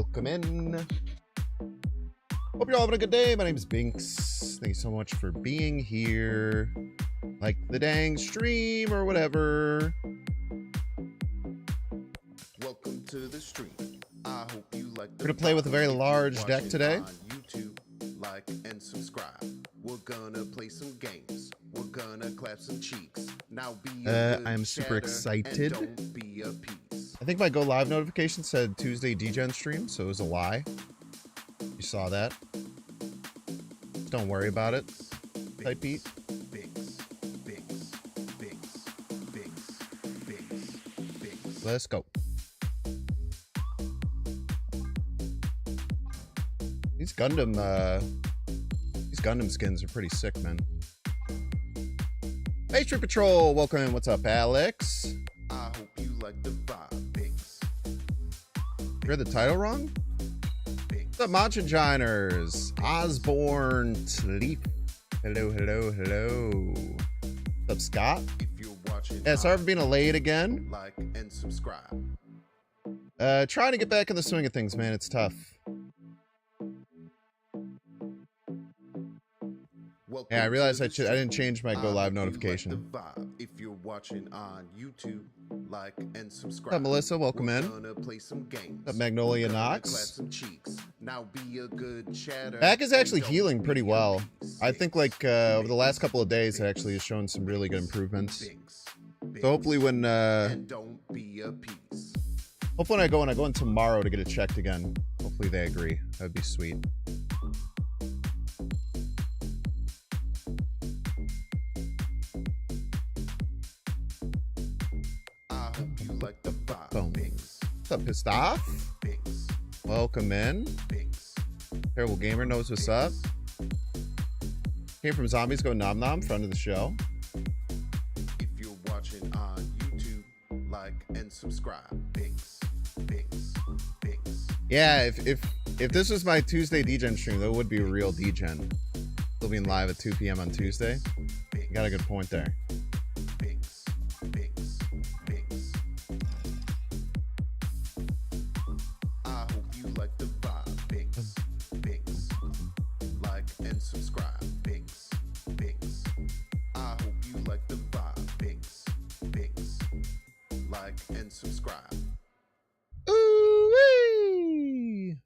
Welcome in. Hope you're all having a good day. My name is Binks. Thank you so much for being here. Like the dang stream or whatever. Welcome to the stream. I hope you like. We're gonna play with a very large deck today. On YouTube, like and subscribe. We're gonna play some games. We're gonna clap some cheeks. Now be I am super excited. Don't be a piece. I think my go live notification said Tuesday DGen stream, so it was a lie. You saw that. Don't worry about it. Type beat. Let's go. These Gundam skins are pretty sick, man. Hey, True Patrol, welcome in. What's up, Alex? I hope you like the vibe, Binks. You read the title wrong? What's up, Machinginers? Osborne Leaf. Hello, hello, hello. What's up, Scott? If you're watching, yeah, sorry for being late again. Like and subscribe. Trying to get back in the swing of things, man. It's tough. Yeah, I realized I didn't change my go live notification. Like the vibe. If you're watching on YouTube, like and subscribe. What's up, Melissa? Welcome in. Gonna play some games. What's up, Magnolia Knox? Clap some cheeks. Now be a good chatter. Back is actually healing pretty well. I think like over the last couple of days, it actually has shown some really good improvements. So hopefully when hopefully when I go in tomorrow to get it checked again, hopefully they agree. That'd be sweet. Like the vibe. Boom. What's up, pissed off? Welcome in. Terrible Gamer knows what's up. Came from Zombies Go Nom Nom, friend of the show. If you're watching on YouTube, like and subscribe. Yeah, if this was my Tuesday DGen stream, that would be a real DGen. Still being live at 2 p.m. on Tuesday. You got a good point there.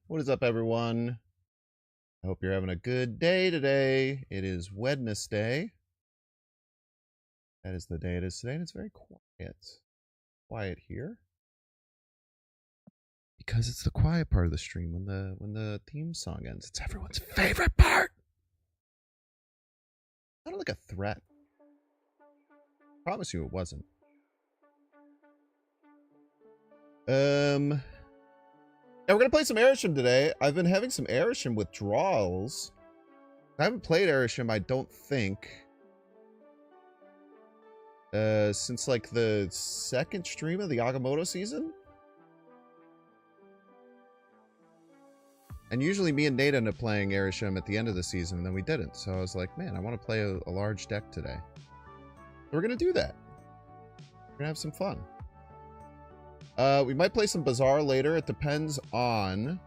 What is up, everyone? I hope you're having a good day today. It is Wednesday. That is the day it is today, and it's very quiet. Quiet here. Because it's the quiet part of the stream when the theme song ends. It's everyone's favorite part. Sounded like a threat. Promise you it wasn't. Yeah, we're gonna play some Arishem today. I've been having some Arishem withdrawals. I haven't played Arishem, I don't think, since like the second stream of the Agamotto season. And usually me and Nate end up playing Arishem at the end of the season, and then we didn't. So I was like, man, I want to play a large deck today. So we're gonna do that. We're gonna have some fun. We might play some Bazaar later. It depends on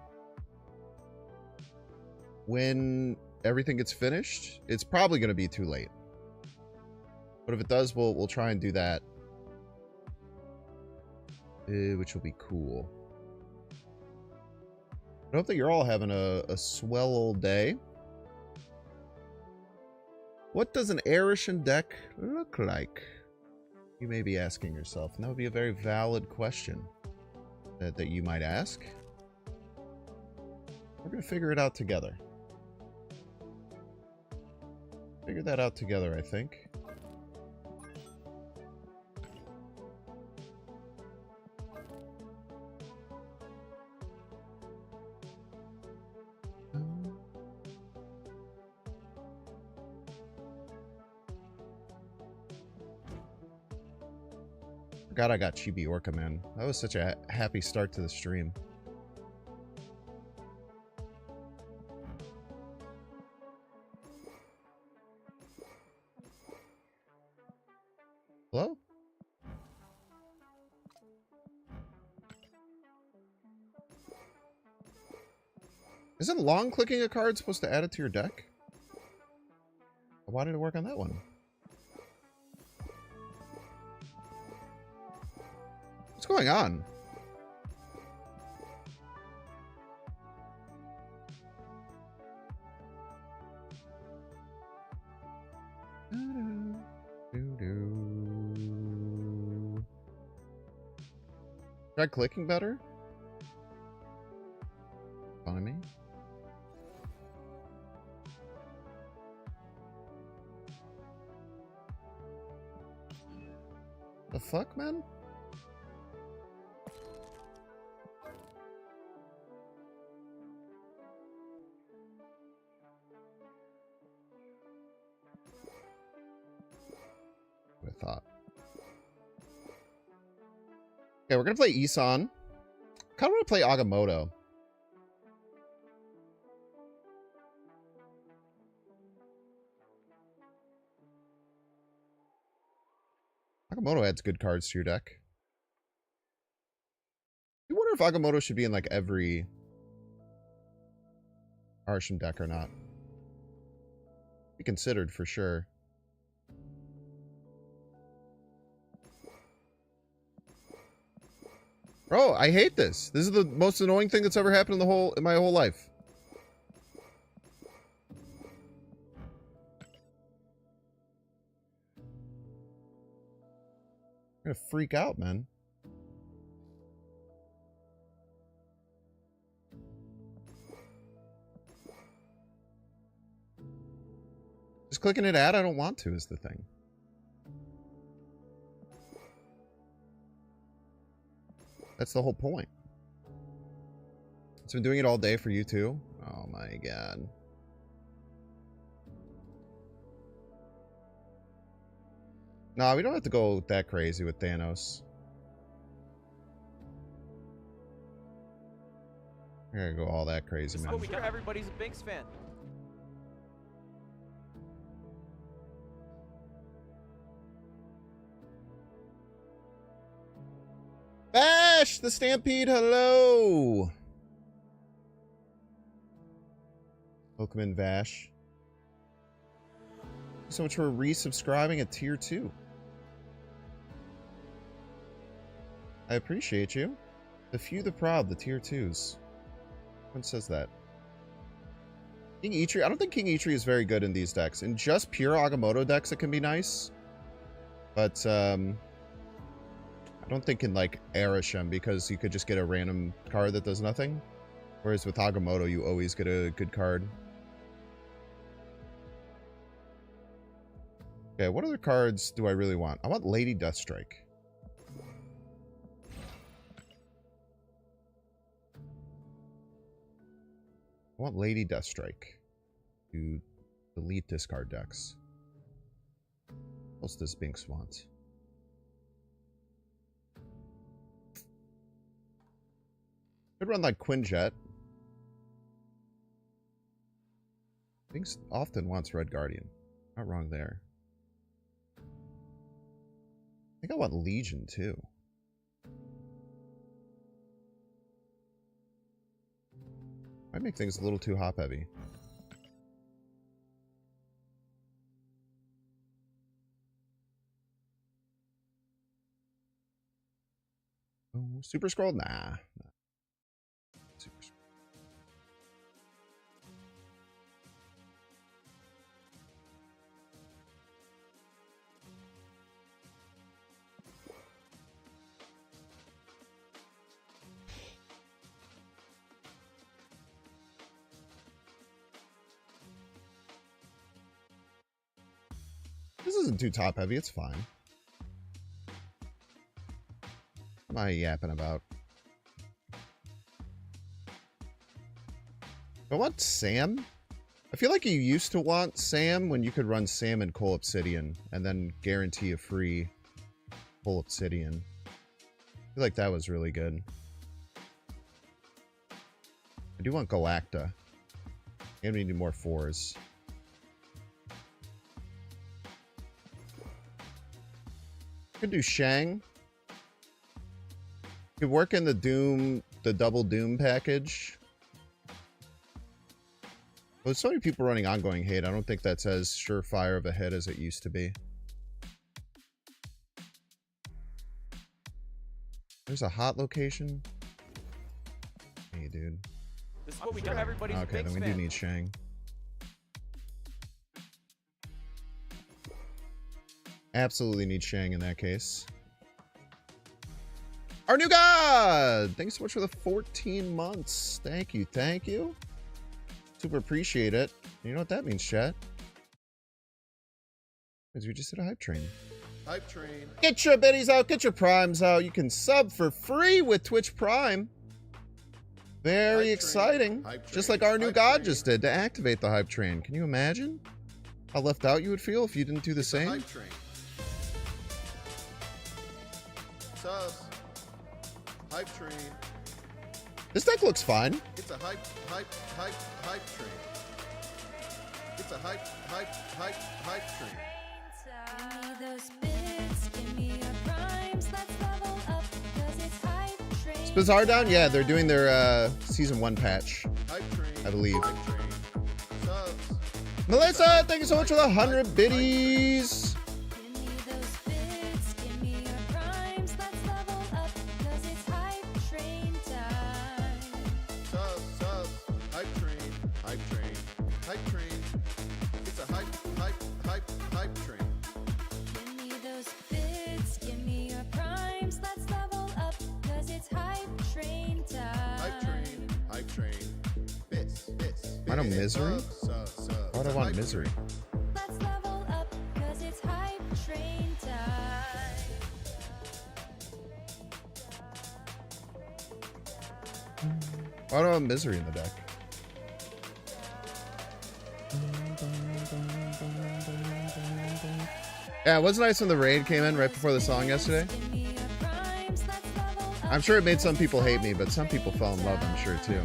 when everything gets finished. It's probably going to be too late. But if it does, we'll try and do that. Which will be cool. I hope that you're all having a swell old day. What does an Arishem deck look like? You may be asking yourself, and that would be a very valid question that you might ask. We're going to figure it out together. Figure that out together, I think. God, I got Chibi Orca, man. That was such a happy start to the stream. Hello? Isn't long clicking a card supposed to add it to your deck? Why did it work on that one? What's going on? Try clicking better? Fine me. The fuck, man? I thought. Okay, we're gonna play Isan. Kinda wanna play Agamotto. Agamotto adds good cards to your deck. I wonder if Agamotto should be in like every Arishem deck or not. Be considered for sure. Bro, I hate this. This is the most annoying thing that's ever happened in my whole life. I'm gonna freak out, man. Just clicking it add, I don't want to, is the thing. That's the whole point. It's been doing it all day for you too? Oh my god. No, we don't have to go that crazy with Thanos. We're gonna go all that crazy, man. I'm sure everybody's a Binks fan. Bash the Stampede, hello. Welcome in, Vash. Thank you so much for resubscribing at tier 2. I appreciate you. The few, the proud, the tier 2s. Who says that? King Eitri, I don't think King Eitri is very good in these decks. In just pure Agamotto decks, it can be nice. But, I don't think in, like, Arishem, because you could just get a random card that does nothing. Whereas with Agamotto, you always get a good card. Okay, what other cards do I really want? I want Lady Deathstrike. I want Lady Deathstrike to delete discard decks. What else does Binks want? Could run like Quinjet. Binks often wants Red Guardian. Not wrong there. I think I want Legion too. Might make things a little too hop heavy. Oh, Super Scroll? Nah. Super Scroll. This isn't too top heavy, it's fine. What am I yapping about? I want Sam. I feel like you used to want Sam when you could run Sam and Coal Obsidian and then guarantee a free Coal Obsidian. I feel like that was really good. I do want Galacta. And we need more 4s. Could do Shang. Could work in the Doom, the double Doom package. There's so many people running ongoing hate. I don't think that's as surefire of a hit as it used to be. There's a hot location. Hey, dude. This is what we got. Everybody's okay, then we do need Shang. Absolutely need Shang in that case. Our new god! Thanks so much for the 14 months. Thank you, thank you. Super appreciate it. You know what that means, chat? Because we just hit a hype train. Hype train. Get your biddies out, get your primes out. You can sub for free with Twitch Prime. Very Hype exciting. Hype train. Just like our new Hype god train. just did to activate the hype train. Can you imagine how left out you would feel if you didn't do the It's a same? hype train. Subs. Hype train. This deck looks fine. It's a hype train. It's a hype train. Give me those bits, give me your primes, let's level up, 'cause it's hype train. Is Bizarre down? Yeah, they're doing their season 1 patch, Hype train. I believe. Hype train. Subs. Melissa, thank you so much for the 100 biddies. Give me those bits, give me your primes, let's level up, 'cause it's hype train time. Subs. Hype train. Hype train. Hype train. It's a hype train. Give me those bits, give me your primes, let's level up, 'cause it's hype train time. Hype train. Bits. I know Misery? Subs. Why do I want Misery? Let's level up, 'cause it's hype train time. Why do I want Misery in the deck? Yeah, it was nice when the raid came in right before the song yesterday. Give me your primes, let's level up. I'm sure it made some people hate me, but some people fell in love, I'm sure, too.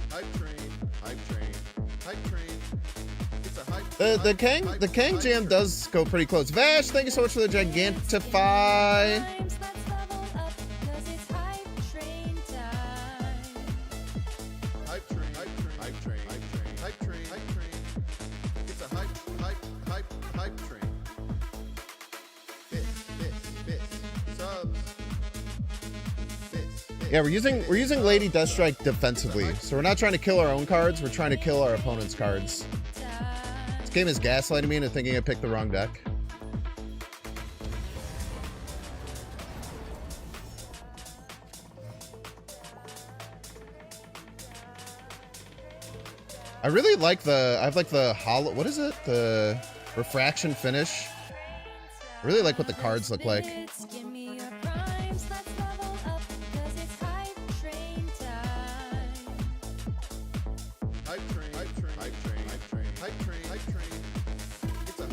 Hype train. It's a hype. The Kang Jam does go pretty close. Vash, thank you so much for the Gigantify. Primes, let's level up, 'cause it's hype train time. Hype train. It's a hype train. Bits. Subs. Bits. Yeah, we're using Lady Deathstrike defensively. So we're not trying to kill our own cards, we're trying to kill our opponent's cards. This game is gaslighting me into thinking I picked the wrong deck. I really like I have like the hollow, what is it? The refraction finish. I really like what the cards look like. Bits, give me your primes, let's level up, 'cause it's hype train time. Hype train. It's a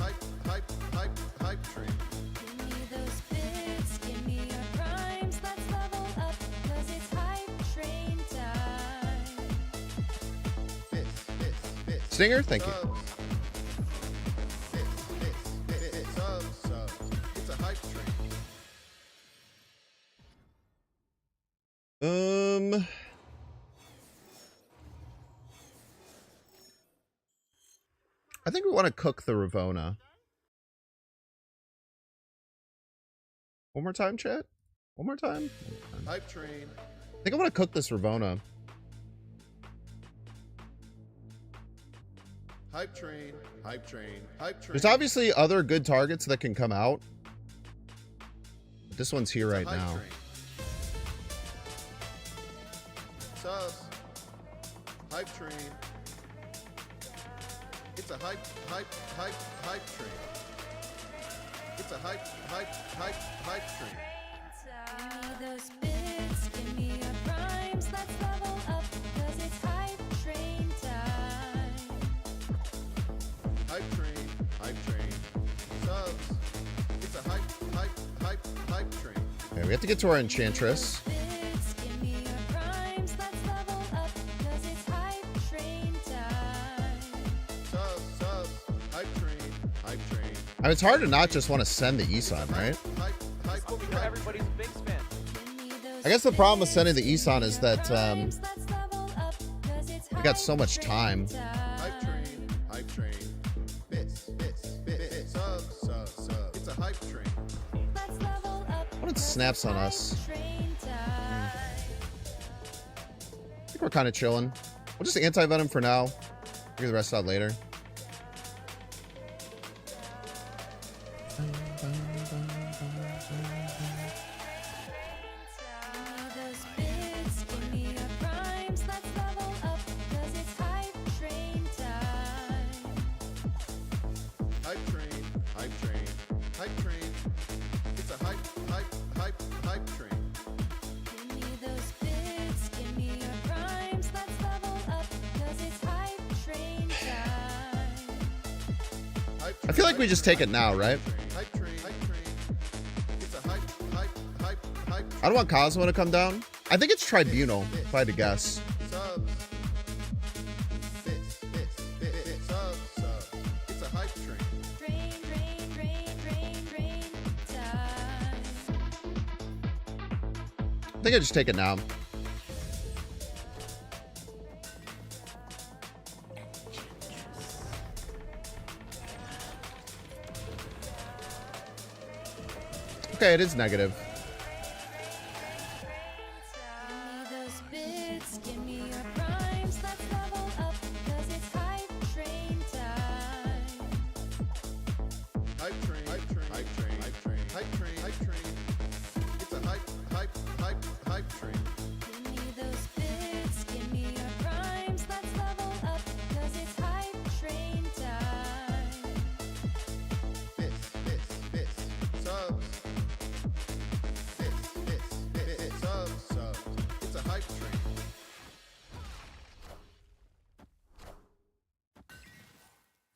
hype train. Give me those bits, give me your primes, let's level up, 'cause it's hype train time. Bits. Stinger, thank you. Subs. Bits. Subs. It's a hype train. I think we want to cook the Ravona. One more time, chat? One more time? Hype train. I think I want to cook this Ravona. Hype train. There's obviously other good targets that can come out. But this one's here right Hype now. train. Subs. Hype train. It's a hype train. It's a hype train. Give me those bits, give me your primes, let's level up, 'cause it's hype train time. Hype train. Subs. It's a hype train. Okay, we have to get to our Enchantress. Bits, give me your primes, let's level up, 'cause it's hype train time. Subs. Hype train. I mean, it's hard to not just want to send the Isan, right? Hype What we got. Everybody's a big fan. Give me those I guess the problem with sending the Isan is that primes, let's level up, 'cause it's you're We got so much time. Hype train, hype train. Bits, sub. It's a hype train. Let's level up. What snaps on us? Train time. I think we're kind of chilling. We'll just anti-venom for now. Figure the rest out later. Those bits, give me your primes. Let's level up, 'cause it's hype train time. Hype train, hype train, hype train. It's a hype train. Give me those bits, give me your primes. Let's level up, 'cause it's hype train time. Hype I feel like we just take it now, right? Hype train, hype train. It's a hype train. I don't want Cosmo to come down. I think it's Tribunal, if I had to guess. Subs. Bits, sub. It's a hype train. Train time. I think I just take it now. Okay, it is negative. Give me those bits, give me your primes. Let's level up, 'cause it's hype train time. Hype train, hype train, hype train, hype train, hype train, hype train. It's a hype train. Give me those bits, give me your primes. Let's level up, 'cause it's hype train time. Bits, subs. Bits, sub. It's a hype train.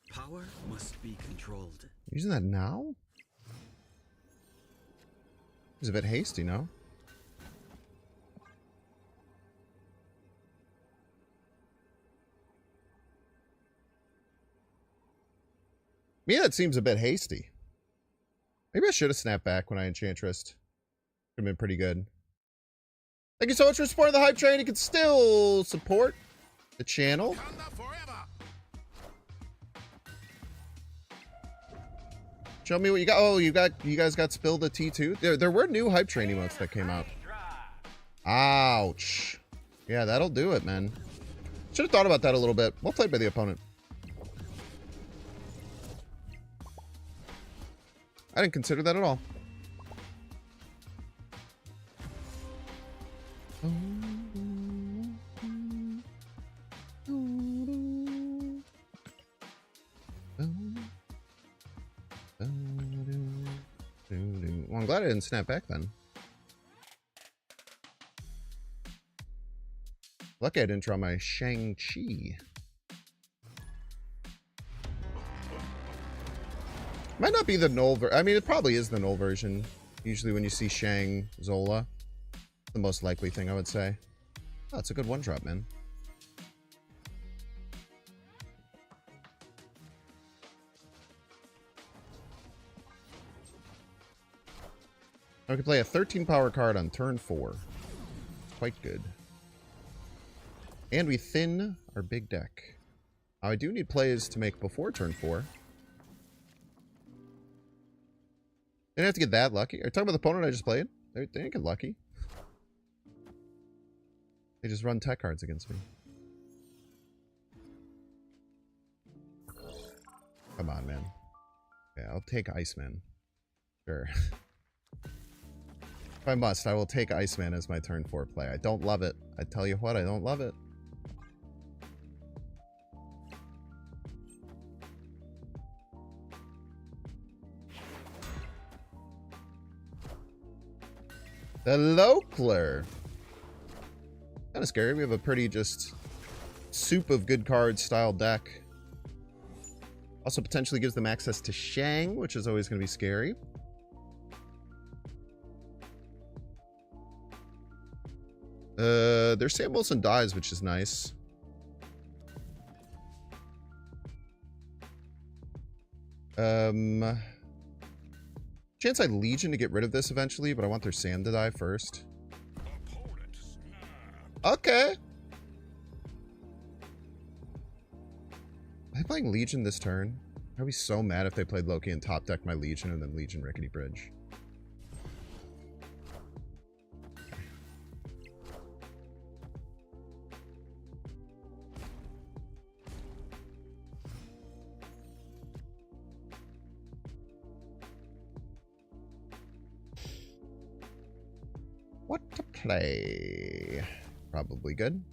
Power must be controlled. Using that now? It's a bit hasty, no? Me, that seems a bit hasty. Maybe I should have snapped back when I Enchantressed. Could have been pretty good. Thank you so much for supporting the hype train. You can still support the channel. Show me what you got. Oh, you guys got spilled a T2. There were new hype train emotes that came out. Ouch. Yeah, that'll do it, man. Should have thought about that a little bit. Well played by the opponent. I didn't consider that at all. Well, I'm glad I didn't snap back then. Lucky I didn't draw my Shang-Chi. Might not be the null I mean, it probably is the null version. Usually when you see Shang Zola. The most likely thing, I would say. Oh, it's a good one-drop, man. I can play a 13 power card on turn 4. Quite good. And we thin our big deck. I do need plays to make before turn 4. Didn't have to get that lucky. Are you talking about the opponent I just played? They didn't get lucky. They just run tech cards against me. Come on, man. Yeah, I'll take Iceman. Sure. If I must, I will take Iceman as my turn 4 play. I don't love it. I tell you what, I don't love it. The Lokler. Kind of scary. We have a pretty just soup of good cards style deck. Also potentially gives them access to Shang, which is always going to be scary. There's Sam Wilson dies, which is nice. Chance I Legion to get rid of this eventually, but I want their Sam to die first. Okay. Am I playing Legion this turn? I'd be so mad if they played Loki and top decked my Legion and then Legion Rickety Bridge. What to play? Probably good.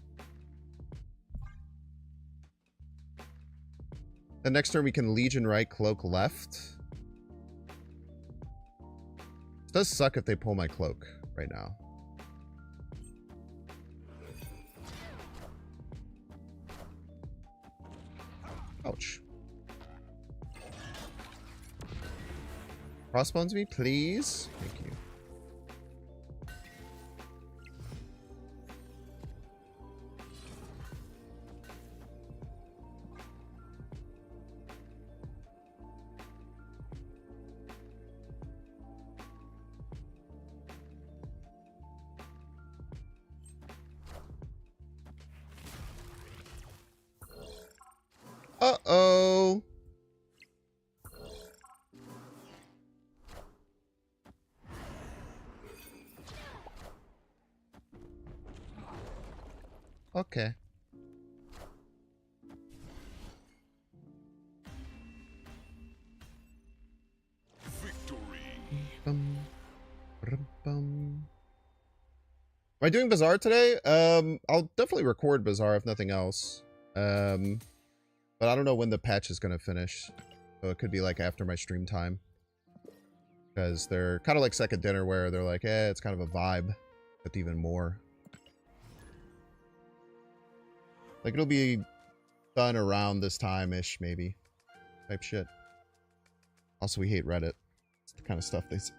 The next turn we can Legion right, Cloak left. It does suck if they pull my Cloak right now. Ouch. Crossbones me, please. Thank you. Uh-oh. Okay. Bum, bum. Am I doing Bazaar today? I'll definitely record Bazaar if nothing else. But I don't know when the patch is going to finish. So it could be like after my stream time. Because they're kind of like Second Dinner where they're like, eh, it's kind of a vibe. With even more. Like it'll be done around this time-ish, maybe. Type shit. Also, we hate Reddit. It's the kind of stuff they say.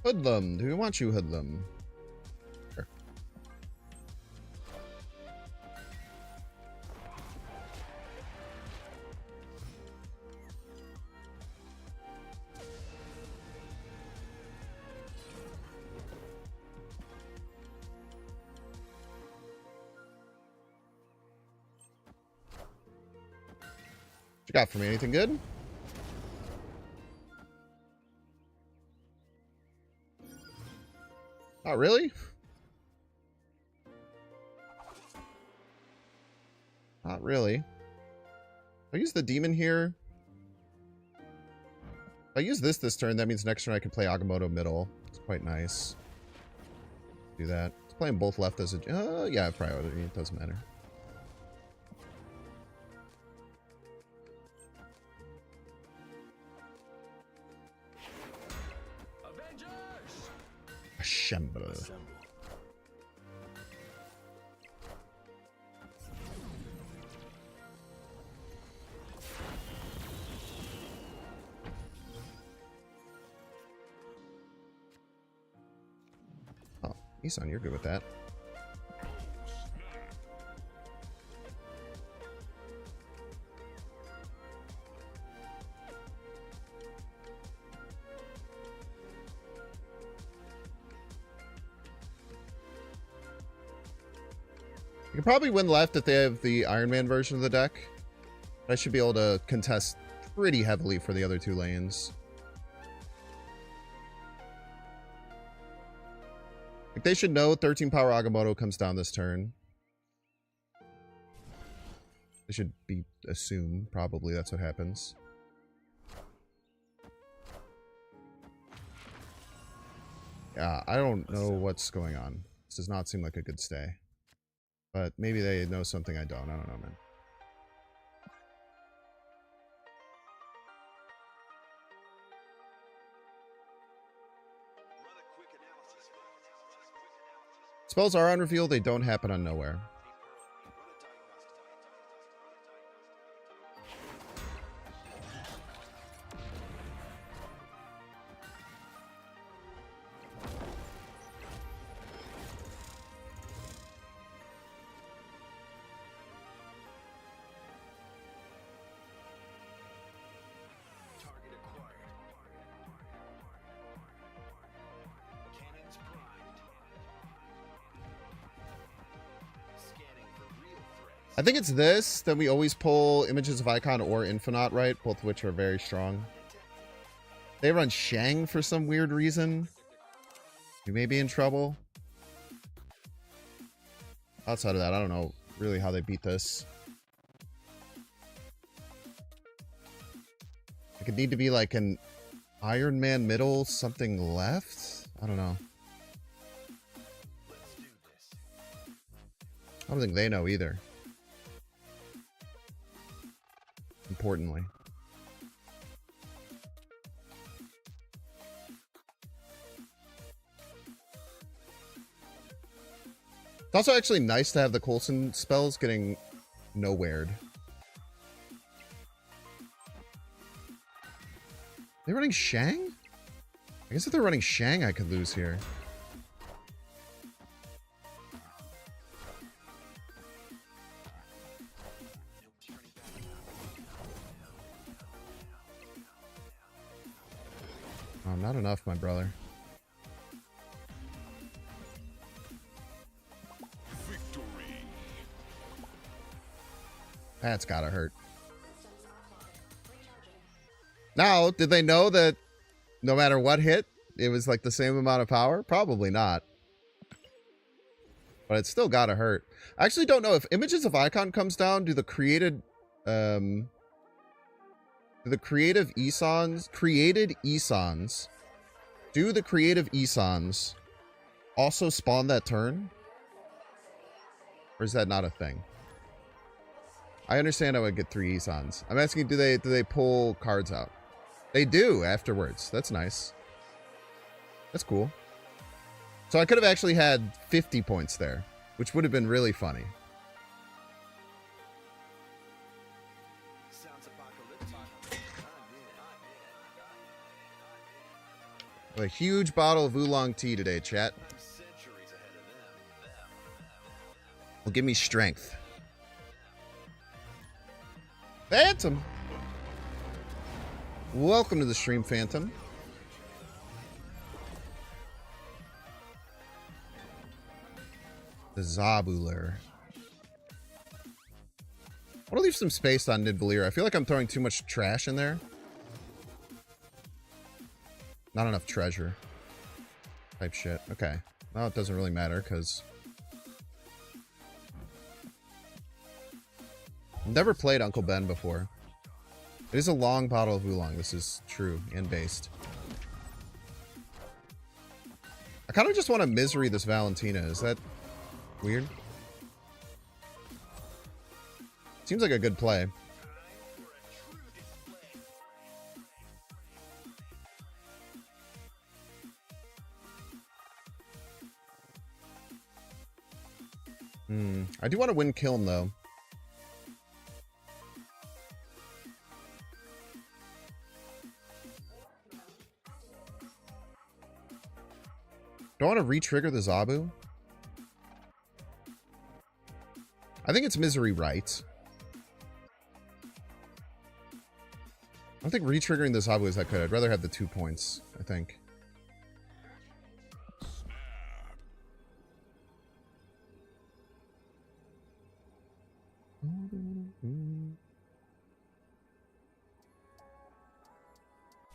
Hoodlum. Do we want you, Hoodlum? Sure. What you got for me? Anything good? Not really? Not really. I use the demon here. If I use this turn, that means next turn I can play Agamotto middle. It's quite nice. Do that. It's playing both left as a... yeah, priority. It doesn't matter. Assemble. Oh, Isan, you're good with that. You can probably win left if they have the Iron Man version of the deck. I should be able to contest pretty heavily for the other two lanes. Like they should know 13 power Agamotto comes down this turn. They should be assumed, probably that's what happens. Yeah, I don't know what's going on. This does not seem like a good stay. But maybe they know something I don't. I don't know, man. Spells are on reveal. They don't happen on nowhere. I think it's this. Then we always pull Images of Icon or Infinite, right? Both of which are very strong. They run Shang for some weird reason. We may be in trouble. Outside of that, I don't know really how they beat this. It could need to be like an Iron Man middle, something left? I don't know. I don't think they know either. Importantly. It's also actually nice to have the Coulson spells getting nowhered. They're running Shang? I guess if they're running Shang, I could lose here. Oh, not enough, my brother. That's gotta hurt. Now, did they know that no matter what hit, it was like the same amount of power? Probably not. But it's still gotta hurt. I actually don't know if Images of Icon comes down, do the created creative Esons also spawn that turn? Or is that not a thing? I understand I would get 3 Esons. I'm asking, do they pull cards out? They do afterwards. That's nice. That's cool. So I could have actually had 50 points there, which would have been really funny. A huge bottle of oolong tea today, chat. Will give me strength. Phantom! Welcome to the stream, Phantom. The Zabular. I want to leave some space on Nidvalir. I feel like I'm throwing too much trash in there. Not enough treasure. Type shit. Okay. Well, it doesn't really matter, because... I've never played Uncle Ben before. It is a long bottle of oolong. This is true and based. I kind of just want to misery this Valentina. Is that weird? Seems like a good play. I do want to win Kiln, though. Do I want to re-trigger the Zabu? I think it's Misery right. I don't think re-triggering the Zabu is that good. I'd rather have the 2 points, I think.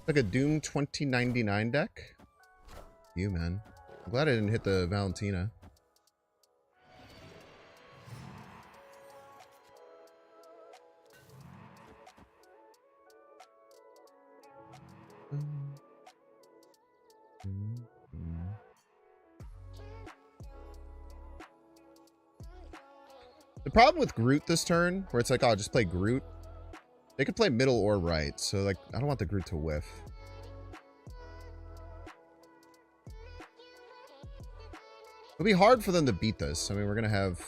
Like a Doom 2099 deck? You, man. I'm glad I didn't hit the Valentina. The problem with Groot this turn, where it's like, oh, I'll just play Groot. They could play middle or right, so like, I don't want the Groot to whiff. It'll be hard for them to beat this. I mean, we're going to have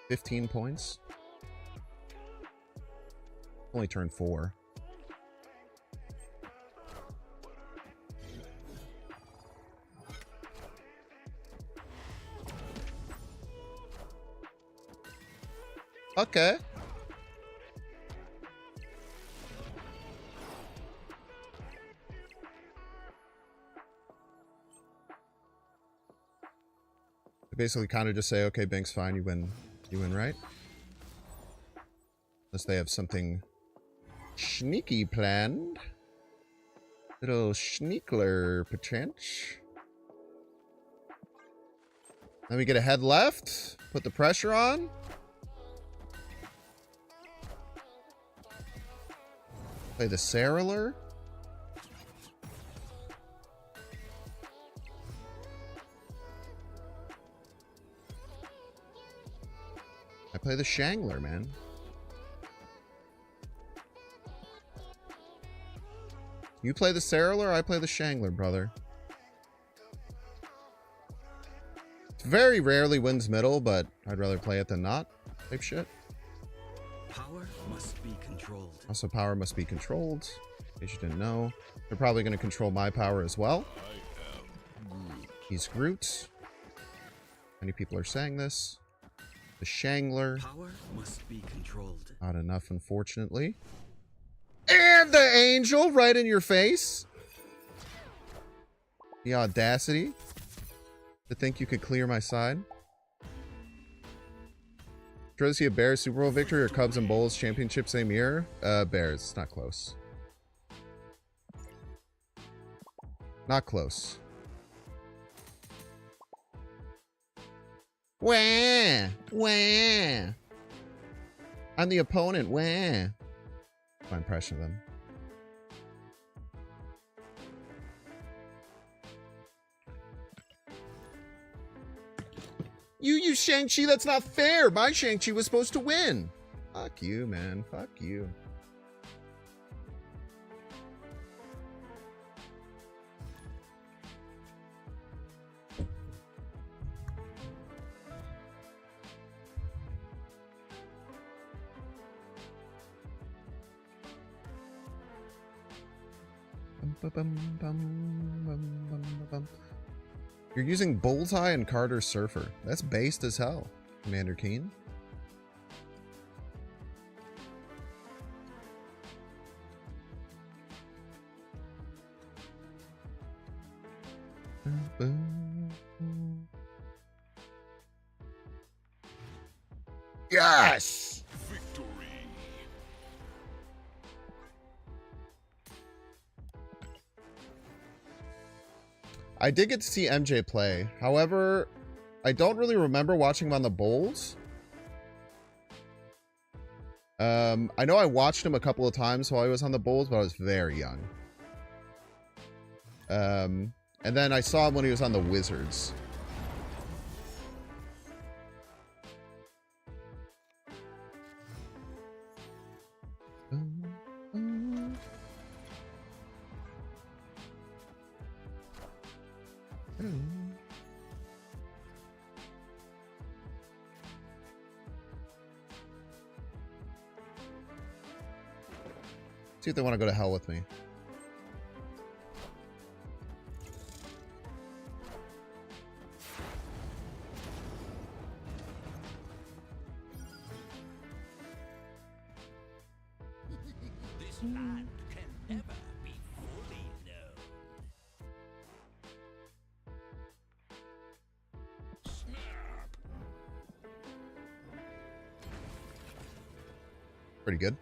15 points. Only turn 4. Okay. Basically kind of just say, okay, Bink's fine, you win, right? Unless they have something sneaky planned. Little sneakler, perchance. Then we get a head left. Put the pressure on. Play the Saraler. I play the Shangler, man. You play the Saraler, I play the Shangler, brother. Very rarely wins middle, but I'd rather play it than not. Type shit. Power must be controlled. Also, power must be controlled. In case you didn't know. They're probably going to control my power as well. He's Groot. Many people are saying this. The Shangler. Power must be controlled. Not enough, unfortunately. And the Angel right in your face. The audacity to think you could clear my side. Try to see a Bears Super Bowl victory or Cubs and Bulls championship same year? Bears. It's not close. Not close. Wah! Wah! I'm the opponent. Wah! My impression of them. You Shang-Chi, that's not fair. My Shang-Chi was supposed to win. Fuck you, man. Fuck you. You're using Bullseye and Carter Surfer. That's based as hell, Commander Keen. Yes! I did get to see MJ play. However, I don't really remember watching him on the Bulls. I know I watched him a couple of times while he was on the Bulls, but I was very young. And then I saw him when he was on the Wizards. See if they want to go to hell with me. This land can never be fully known. Pretty good.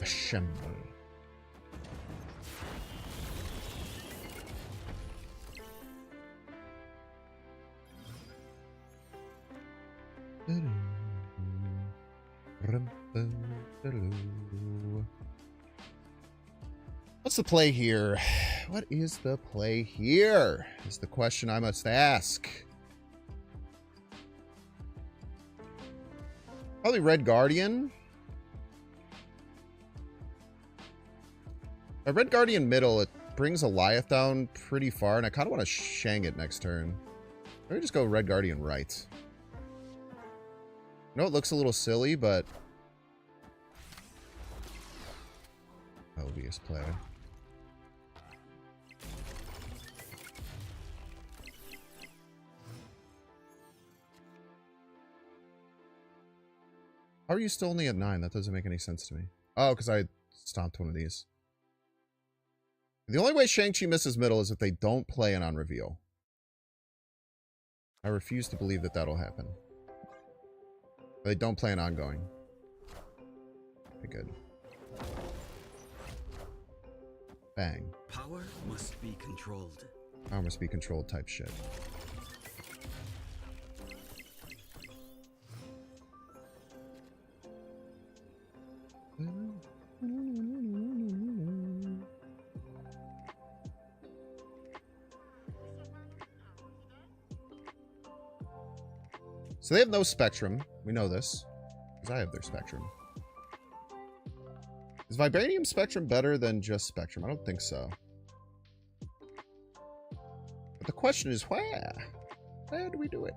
Assemble. What's the play here? What is the play here? Is the question I must ask. Probably Red Guardian. A Red Guardian middle, it brings Eliath down pretty far, and I kind of want to Shang it next turn. Maybe just go Red Guardian right. I know it looks a little silly, but... obvious play. How are you still only at 9? That doesn't make any sense to me. Oh, because I stomped one of these. The only way Shang-Chi misses middle is if they don't play an on reveal. I refuse to believe that that'll happen. They don't play an ongoing. Okay, good. Bang. Power must be controlled. Power must be controlled type shit. So they have no Spectrum. We know this. Because I have their Spectrum. Is Vibranium Spectrum better than just Spectrum? I don't think so. But the question is where? Where do we do it?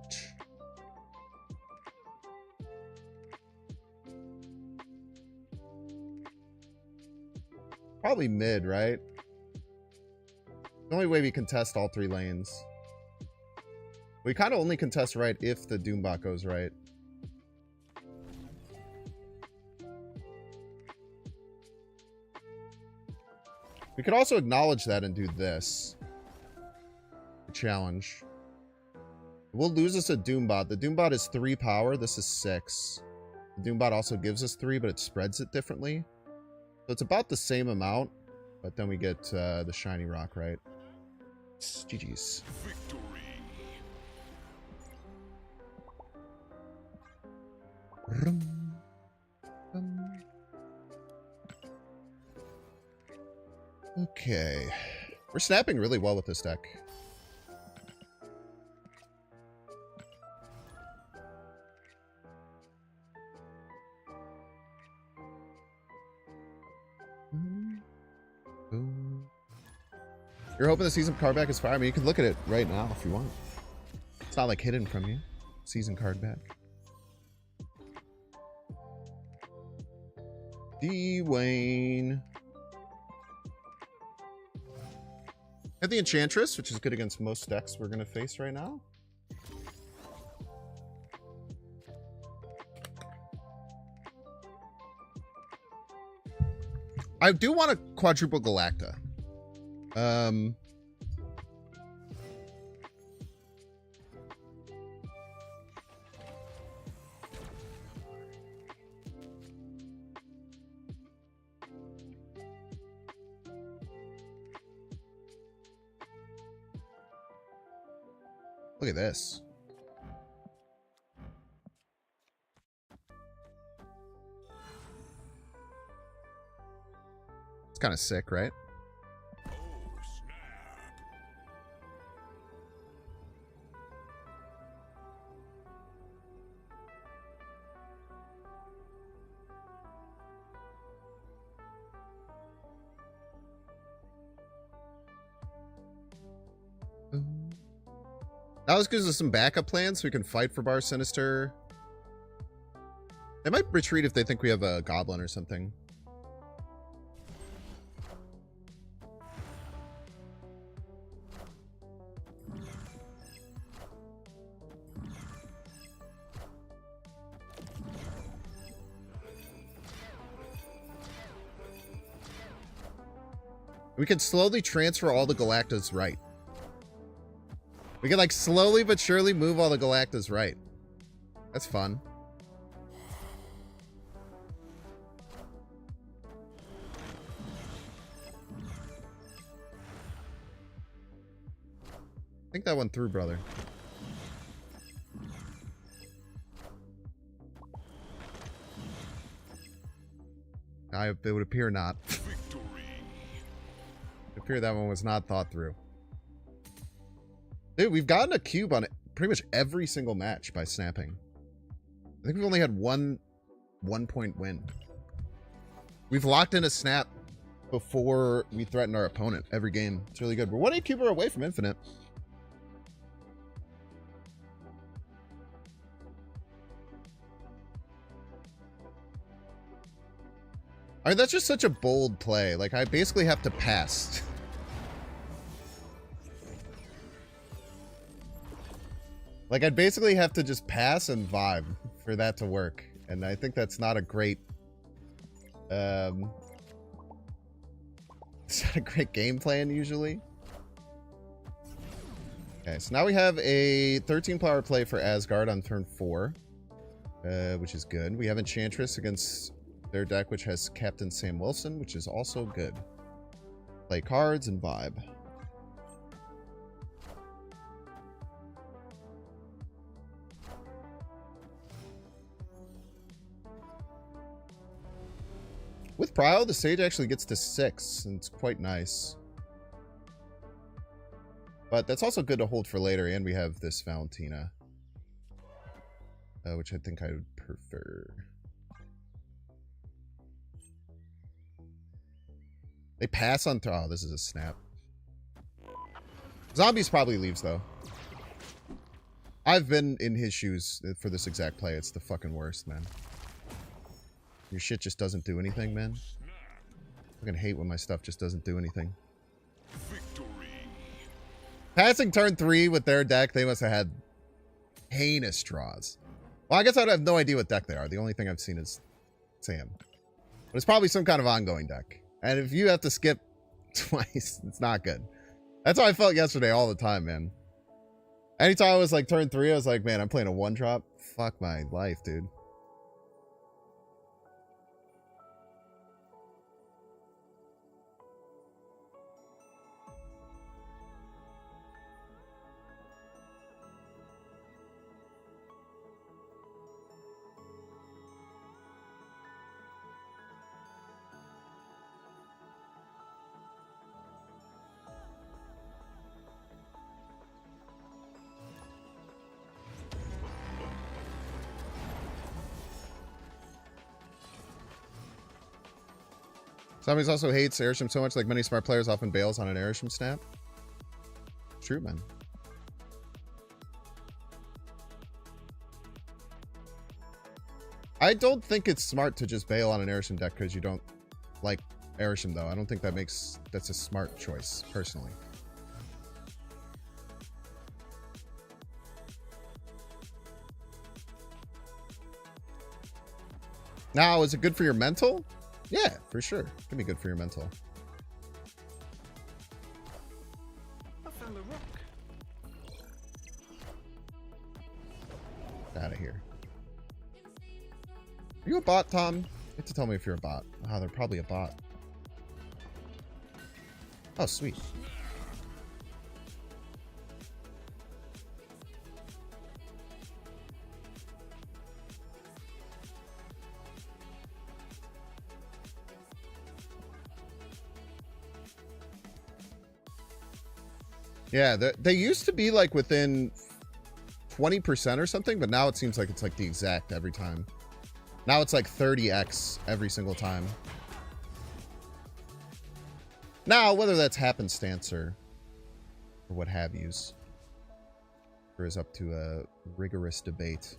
Probably mid, right? The only way we can test all 3 lanes. We kind of only contest right if the Doombot goes right. We could also acknowledge that and do this. Challenge. We'll lose us a Doombot. The Doombot is 3 power. This is 6. The Doombot also gives us 3, but it spreads it differently. So it's about the same amount, but then we get the shiny rock, right? GG's. Okay. We're snapping really well with this deck. You're hoping the season card back is fire? I mean, you can look at it right now if you want. It's not like hidden from you. Season card back. Dwayne. Have the Enchantress, which is good against most decks we're going to face right now. I do want a quadruple Galacta. Look at this. It's kind of sick, right? Now this gives us some backup plans so we can fight for Bar Sinister. They might retreat if they think we have a Goblin or something. We can slowly transfer all the Galactas right. We can, like, slowly but surely move all the Galactas right. That's fun. I think that went through, brother. It would appear not. It would appear that one was not thought through. Dude, we've gotten a cube on pretty much every single match by snapping. I think we've only had one point win. We've locked in a snap before we threaten our opponent every game. It's really good. We're 1 cuber away from infinite. I mean, that's just such a bold play. Like, I basically have to pass. Like, I'd basically have to just pass and vibe for that to work. And I think that's not a great... set a great game plan usually. Okay, so now we have a 13-power play for Asgard on turn 4, which is good. We have Enchantress against their deck, which has Captain Sam Wilson, which is also good. Play cards and vibe. With Prio, the Sage actually gets to 6, and it's quite nice. But that's also good to hold for later, and we have this Valentina. Which I think I would prefer. They pass on... Oh, this is a snap. Zombies probably leaves, though. I've been in his shoes for this exact play. It's the fucking worst, man. Your shit just doesn't do anything, man. I fucking hate when my stuff just doesn't do anything. Victory. Passing turn 3 with their deck, they must have had heinous draws. Well, I guess I'd have no idea what deck they are. The only thing I've seen is Sam. But it's probably some kind of ongoing deck. And if you have to skip twice, it's not good. That's how I felt yesterday all the time, man. Anytime I was like turn 3, I was like, man, I'm playing a 1-drop. Fuck my life, dude. Zombies also hates Arishem so much, like many smart players often bails on an Arishem snap. True, man. I don't think it's smart to just bail on an Arishem deck because you don't like Arishem, though. I don't think that's a smart choice, personally. Now, is it good for your mental? Yeah, for sure. It can be good for your mental. I found a rock. Get out of here. Are you a bot, Tom? You have to tell me if you're a bot. Oh, they're probably a bot. Oh, sweet. Yeah, they used to be like within 20% or something, but now it seems like it's like the exact every time. Now it's like 30x every single time. Now, whether that's happenstance or what have yous, is up to a rigorous debate.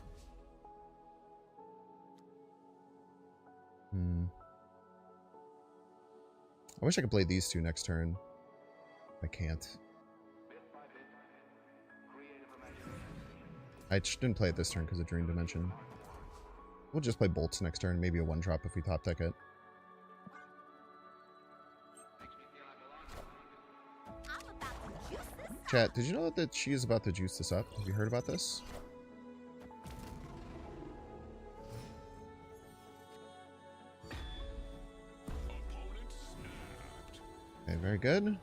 I wish I could play these two next turn. I can't. I didn't play it this turn because of Dream Dimension. We'll just play Bolts next turn. Maybe a 1-drop if we top deck it. Chat, did you know that she is about to juice this up? Have you heard about this? Okay, very good.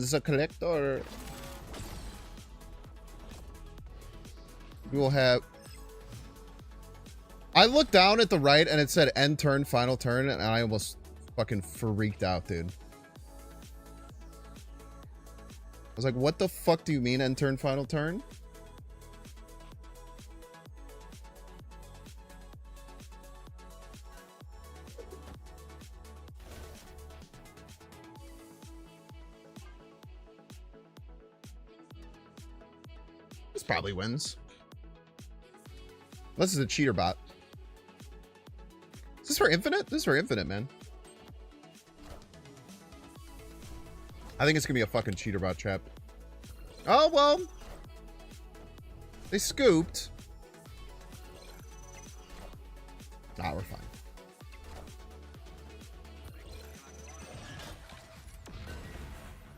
The collector. We will have... I looked down at the right and it said end turn, final turn, and I almost fucking freaked out, dude. I was like, what the fuck do you mean end turn, final turn? This probably wins. This is a cheater bot. Is this for infinite? This is for infinite, man. I think it's gonna be a fucking cheater bot trap. Oh, well. They scooped. Nah, we're fine.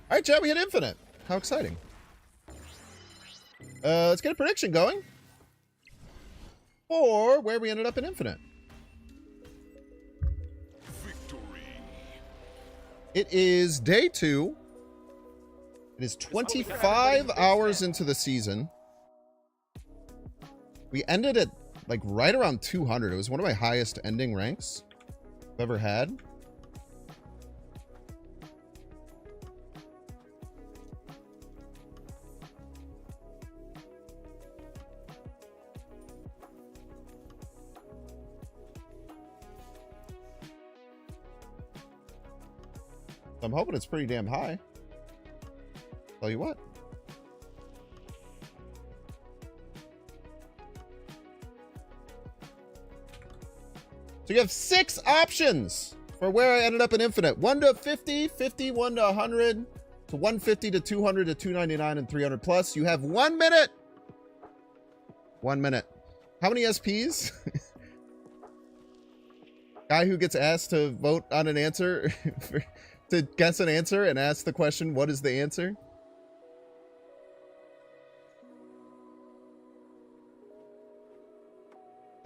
Alright, chat, we hit infinite. How exciting. Let's get a prediction going. For where we ended up in infinite. Victory. It is day 2. It is 25 hours into the season. We ended at like right around 200. It was one of my highest ending ranks I've ever had. I'm hoping it's pretty damn high. Tell you what. So you have 6 options for where I ended up in infinite. 1 to 50, 50, 1 to 100, to 150 to 200 to 299 and 300 plus. You have 1 minute. 1 minute. How many SPs? Guy who gets asked to vote on an answer, to guess an answer and ask the question, what is the answer?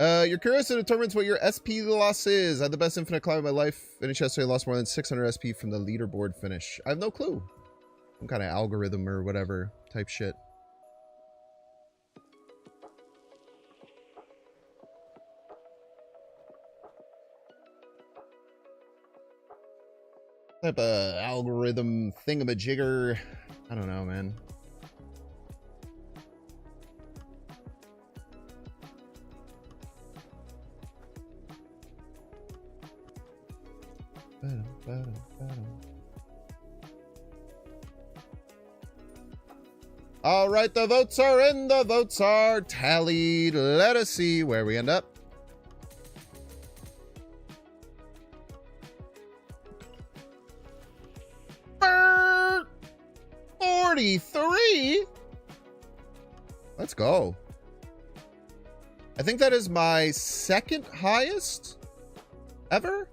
Your curiosity determines what your SP loss is. I had the best infinite climb of my life. Finished yesterday, lost more than 600 SP from the leaderboard finish. I have no clue. Some kind of algorithm or whatever type shit. Type of algorithm thingamajigger. I don't know, man. All right, the votes are in. The votes are tallied. Let us see where we end up. Brr! 43. Let's go. I think that is my second highest ever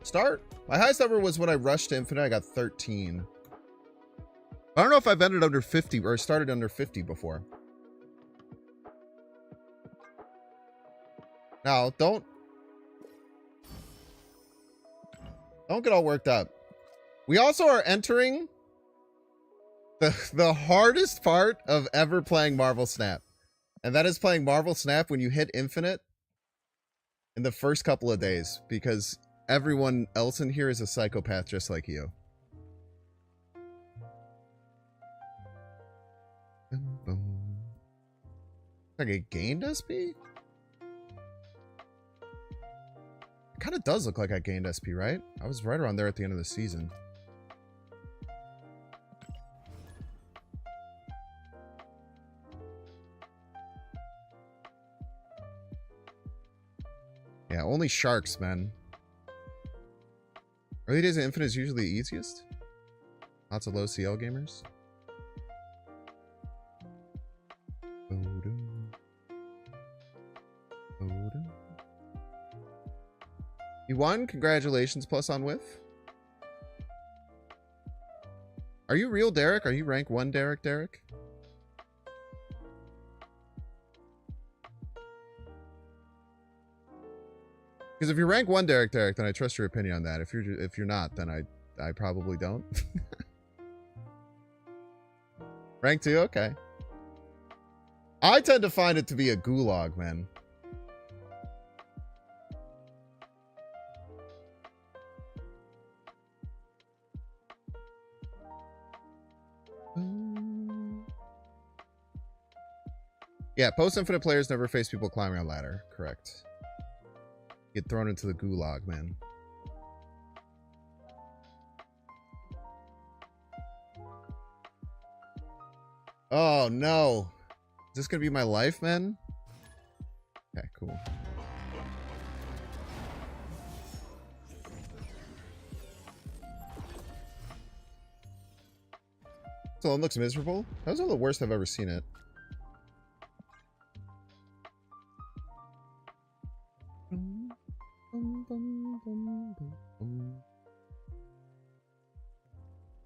start. My highest ever was when I rushed to infinite. I got 13. I don't know if I've ended under 50 or started under 50 before. Now, don't get all worked up. We also are entering the hardest part of ever playing Marvel Snap. And that is playing Marvel Snap when you hit infinite in the first couple of days, because everyone else in here is a psychopath just like you. Like it gained SP? It kind of does look like I gained SP, right? I was right around there at the end of the season. Yeah, only sharks, man. Early days of Infinite is usually the easiest. Lots of low CL gamers. You won? Congratulations, plus on whiff. Are you real Derek? Are you rank 1 Derek? Because if you're rank 1 Derek, then I trust your opinion on that. If you're not, then I probably don't. Rank 2? Okay. I tend to find it to be a gulag, man. Yeah, post-infinite players never face people climbing on ladder. Correct. Get thrown into the gulag, man. Oh, no. Is this gonna be my life, man? Okay, cool. So it looks miserable. That was one of the worst I've ever seen it.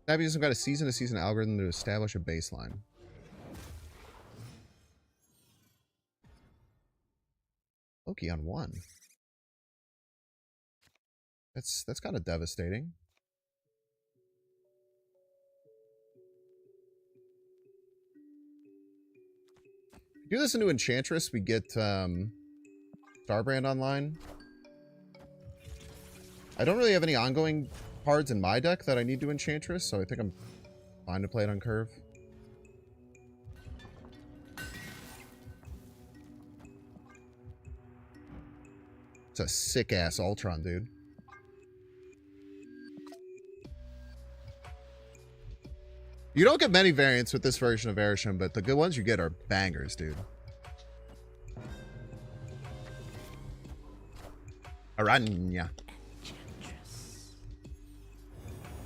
Naviism got a season-to-season algorithm to establish a baseline. Loki on 1. That's kind of devastating. If you do this into Enchantress, we get Starbrand online. I don't really have any ongoing cards in my deck that I need to Enchantress, so I think I'm fine to play it on curve. It's a sick-ass Ultron, dude. You don't get many variants with this version of Arishem, but the good ones you get are bangers, dude. Aranya.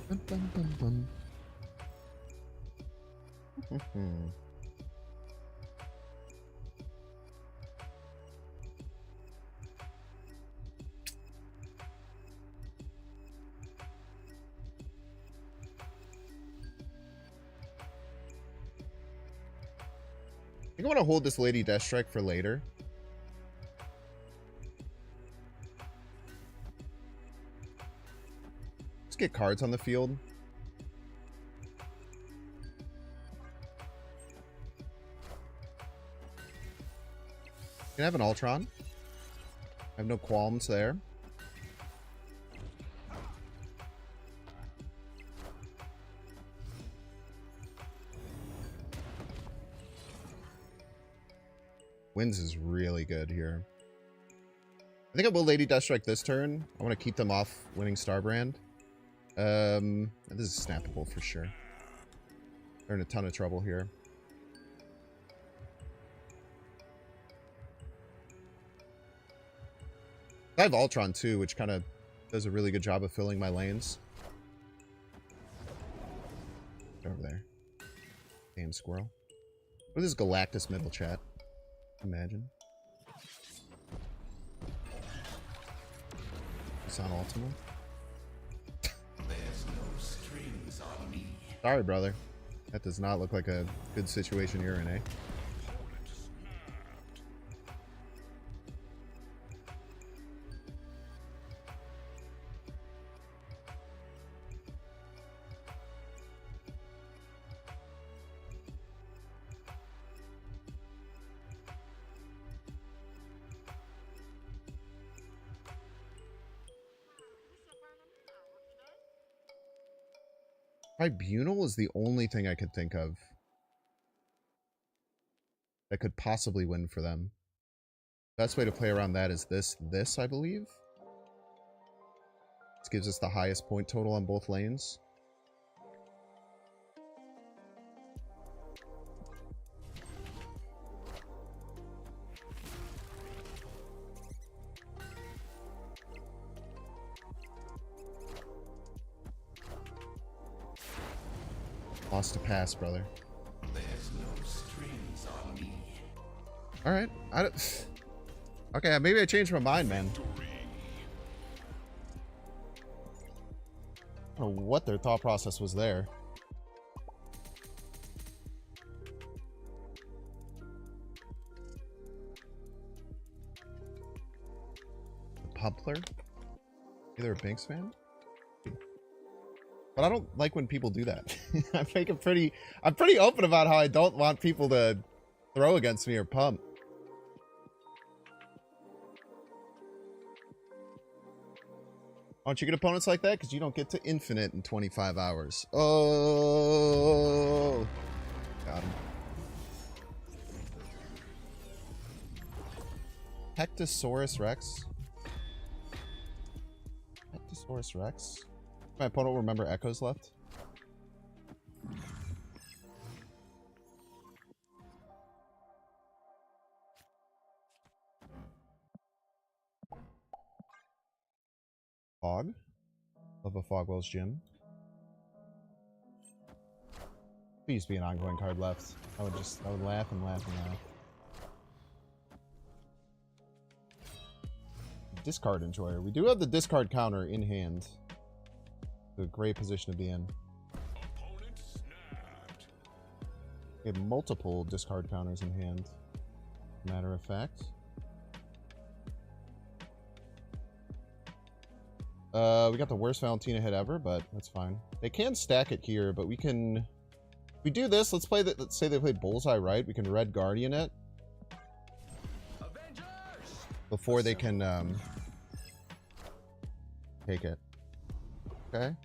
Bum, bum, bum, bum. I think I want to hold this Lady Deathstrike for later. Let's get cards on the field. Can I have an Ultron? I have no qualms there. Winds is really good here. I think I will Lady Deathstrike this turn. I want to keep them off winning Starbrand. This is snappable for sure. They're in a ton of trouble here. I have Ultron too, which kind of does a really good job of filling my lanes. Over there. Damn squirrel. What is this Galactus middle chat? Imagine. It's on Ultima. There's no strings on me. Sorry, brother. That does not look like a good situation you're in, eh? Tribunal is the only thing I could think of that could possibly win for them. Best way to play around that is this, I believe. This gives us the highest point total on both lanes. Lost a pass, brother. There's no strings on me. All right. Okay, maybe I changed my mind, man. I don't know what their thought process was there. The Publer? Either a Binks fan? But I don't like when people do that. I'm pretty open about how I don't want people to throw against me or pump. Why don't you get opponents like that? Because you don't get to infinite in 25 hours. Oh! Got him. Hectosaurus Rex? Hectosaurus Rex? My opponent will remember echoes left. Fog. Love a Fogwell's Gym. There used to be an ongoing card left. I would laugh and laugh and laugh. Discard enjoyer. We do have the discard counter in hand. It's a great position to be in. We have multiple discard counters in hand. Matter of fact. We got the worst Valentina hit ever, but that's fine. They can stack it here, but we can... If we do this, let's say they played Bullseye, right? We can Red Guardian it. Before they can, take it. Okay.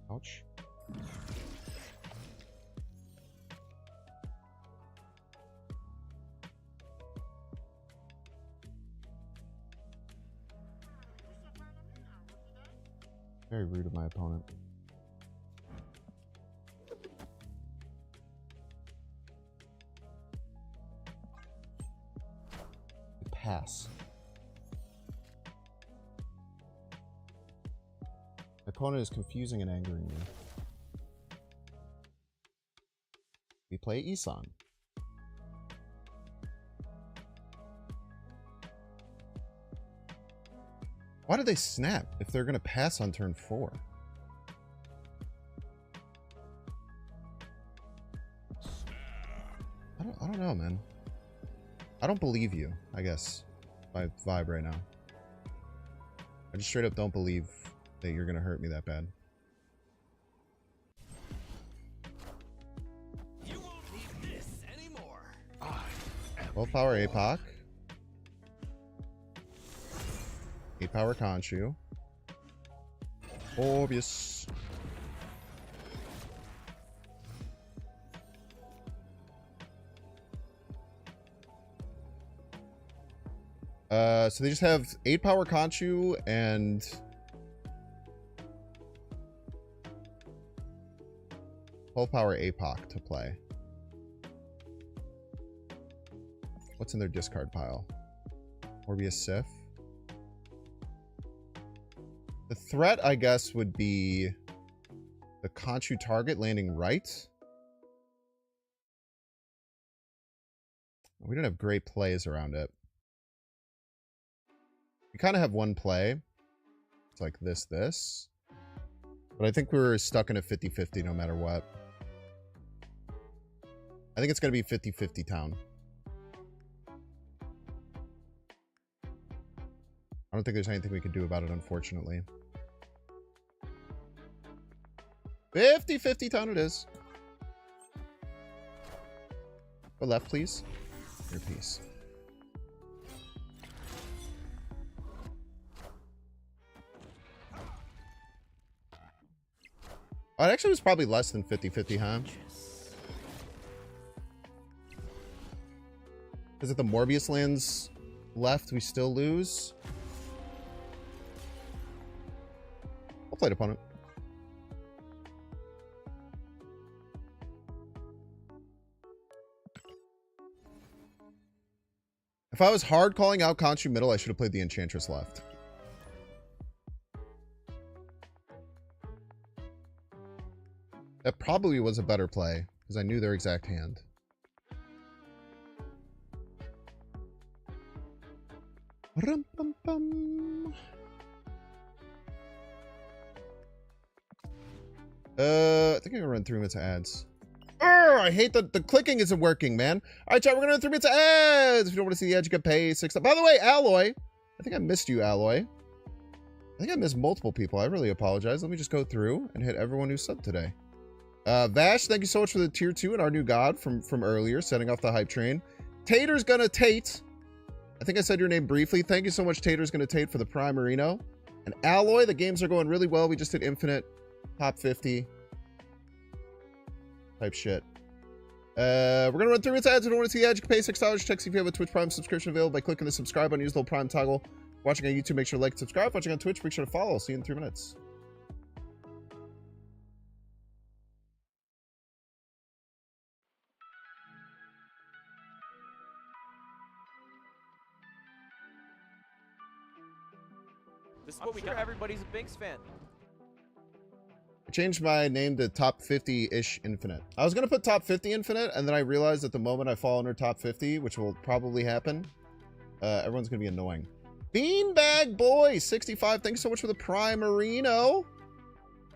Ouch. Very rude of my opponent. Pass. My opponent is confusing and angering me. We play Isan. Why did they snap if they're gonna pass on turn 4? I don't know, man. I don't believe you, I guess. My vibe right now. I just straight up don't believe that you're gonna hurt me that bad. You won't need this anymore. Full power APOC. 8 power Conchu. Obvious. So they just have 8 power Conchu and 12 power APOC to play. What's in their discard pile? Morbius Sif. The threat, I guess, would be the Conchu target landing right. We don't have great plays around it. We kind of have one play. It's like this. But I think we were stuck in a 50-50 no matter what. I think it's going to be 50-50 town. I don't think there's anything we can do about it, unfortunately. 50-50 town it is. Go left, please. Your piece. Oh, it actually was probably less than 50-50, huh? Because if the Morbius lands left, we still lose. I'll play the opponent. If I was hard calling out Conchu middle, I should have played the Enchantress left. That probably was a better play, because I knew their exact hand. Rum-pum-pum. I think I'm gonna run 3 minutes of ads. I hate the clicking isn't working, man. All right, chat, we're gonna run 3 minutes of ads. If you don't want to see the ads, you can pay 6. By the way, Alloy, I think I missed you, Alloy. I think I missed multiple people. I really apologize. Let me just go through and hit everyone who subbed today. Vash, thank you so much for the tier 2 and our new god from earlier, setting off the hype train. Tater's gonna Tate. I think I said your name briefly. Thank you so much, Tater's gonna Tate, for the Prime Marino. And Alloy, the games are going really well. We just did Infinite, top 50. Type shit. We're gonna run 3 minutes ads. If you don't want to see the ads, you can pay $6. Check see if you have a Twitch Prime subscription available by clicking the subscribe button. Use the little Prime toggle. Watching on YouTube, make sure to like and subscribe. Watching on Twitch, make sure to follow. See you in 3 minutes. This is what we got. Everybody's a Binks fan. I changed my name to Top 50-ish Infinite. I was going to put Top 50 Infinite, and then I realized at the moment I fall under Top 50, which will probably happen, everyone's going to be annoying. Beanbag Boy, 65. Thanks so much for the Primerino.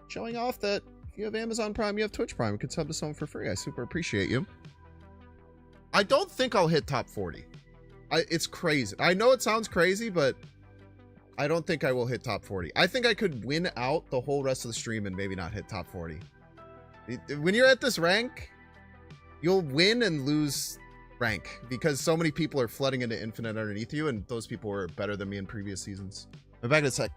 Showing off that if you have Amazon Prime, you have Twitch Prime. You can sub to someone for free. I super appreciate you. I don't think I'll hit top 40. It's crazy. I know it sounds crazy, but I don't think I will hit top 40. I think I could win out the whole rest of the stream and maybe not hit top 40. When you're at this rank, you'll win and lose rank because so many people are flooding into Infinite underneath you, and those people were better than me in previous seasons. I'm back in a sec.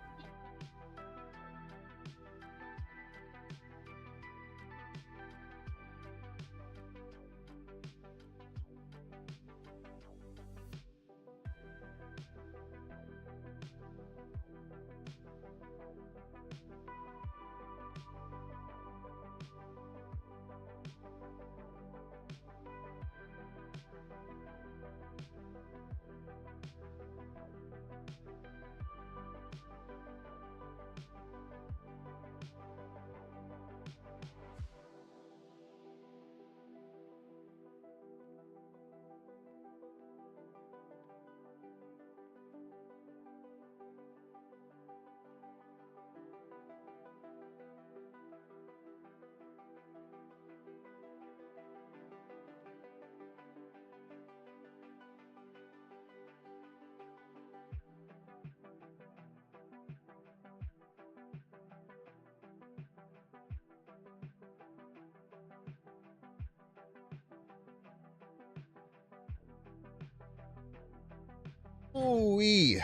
Ooh-wee.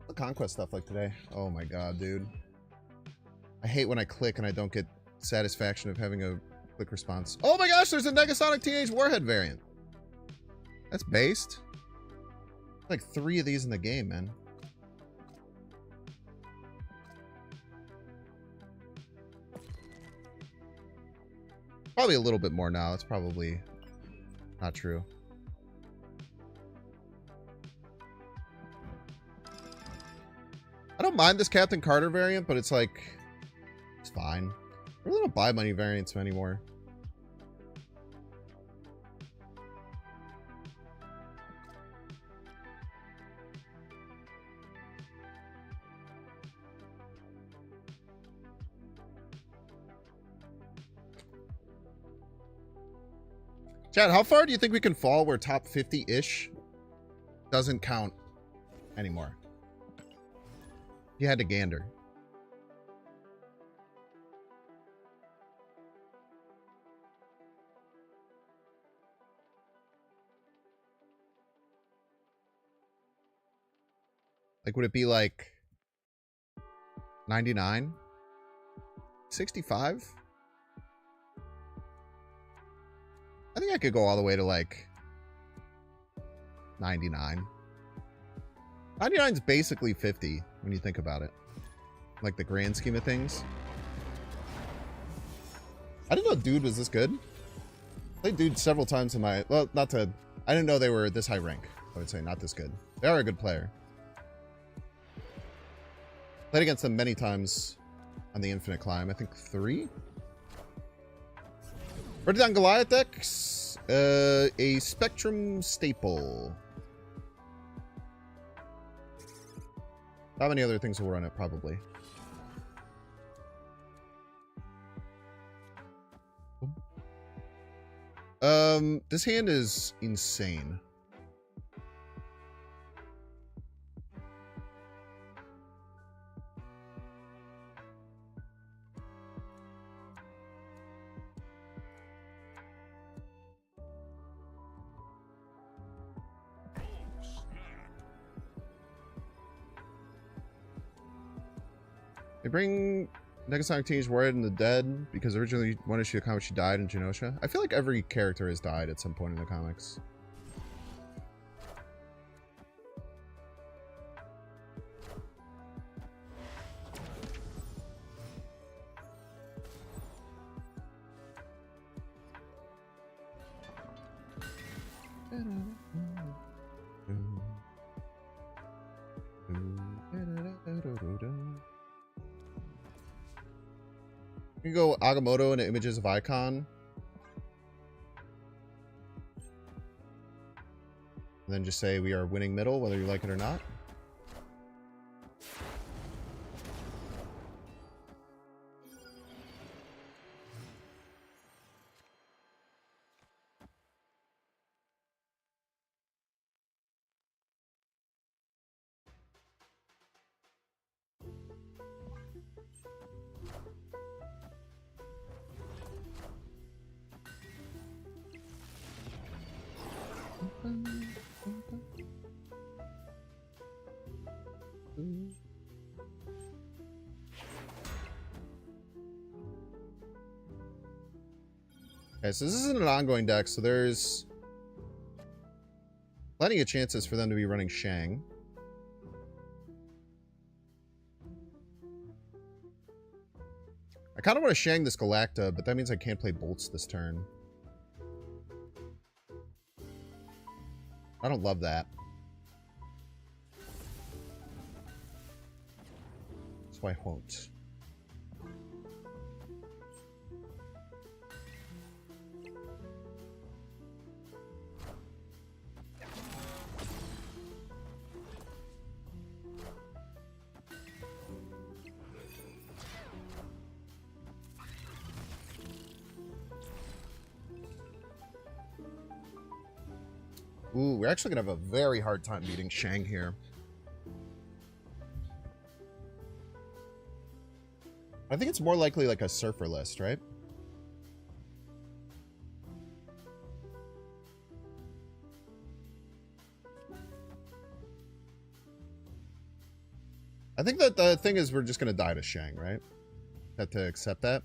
The conquest stuff like today. Oh my god, dude. I hate when I click and I don't get satisfaction of having a quick response. Oh my gosh, there's a Negasonic Teenage Warhead variant. That's based. Like 3 of these in the game, man. Probably a little bit more now. It's probably not true. I don't mind this Captain Carter variant, but it's like, it's fine. I really don't buy many variants anymore. Chad, how far do you think we can fall where top 50-ish doesn't count anymore? You had to gander. Like, would it be like 99? 65? I think I could go all the way to like 99. 99 is basically 50 when you think about it. Like the grand scheme of things. I didn't know Dude was this good. I played Dude several times in my... Well, not to... I didn't know they were this high rank. I would say not this good. They are a good player. Played against them many times on the Infinite Climb. I think 3? Ready down Goliath decks. A Spectrum Staple. How many other things will run it? Probably. This hand is insane. They bring Negasonic Teenage Warhead in the Dead because originally one issue of comics she died in Genosha. I feel like every character has died at some point in the comics. could go Agamotto into Images of Icon. And then just say we are winning middle, whether you like it or not. Okay, so this isn't an ongoing deck, so there's plenty of chances for them to be running Shang. I kind of want to Shang this Galacta, but that means I can't play Bolts this turn. I don't love that. So I won't. Ooh, we're actually going to have a very hard time beating Shang here. I think it's more likely like a Surfer list, right? I think that the thing is we're just going to die to Shang, right? Have to accept that.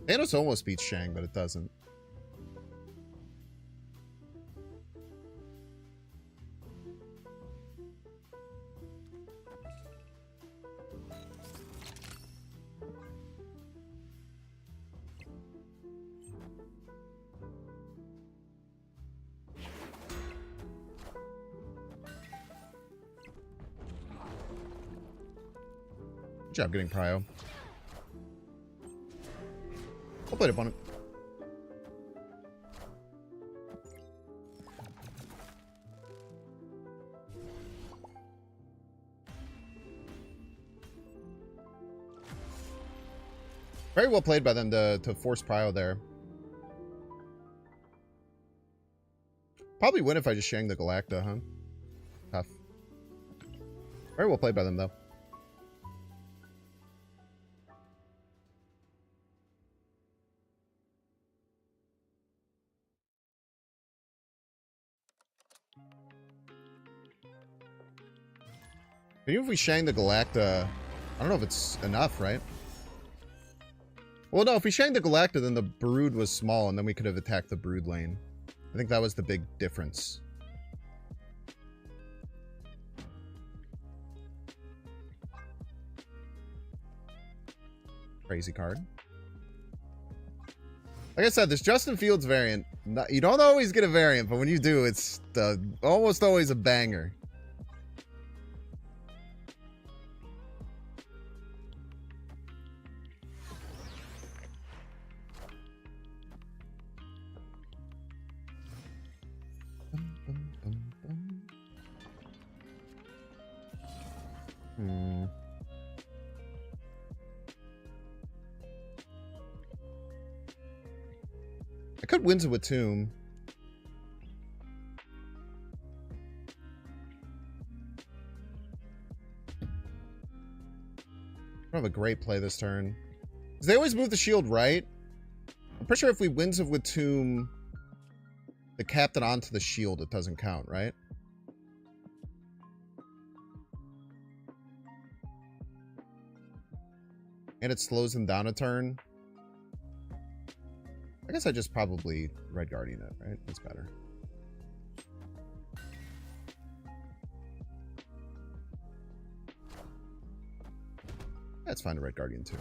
Thanos almost beats Shang, but it doesn't. Good job getting Prio. I'll play it opponent. Very well played by them to force Prio there. Probably win if I just Shang the Galacta, huh? Tough. Very well played by them, though. Even if we Shang the Galacta, I don't know if it's enough, right? Well, no, if we Shang the Galacta, then the Brood was small, and then we could have attacked the Brood lane. I think that was the big difference. Crazy card. Like I said, this Justin Fields variant, you don't always get a variant, but when you do, it's almost always a banger. I could Winds of a Tomb. I don't have a great play this turn. Because they always move the shield right. I'm pretty sure if we Winds of Tomb the captain onto the shield, it doesn't count, right? And it slows them down a turn. I guess I just probably Red Guardian it, right? That's better. That's fine to Red Guardian too.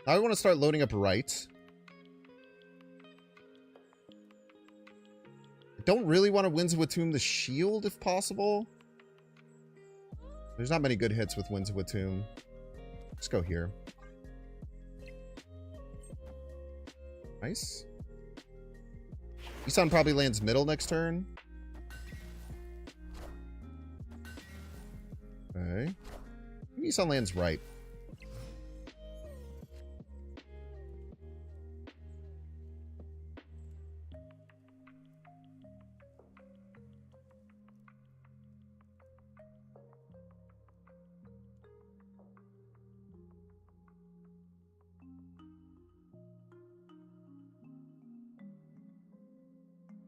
Now I want to start loading up right. I don't really want to Winds of Watum the shield if possible. There's not many good hits with Winds of Watum. Let's go here. Nice. Isan probably lands middle next turn. Okay. Isan lands right.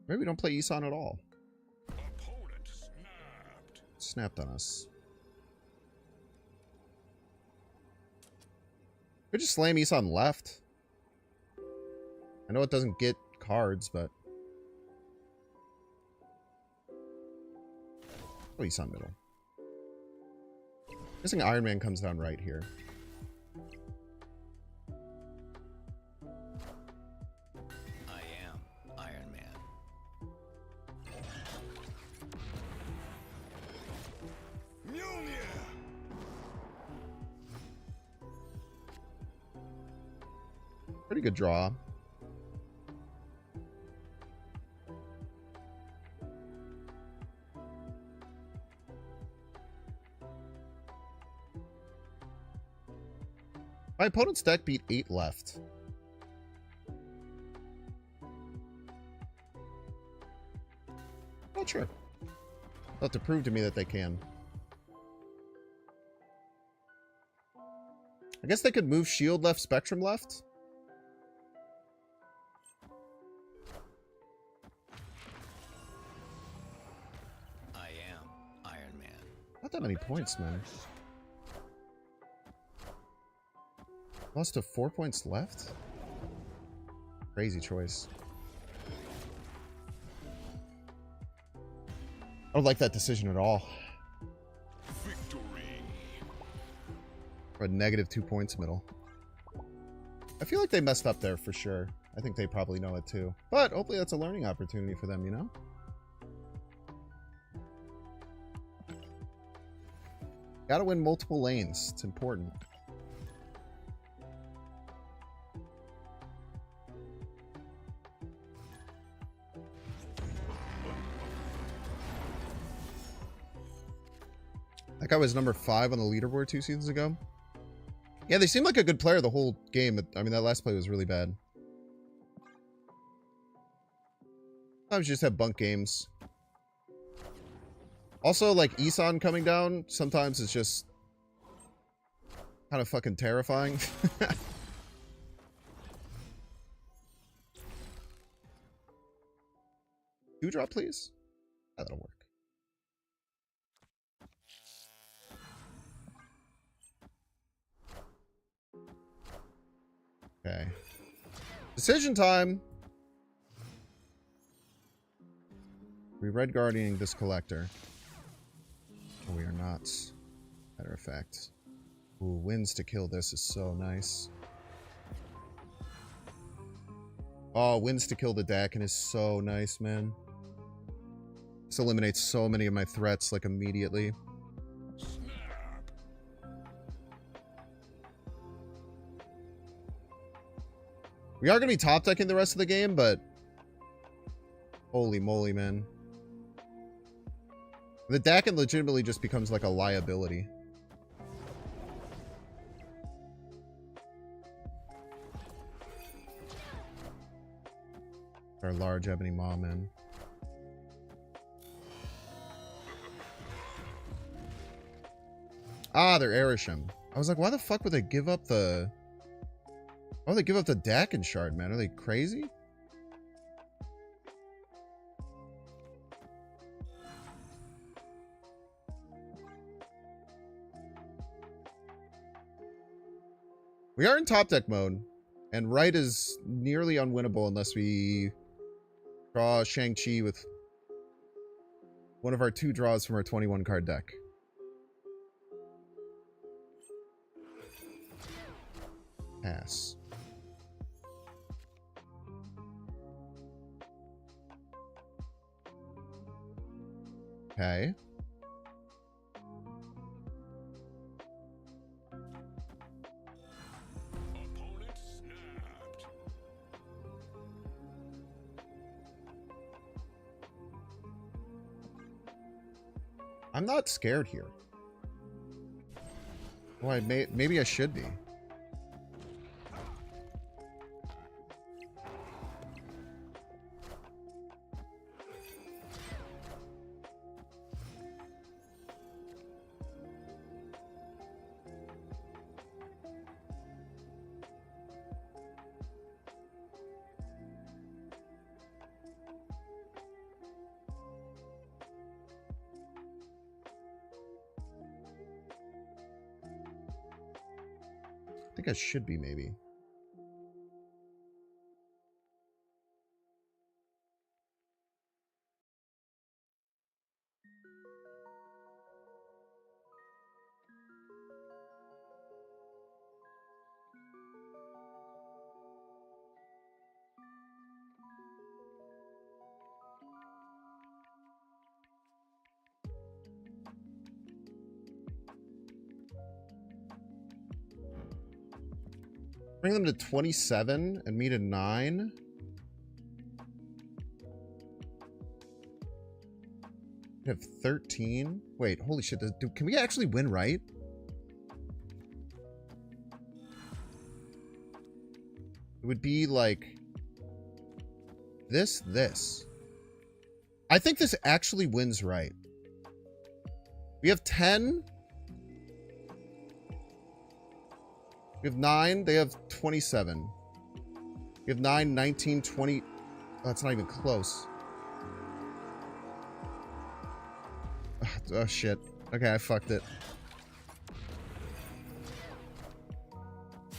Maybe we don't play Isan at all. Opponent Snapped on us. Could just slam Isan left. I know it doesn't get cards, but... Oh, Isan middle. Guessing Iron Man comes down right here. I am Iron Man. Mjolnir! Pretty good draw. My opponent's deck beat 8 left. Not sure. They'll have to prove to me that they can. I guess they could move shield left, spectrum left. I am Iron Man. Not that many points, man. Lost to 4 points left? Crazy choice. I don't like that decision at all. Victory. For a negative 2 points middle. I feel like they messed up there for sure. I think they probably know it too. But hopefully that's a learning opportunity for them, you know? Gotta win multiple lanes. It's important. That guy was number 5 on the leaderboard 2 seasons ago. Yeah, they seemed like a good player the whole game. I mean, that last play was really bad. Sometimes you just have bunk games. Also, like, Isan coming down, sometimes it's just kind of fucking terrifying. 2-drop, please? Yeah, that'll work. Okay. Decision time! We red guarding this collector. Oh, we are not. Matter of fact. Ooh, wins to kill this is so nice. Oh, wins to kill the Dakin is so nice, man. This eliminates so many of my threats, like, immediately. We are going to be top decking the rest of the game, but... Holy moly, man. The Dakin legitimately just becomes like a liability. Our large ebony maw, man. Ah, they're Arishem. I was like, why the fuck would they give up the... Why would they give up the Dakin shard, man? Are they crazy? We are in top deck mode, and right is nearly unwinnable unless we draw Shang-Chi with one of our 2 draws from our 21 card deck. Pass. Okay. Opponent snapped. I'm not scared here. Well, maybe I should be. I think I should be, maybe. Bring them to 27 and me to 9. We have 13. Wait, holy shit. Can we actually win, right? It would be like this. I think this actually wins, right? We have 10. We have 9. They have 27. We have 9, 19, 20. Oh, that's not even close. Oh, shit. Okay, I fucked it.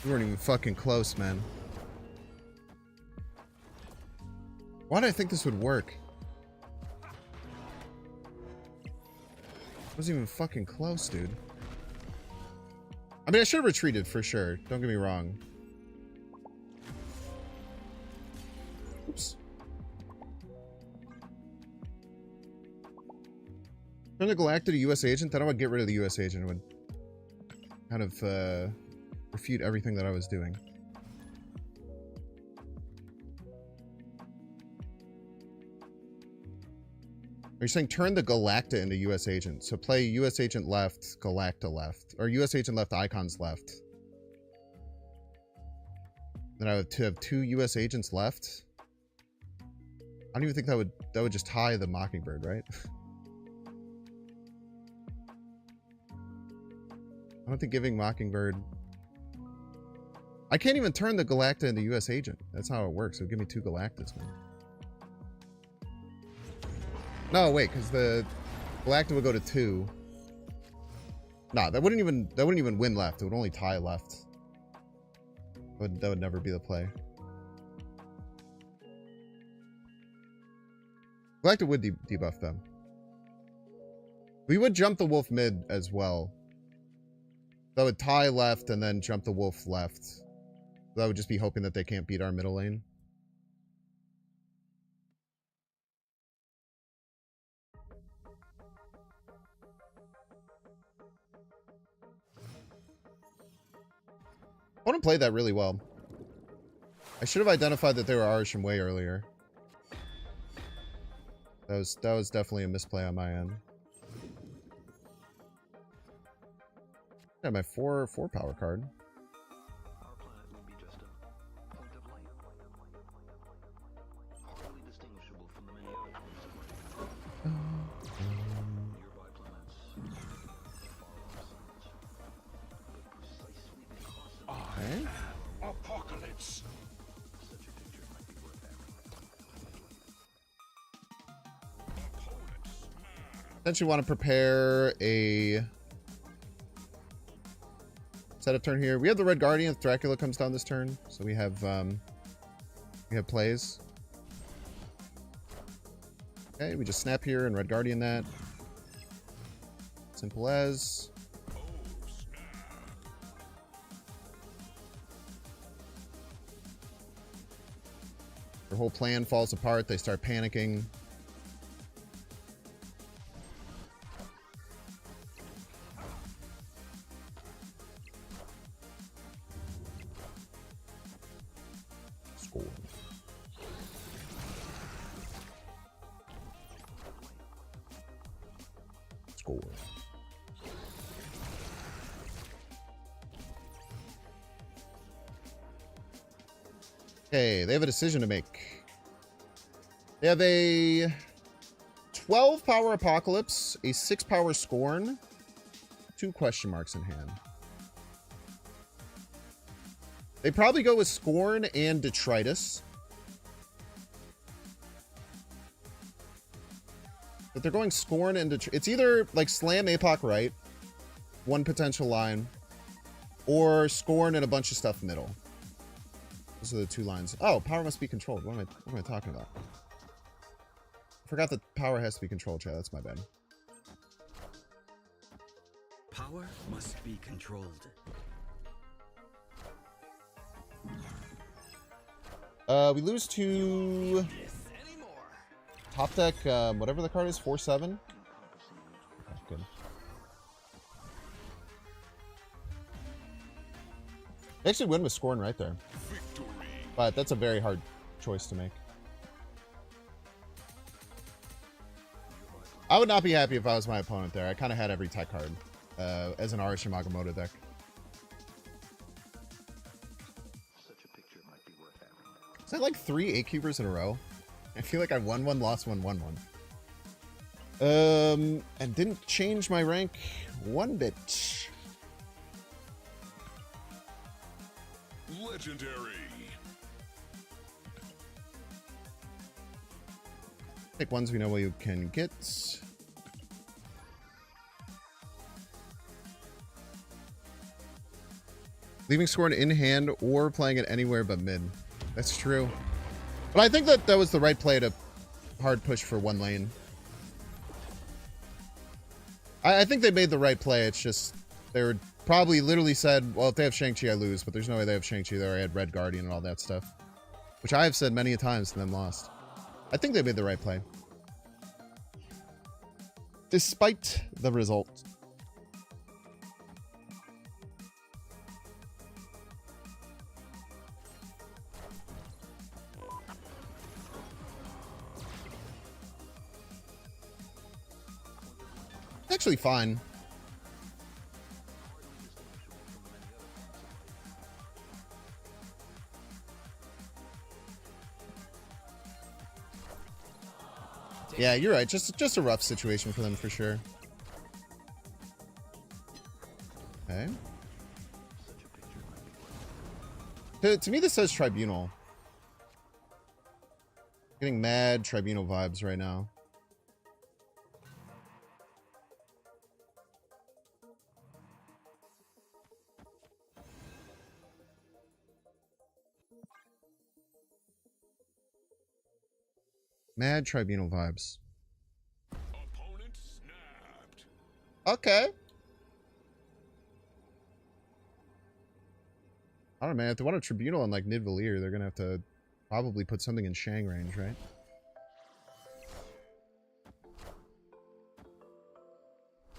We weren't even fucking close, man. Why did I think this would work? It wasn't even fucking close, dude. I mean, I should have retreated for sure. Don't get me wrong. Oops. Turn the Galacta to U.S. agent. Then I would get rid of the U.S. agent. It would kind of refute everything that I was doing. Are you saying turn the Galacta into U.S. agent? So play U.S. agent left, Galacta left. Or U.S. agent left, icons left. Then I would have 2 U.S. agents left. I don't even think that would just tie the Mockingbird, right? I don't think giving Mockingbird... I can't even turn the Galacta into U.S. agent. That's how it works. It would give me 2 Galactas, man. No, wait, because the Galacta would go to 2. Nah, that wouldn't even win left. It would only tie left. That would never be the play. Galacta would debuff them. We would jump the wolf mid as well. That would tie left and then jump the wolf left. That would just be hoping that they can't beat our middle lane. I want to play that really well. I should have identified that they were Arishem way earlier. That was definitely a misplay on my end. Yeah, my 4 power card. Our planet would be just a point of light, hardly distinguishable from the many other nearby planets, far off suns. But precisely because of Okay. Apocalypse. such a picture might be worth having. Opponent snapped. Essentially want to prepare a setup turn here. We have the Red Guardian if Dracula comes down this turn, so we have plays. Okay, we just snap here and Red Guardian that. Simple as. Oh, snap. Their whole plan falls apart. They start panicking. Score. Score. Okay, they have a decision to make. They have a 12 power Apocalypse, a 6 power Scorn, 2 question marks in hand. They probably go with Scorn and Detritus. But they're going Scorn and Detritus. It's either like Slam Apoc right, one potential line, or Scorn and a bunch of stuff middle. Those are the 2 lines. Oh, power must be controlled. What am I talking about? I forgot that power has to be controlled, chat. That's my bad. Power must be controlled. We lose to top deck, whatever the card is, 4/7. Okay, good. They actually win with Scorn right there. But that's a very hard choice to make. I would not be happy if I was my opponent there. I kind of had every tech card as an Arishem Agamotto deck. Such a picture might be worth having now. Is that like 3 8-cubers in a row? I feel like I won one, lost one, won one. And didn't change my rank one bit. Legendary. Pick ones we know what you can get. Leaving Scorn in hand or playing it anywhere but mid. That's true. But I think that was the right play to hard push for one lane. I think they made the right play. It's just they were probably literally said, well, if they have Shang-Chi, I lose. But there's no way they have Shang-Chi. They already had Red Guardian and all that stuff. Which I have said many a times and then lost. I think they made the right play. Despite the result. It's actually fine. Yeah, you're right. Just a rough situation for them for sure. Okay. To me, this says Tribunal. Getting mad Tribunal vibes right now. Mad Tribunal vibes. Opponent snapped. Okay. I don't know, man. If they want a Tribunal on like Nidavellir, they're gonna have to probably put something in Shang range, right?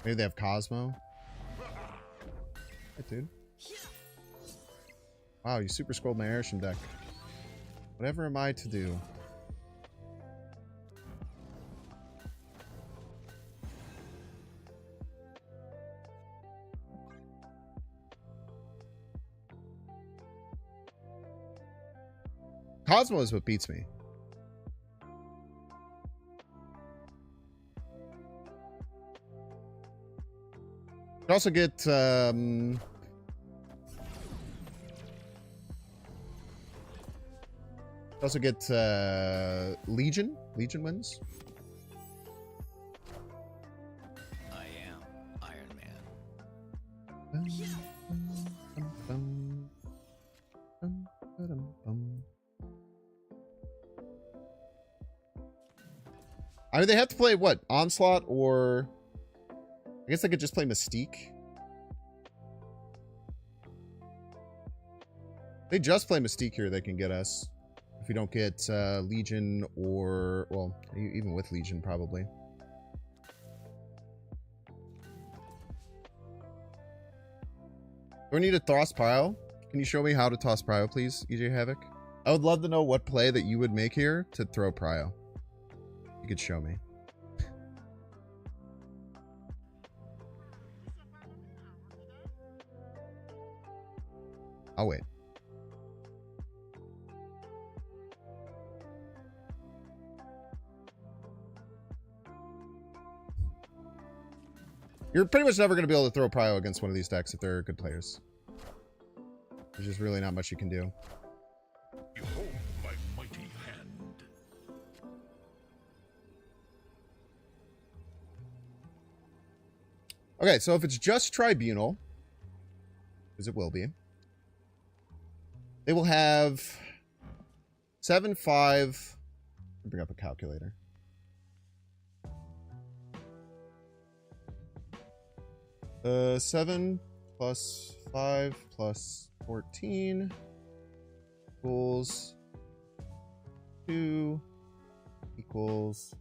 Maybe they have Cosmo. Hey, dude. Wow, you super scrolled my Arishem deck. Whatever am I to do? Cosmo is what beats me. Could also get Legion. Legion wins. I am Iron Man. I mean, they have to play what? Onslaught or I guess they could just play Mystique. They just play Mystique here, they can get us. If we don't get Legion or... Well, even with Legion, probably. Do I need to toss Prio? Can you show me how to toss Prio, please, EJ Havoc? I would love to know what play that you would make here to throw Prio. You could show me. I'll wait. You're pretty much never going to be able to throw Prio against one of these decks if they're good players. There's just really not much you can do. Behold my mighty hand. Okay, so if it's just Tribunal, because it will be, they will have 7/5. Bring up a calculator. Uh, 7 plus 5 plus 14 equals 2 equals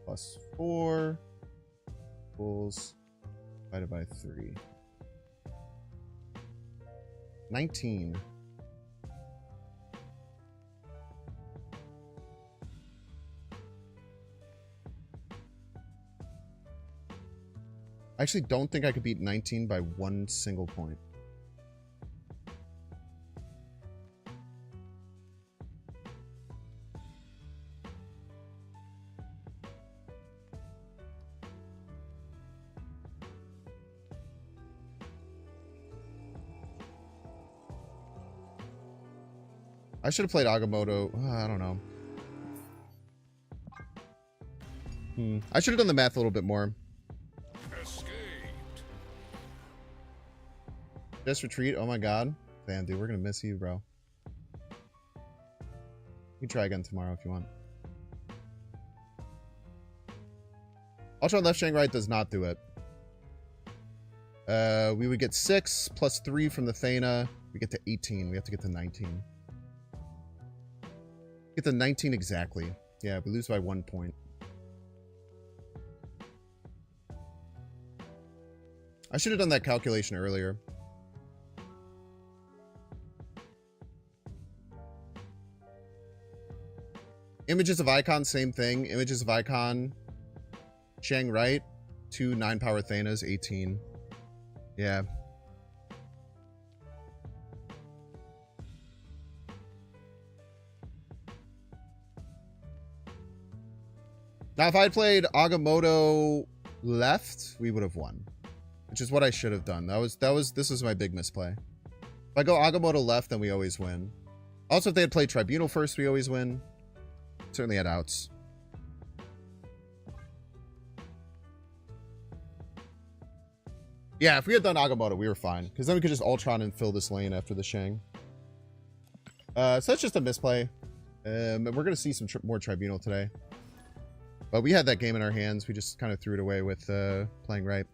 plus 4 equals divided by 3. 19. I actually don't think I could beat 19 by 1 single point. I should have played Agamotto. I don't know. I should have done the math a little bit more. Escaped. Just retreat. Oh my god. Damn, dude, we're gonna miss you, bro. You can try again tomorrow if you want. Ultron left Shang right does not do it. We would get 6 plus 3 from the Thana. We get to 18. We have to get to 19. Get to 19 exactly. Yeah, we lose by 1 point. I should have done that calculation earlier. Images of Icon, same thing. Images of Icon, Shang right, 2 9-power Thanas, 18. Yeah. Now, if I had played Agamotto left, we would have won. Which is what I should have done. This was my big misplay. If I go Agamotto left, then we always win. Also, if they had played Tribunal first, we always win. Certainly had outs. Yeah, if we had done Agamotto, we were fine. Because then we could just Ultron and fill this lane after the Shang. So that's just a misplay. We're going to see some more Tribunal today. But we had that game in our hands. We just kind of threw it away with playing right.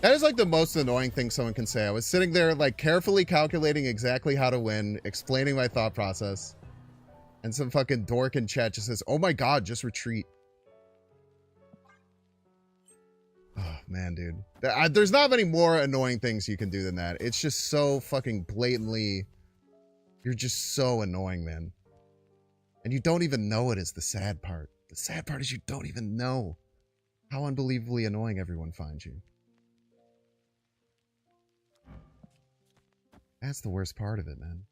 That is like the most annoying thing someone can say. I was sitting there like carefully calculating exactly how to win, explaining my thought process, and some fucking dork in chat just says, "Oh my god, just retreat." Oh man, dude. There's not many more annoying things you can do than that. It's just so fucking blatantly, you're just so annoying, man. And you don't even know it is the sad part. The sad part is you don't even know how unbelievably annoying everyone finds you. That's the worst part of it, man.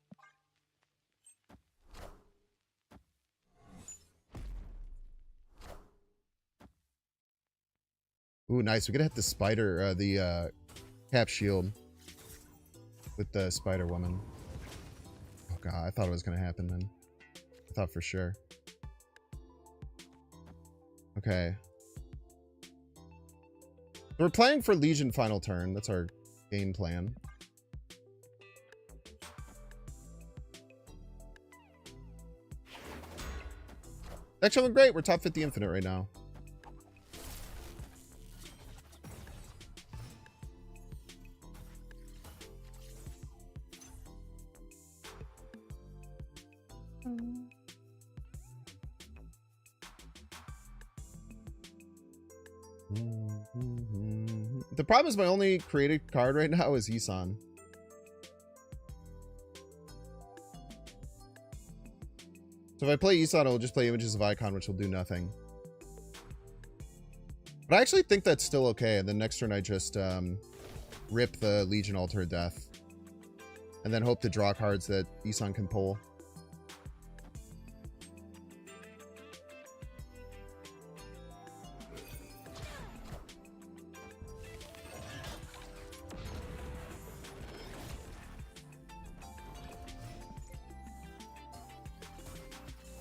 Ooh, nice. We're gonna hit the spider, cap shield with the Spider Woman. Oh god, I thought it was gonna happen then. I thought for sure. Okay. We're playing for Legion final turn. That's our game plan. Deck's showing great. We're top 50 infinite right now. The problem is my only created card right now is Isan. So if I play Isan, I'll just play Images of Icon, which will do nothing. But I actually think that's still okay. And then next turn I just rip the Legion Altar of Death. And then hope to draw cards that Isan can pull.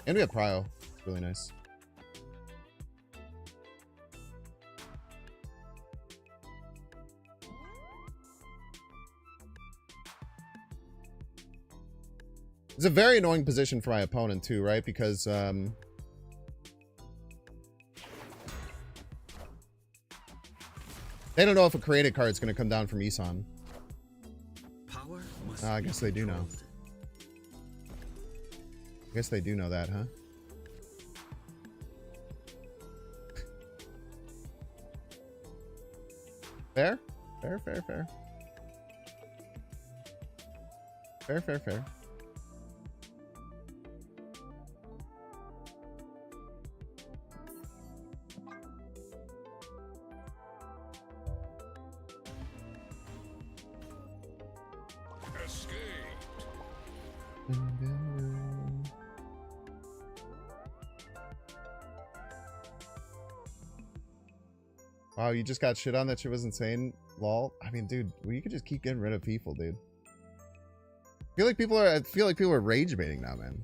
And we have Cryo. It's really nice. It's a very annoying position for my opponent too, right? Because they don't know if a created card is going to come down from Isan. Power must I be guess they do know. controlled. I guess they do know that, huh? Fair? Fair, fair, fair. Fair, fair, fair. Escaped. Wow, you just got shit on. That shit was insane. Lol. I mean, dude, well, you could just keep getting rid of people, dude. I feel like people are rage baiting now, man.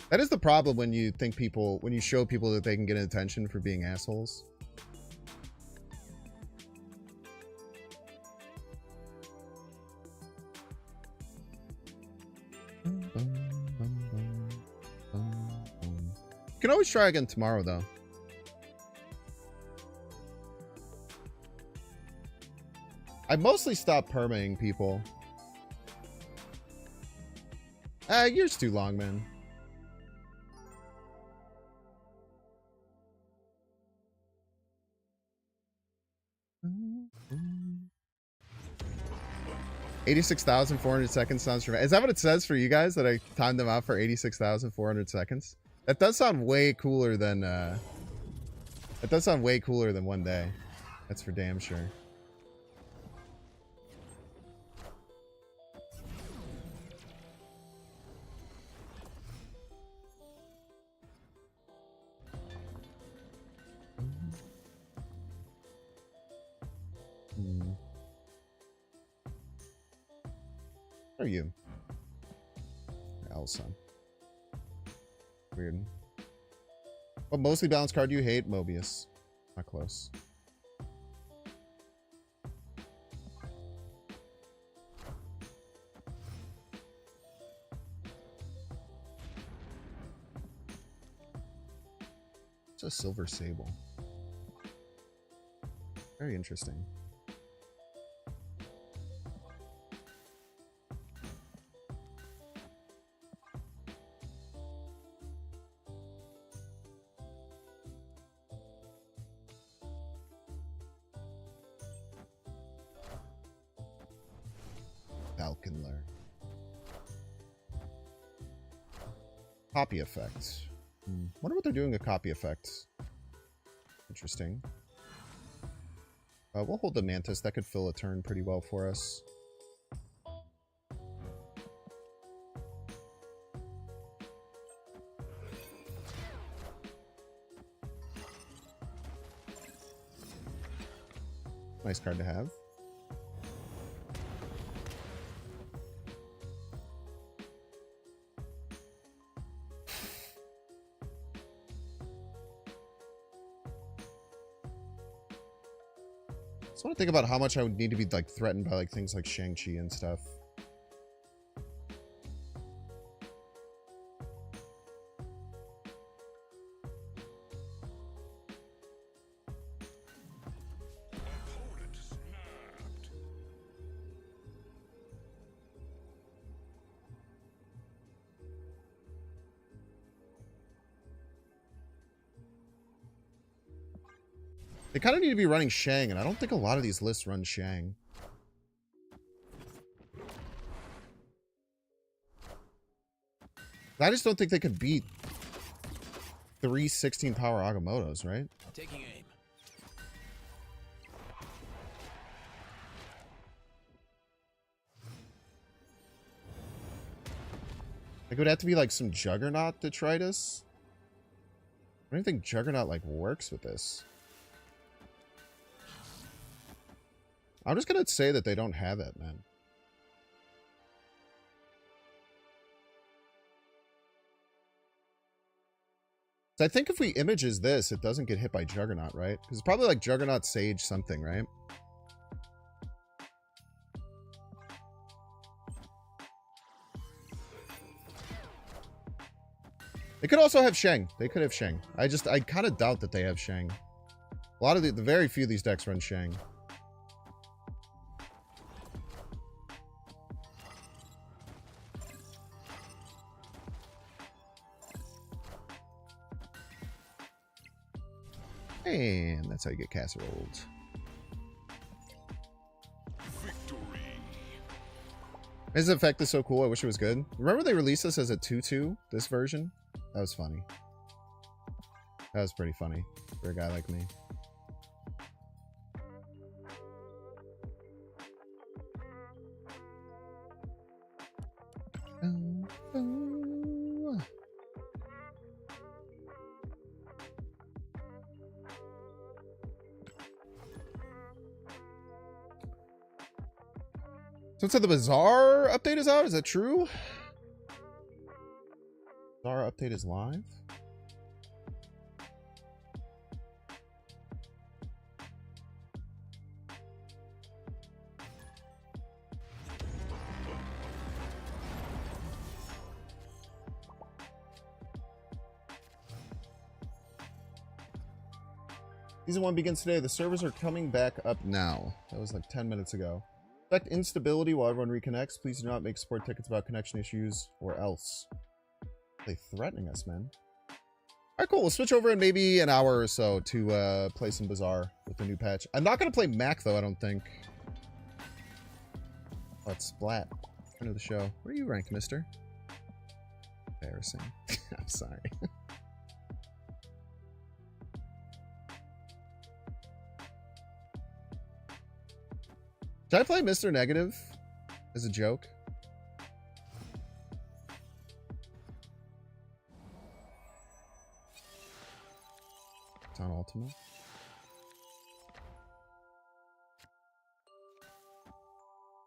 That is the problem when you show people that they can get attention for being assholes. You can always try again tomorrow, though. I mostly stopped permaing people. Year's too long, man. $86,400 seconds sounds dramatic. Is that what it says for you guys, that I timed them out for 86,400 seconds? That does sound way cooler than one day. That's for damn sure. Where are you? Elsa. Weird. What mostly balanced card do you hate? Mobius. Not close. It's a silver sable. Very interesting. Falconler. Copy effect. Wonder what they're doing with copy effects. Interesting. We'll hold the Mantis. That could fill a turn pretty well for us. Nice card to have. I just want to think about how much I would need to be like threatened by like things like Shang-Chi and stuff. They kind of need to be running Shang, and I don't think a lot of these lists run Shang. I just don't think they could beat 3 16 power Agamottos, right? Taking aim. Like, it would have to be like some Juggernaut detritus. I don't think Juggernaut like works with this. I'm just gonna say that they don't have it, man. So I think if we images this, it doesn't get hit by Juggernaut, right? Because it's probably like Juggernaut Sage something, right? They could also have Shang. They could have Shang. I kind of doubt that they have Shang. A lot of the very few of these decks run Shang. And that's how you get casseroles. Victory. This effect is so cool. I wish it was good. Remember they released this as a 2-2, this version? That was funny. That was pretty funny for a guy like me. So it said the Bazaar update is out? Is that true? Bazaar update is live? Season 1 begins today. The servers are coming back up now. That was like 10 minutes ago. Expect instability while everyone reconnects. Please do not make support tickets about connection issues or else. They're threatening us, man. Alright, cool. We'll switch over in maybe an hour or so to play some Bazaar with the new patch. I'm not going to play Mac, though, I don't think. Oh, it's Splat. End of the show. Where are you ranked, mister? Embarrassing. I'm sorry. Should I play Mr. Negative as a joke? It's on Ultimate.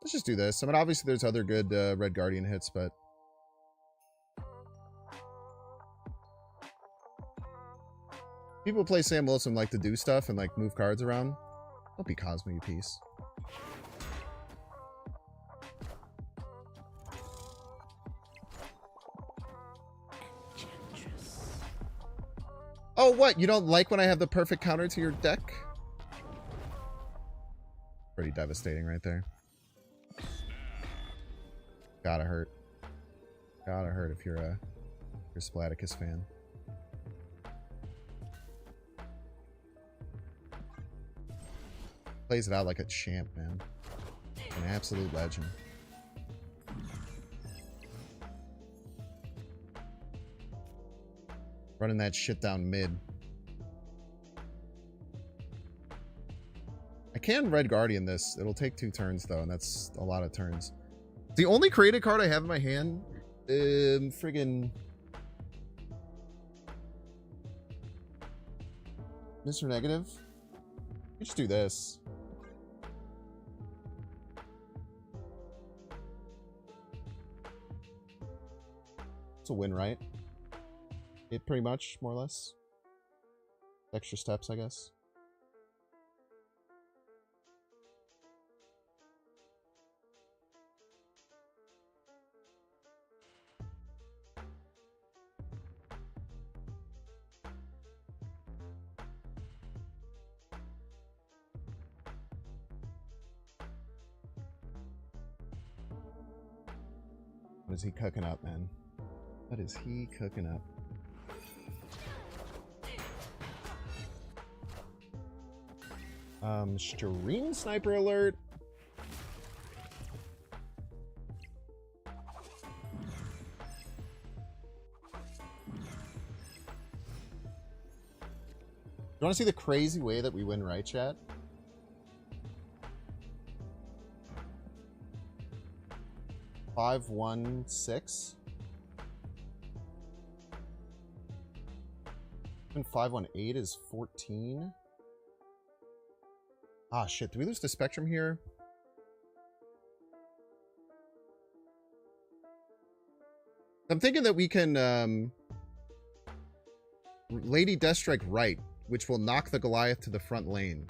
Let's just do this. I mean, obviously there's other good Red Guardian hits, but... people who play Sam Wilson like to do stuff and like move cards around. Don't be Cosmo, you piece. Oh, what? You don't like when I have the perfect counter to your deck? Pretty devastating right there. Gotta hurt. Gotta hurt if you're a Splaticus fan. Plays it out like a champ, man. An absolute legend. Running that shit down mid. I can Red Guardian this. It'll take 2 turns, though, and that's a lot of turns. The only created card I have in my hand, friggin' Mr. Negative. You just do this. It's a win, right? It pretty much, more or less. Extra steps, I guess. What is he cooking up, man? What is he cooking up? Stream sniper alert. You want to see the crazy way that we win, right, chat? Five, 1, 6. And 5, 1, 8 is 14. Ah, shit. Did we lose the spectrum here? I'm thinking that we can, Lady Deathstrike right, which will knock the Goliath to the front lane.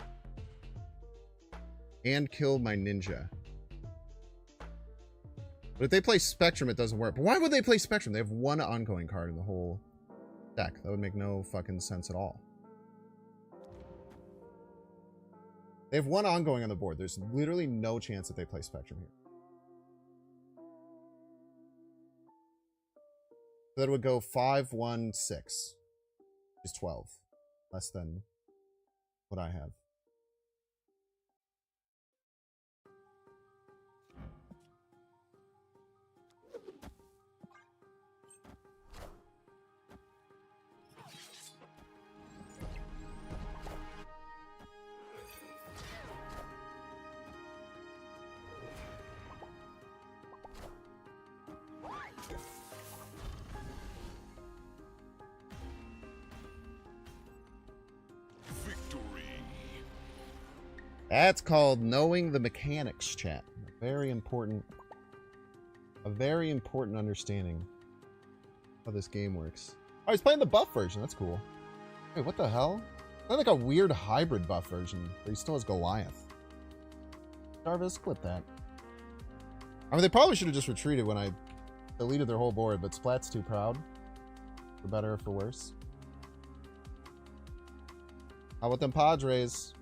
And kill my ninja. But if they play Spectrum, it doesn't work. But why would they play Spectrum? They have one ongoing card in the whole deck. That would make no fucking sense at all. They have one ongoing on the board. There's literally no chance that they play Spectrum here. So that would go 5, 1, 6. Which is 12. Less than what I have. That's called knowing the mechanics, chat. A very important understanding how this game works. Oh, he's playing the buff version. That's cool. Wait, what the hell? It's like a weird hybrid buff version, but he still has Goliath. Jarvis, clip that. I mean, they probably should have just retreated when I deleted their whole board, but Splat's too proud. For better or for worse. How about them Padres?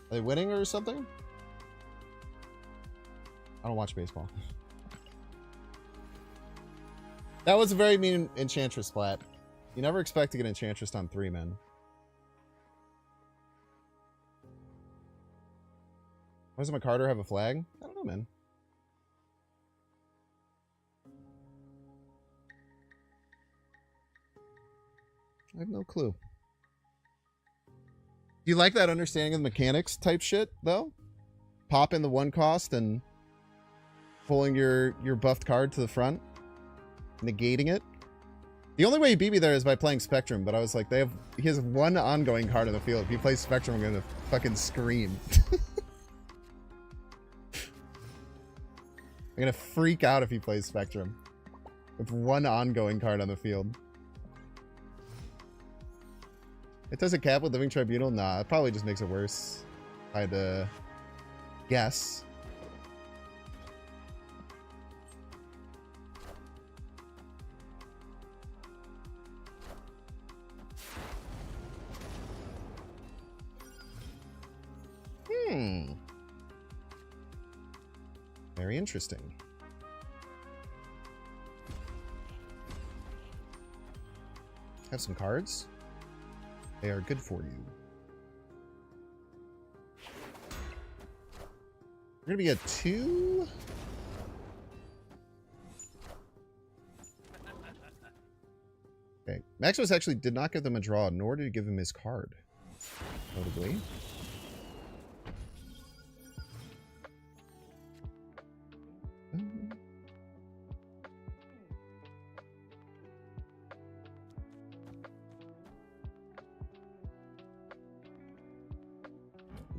Are they winning or something? I don't watch baseball. That was a very mean Enchantress, Splat. You never expect to get Enchantress on 3 men. Why doesn't McCarter have a flag? I don't know, man. I have no clue. Do you like that understanding of the mechanics type shit, though? Pop in the 1 cost and pulling your buffed card to the front, negating it. The only way he beat me there is by playing Spectrum, but I was like, he has 1 ongoing card on the field. If he plays Spectrum, I'm gonna fucking scream. I'm gonna freak out if he plays Spectrum with 1 ongoing card on the field. It doesn't cap with Living Tribunal? Nah, it probably just makes it worse. If I had to guess. Very interesting. Have some cards. They are good for you. We're gonna be a 2. Okay. Maximus actually did not give them a draw, nor did he give him his card. Notably.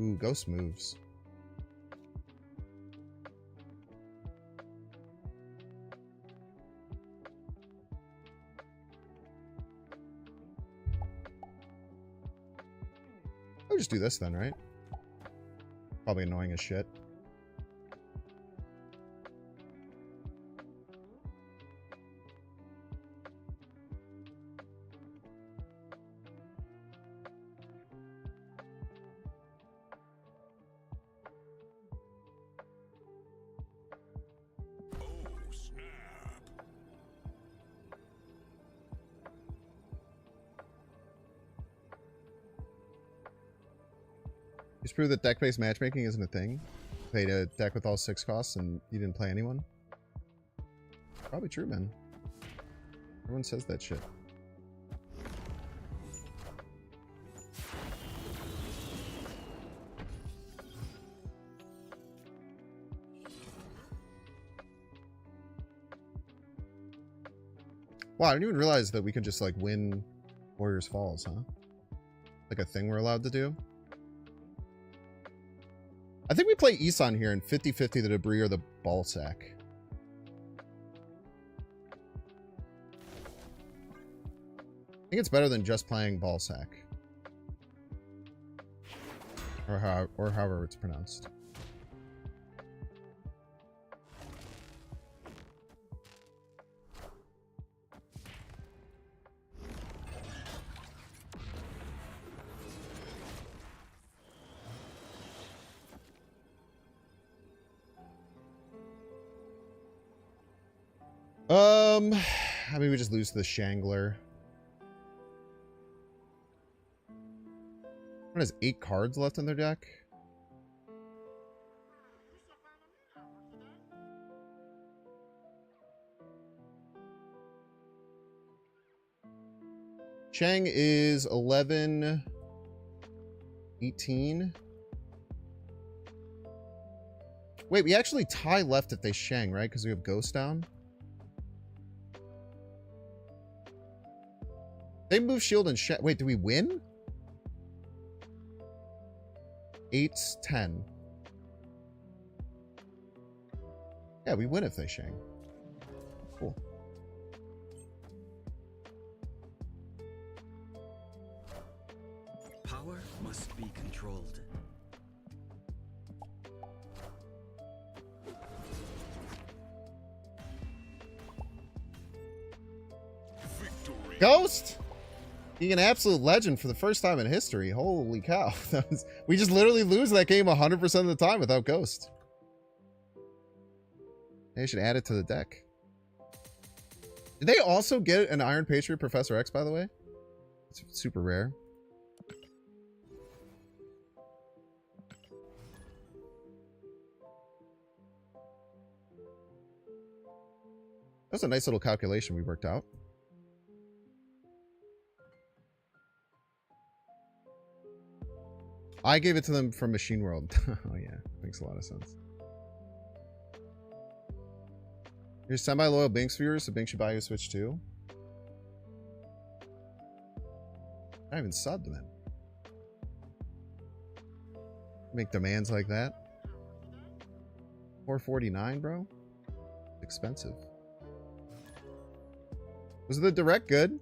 Ooh, ghost moves. I'll just do this then, right? Probably annoying as shit. Just prove that deck-based matchmaking isn't a thing. Played a deck with all 6 costs and you didn't play anyone. Probably true, man. Everyone says that shit. Wow, I didn't even realize that we could just like win Warriors Falls, huh? Like a thing we're allowed to do. I think we play Isan here in 50-50 the debris or the ball sack. I think it's better than just playing ball sack. Or however it's pronounced. I mean, we just lose to the Shangler. What has 8 cards left in their deck? Chang is 11, 18. Wait, we actually tie left if they Shang, right? Because we have Ghost down. They move shield and Shang. Wait, do we win? 8, 10. Yeah, we win if they Shang. Cool. Power must be controlled. Ghost! Being an absolute legend for the first time in history. Holy cow. We just literally lose that game 100% of the time without Ghost. They should add it to the deck. Did they also get an Iron Patriot Professor X, by the way? It's super rare. That was a nice little calculation we worked out. I gave it to them from Machine World. Oh yeah, makes a lot of sense. You're semi-loyal Binks viewers, so Binks should buy you a Switch too. I haven't subbed them. Make demands like that. $4.49, bro. Expensive. Was the direct good?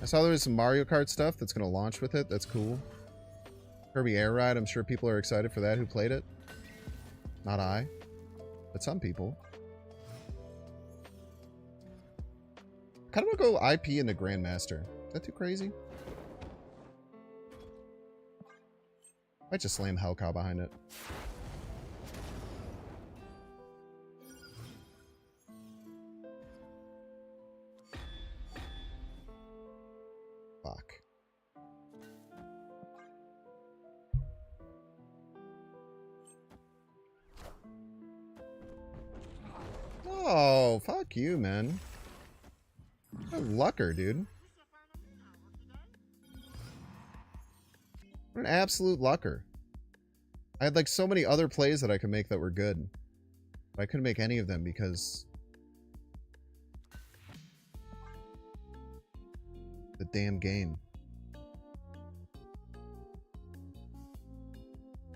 I saw there was some Mario Kart stuff that's going to launch with it. That's cool. Kirby Air Ride, I'm sure people are excited for that who played it. Not I, but some people. Kind of want to go IP into Grandmaster. Is that too crazy? Might just slam Hellcow behind it. Fuck. Oh, fuck you, man. What a lucker, dude. What an absolute lucker. I had like so many other plays that I could make that were good. But I couldn't make any of them because the damn game.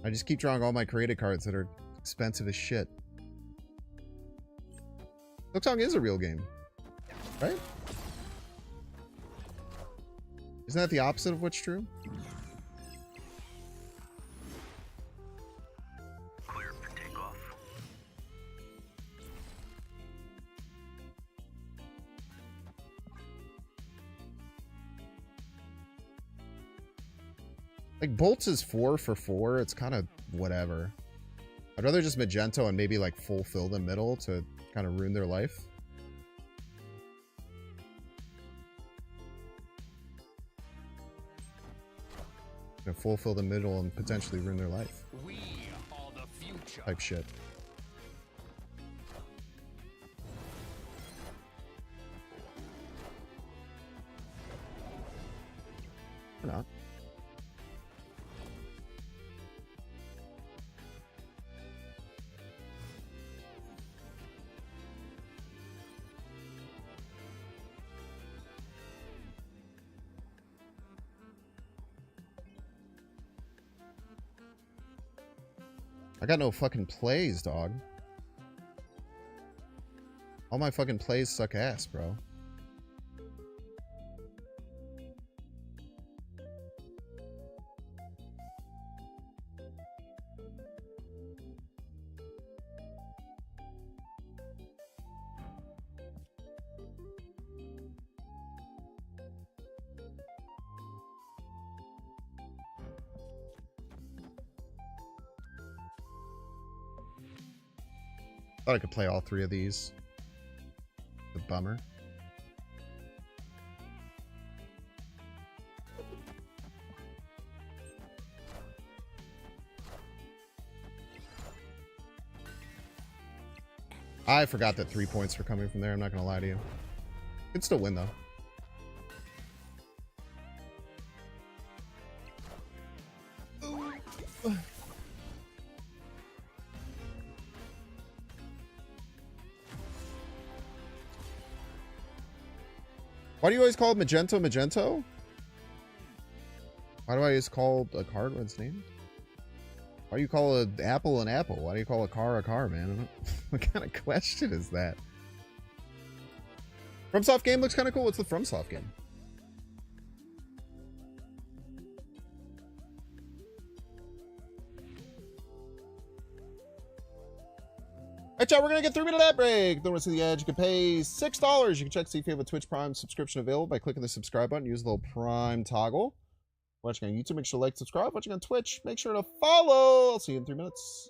I just keep drawing all my created cards that are expensive as shit. Silksong is a real game, right? Isn't that the opposite of what's true? Clear for takeoff. Like, Bolts is 4 for 4. It's kind of whatever. I'd rather just Magento and maybe, like, fulfill the middle to kind of ruin their life. Gonna fulfill the middle and potentially ruin their life. We are the future. Type shit. Or not. I got no fucking plays, dog. All my fucking plays suck ass, bro. Thought I could play all three of these. The bummer. I forgot that 3 points were coming from there. I'm not going to lie to you. Could still win, though. Why do you always call it Magento Magento? Why do I always call a card what it's named? Why do you call an apple an apple? Why do you call a car, man? What kind of question is that? FromSoft game looks kind of cool. What's the FromSoft game? Alright, y'all, we're gonna get 3 minute ad break. Don't want to see the edge. You can pay $6. You can check to see if you have a Twitch Prime subscription available by clicking the subscribe button. Use the little Prime toggle. Watching on YouTube, make sure to like, subscribe. Watching on Twitch, make sure to follow. I'll see you in 3 minutes.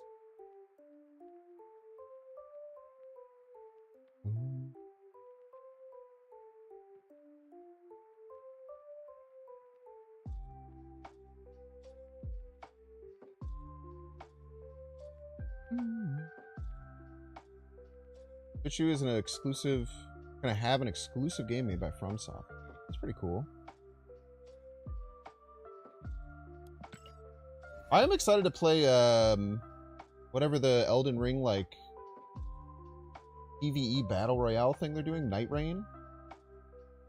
Pikachu is an exclusive, gonna have an exclusive game made by FromSoft. That's pretty cool. I am excited to play whatever the Elden Ring like PvE battle royale thing they're doing, Night Rain.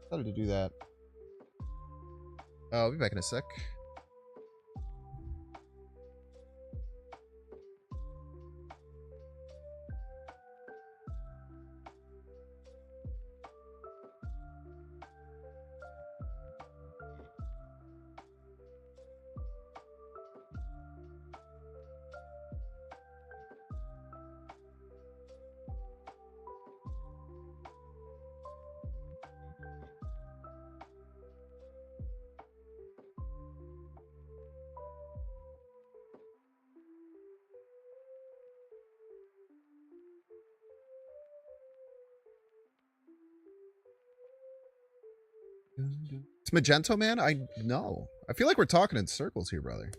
Excited to do that. I'll be back in a sec. It's Magento, man? I know. I feel like we're talking in circles here, brother.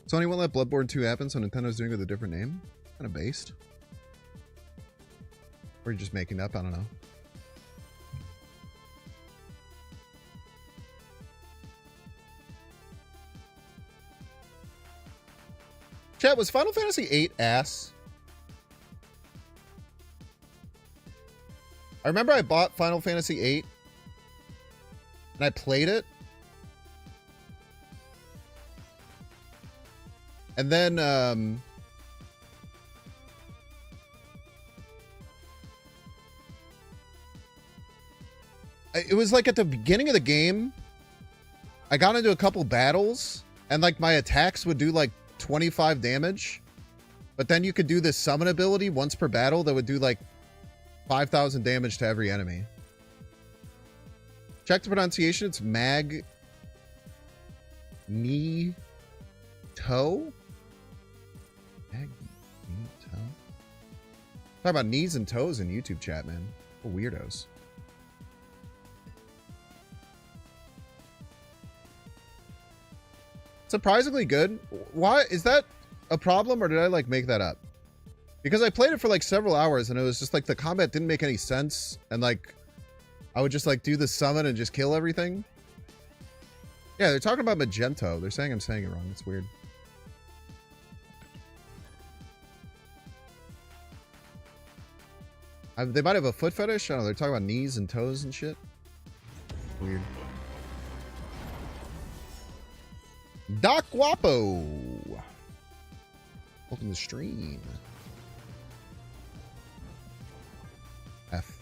Sony won't let Bloodborne 2 happen, so Nintendo's doing it with a different name? Kind of based. Or you're just making up? I don't know. Chat, was Final Fantasy VIII ass? I remember I bought Final Fantasy VIII and I played it. And then it was like at the beginning of the game, I got into a couple battles and like my attacks would do like 25 damage, but then you could do this summon ability once per battle that would do like 5,000 damage to every enemy. Check the pronunciation. It's Magneto. Magneto? Magneto? Talk about knees and toes in YouTube chat, man. What weirdos. Surprisingly good. Why is that a problem, or did I like make that up? Because I played it for like several hours and it was just like the combat didn't make any sense, and like I would just like do the summon and just kill everything. Yeah, they're talking about Magento. They're saying I'm saying it wrong. It's weird. They might have a foot fetish. I don't know. They're talking about knees and toes and shit. Weird. Doc Guapo. Welcome to the stream. F.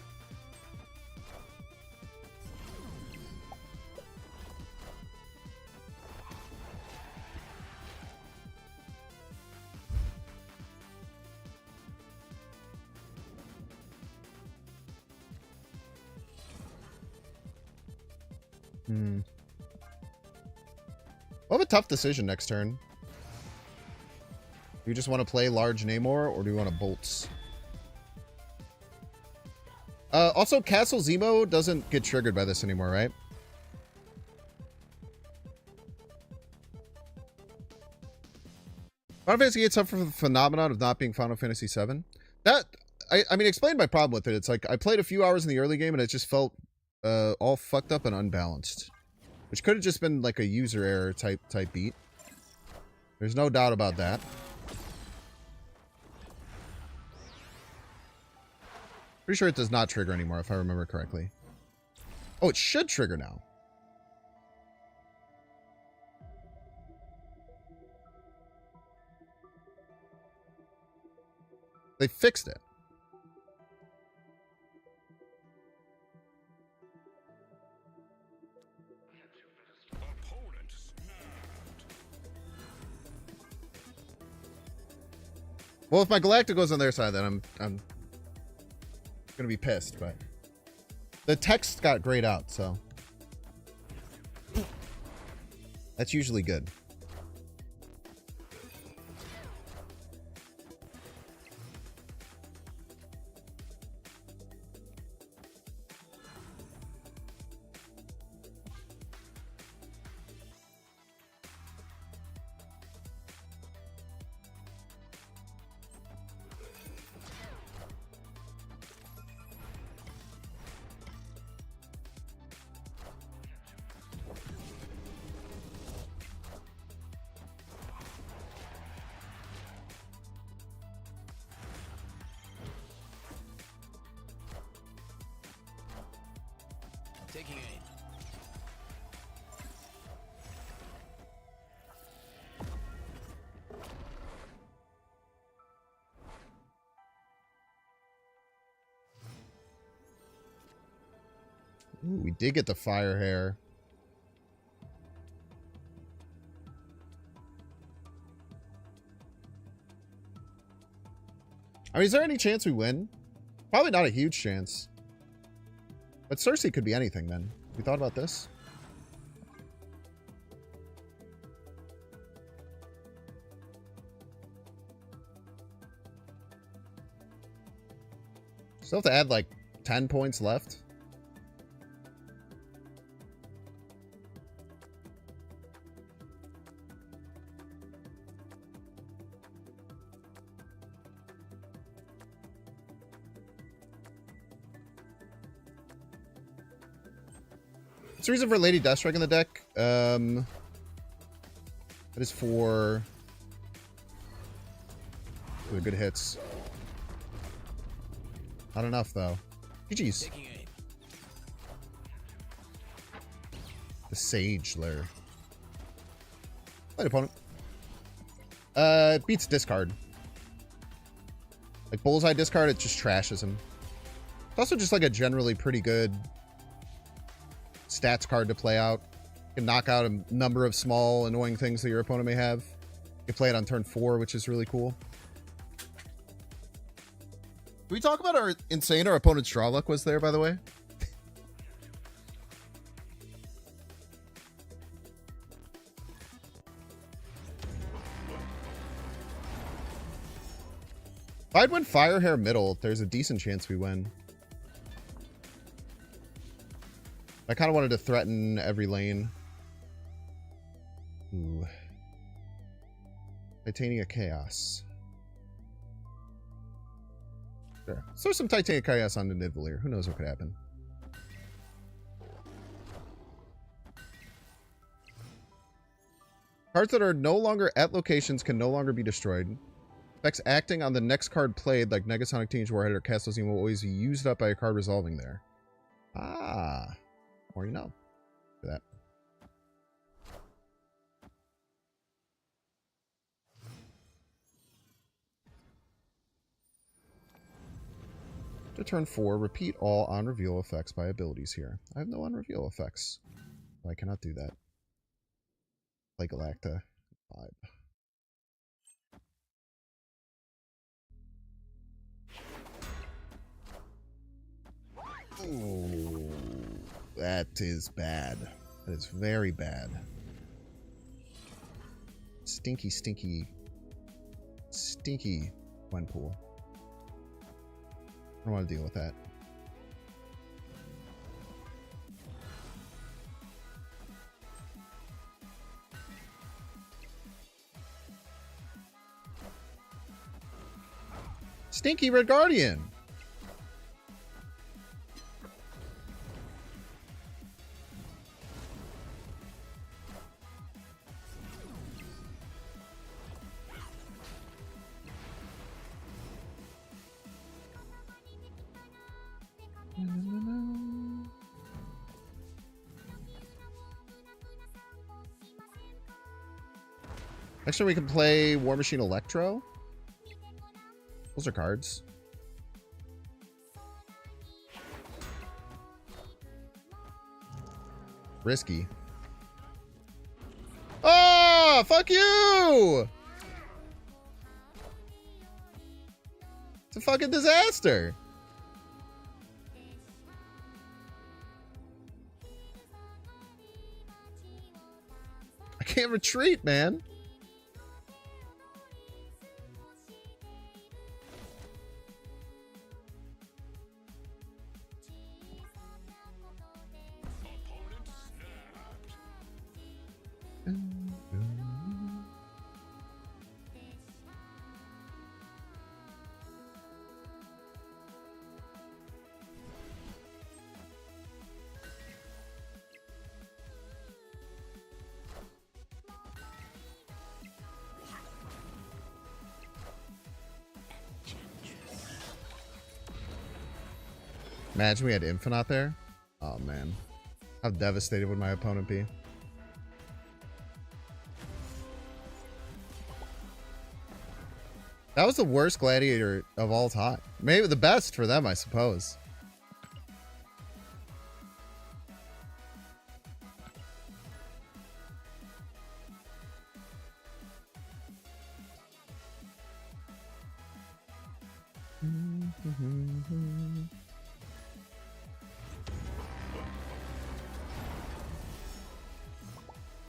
We'll have a tough decision next turn. Do you just want to play large Namor, or do you want to bolts? Also, Castle Zemo doesn't get triggered by this anymore, right? Final Fantasy VIII suffered from the phenomenon of not being Final Fantasy VII. That, I mean, explain my problem with it. It's like, I played a few hours in the early game and it just felt all fucked up and unbalanced. Which could have just been like a user error type beat. There's no doubt about that. Pretty sure it does not trigger anymore, if I remember correctly. Oh, it should trigger now. They fixed it. Well, if my Galactic goes on their side, then I'm gonna be pissed, but the text got grayed out, so that's usually good. Taking aim. Ooh, we did get the fire hair. I mean, is there any chance we win? Probably not a huge chance. But Cersei could be anything, then. We thought about this? Still have to add, like, 10 points left. What's the reason for Lady Deathstrike in the deck? That is for the good hits. Not enough, though. GG's. Taking aim. The Sage Lair. Light opponent. It beats discard. Like Bullseye discard, it just trashes him. It's also just like a generally pretty good stats card to play out. You can knock out a number of small annoying things that your opponent may have. You can play it on turn 4, which is really cool. Can we talk about how insane our opponent's draw luck was there, by the way? If I'd win Fire Hair middle, there's a decent chance we win. I kind of wanted to threaten every lane. Ooh. Titania Chaos. Sure. Let's throw some Titania Chaos on the Nidavellir. Who knows what could happen. Cards that are no longer at locations can no longer be destroyed. Effects acting on the next card played, like Negasonic Teenage Warhead or Castle Scene, will always be used up by a card resolving there. Ah. Or you know. For that. To turn 4, repeat all on-reveal effects by abilities here. I have no on-reveal effects. So I cannot do that. Play Galacta. Vibe. Ooh, that is bad. That is very bad. Stinky, stinky, stinky Gwenpool. I don't want to deal with that. Stinky Red Guardian. Next time we can play War Machine Electro. Those are cards. Risky. Oh, fuck you! It's a fucking disaster. I can't retreat, man. Imagine we had Infinite there. Oh man, how devastated would my opponent be? That was the worst gladiator of all time. Maybe the best for them, I suppose.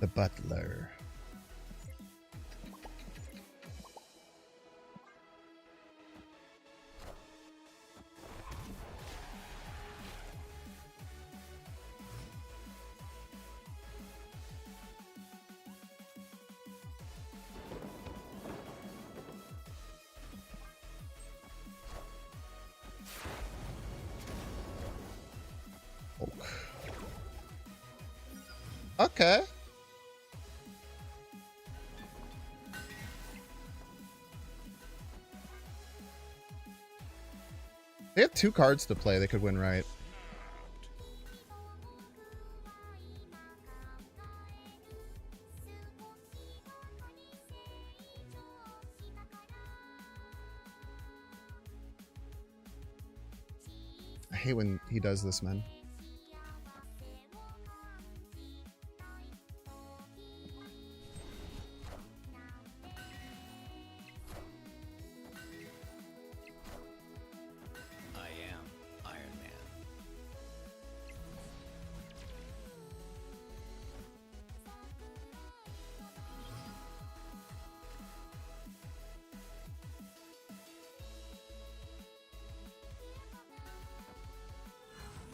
The Butler. Okay. They have 2 cards to play. They could win right. I hate when he does this, man.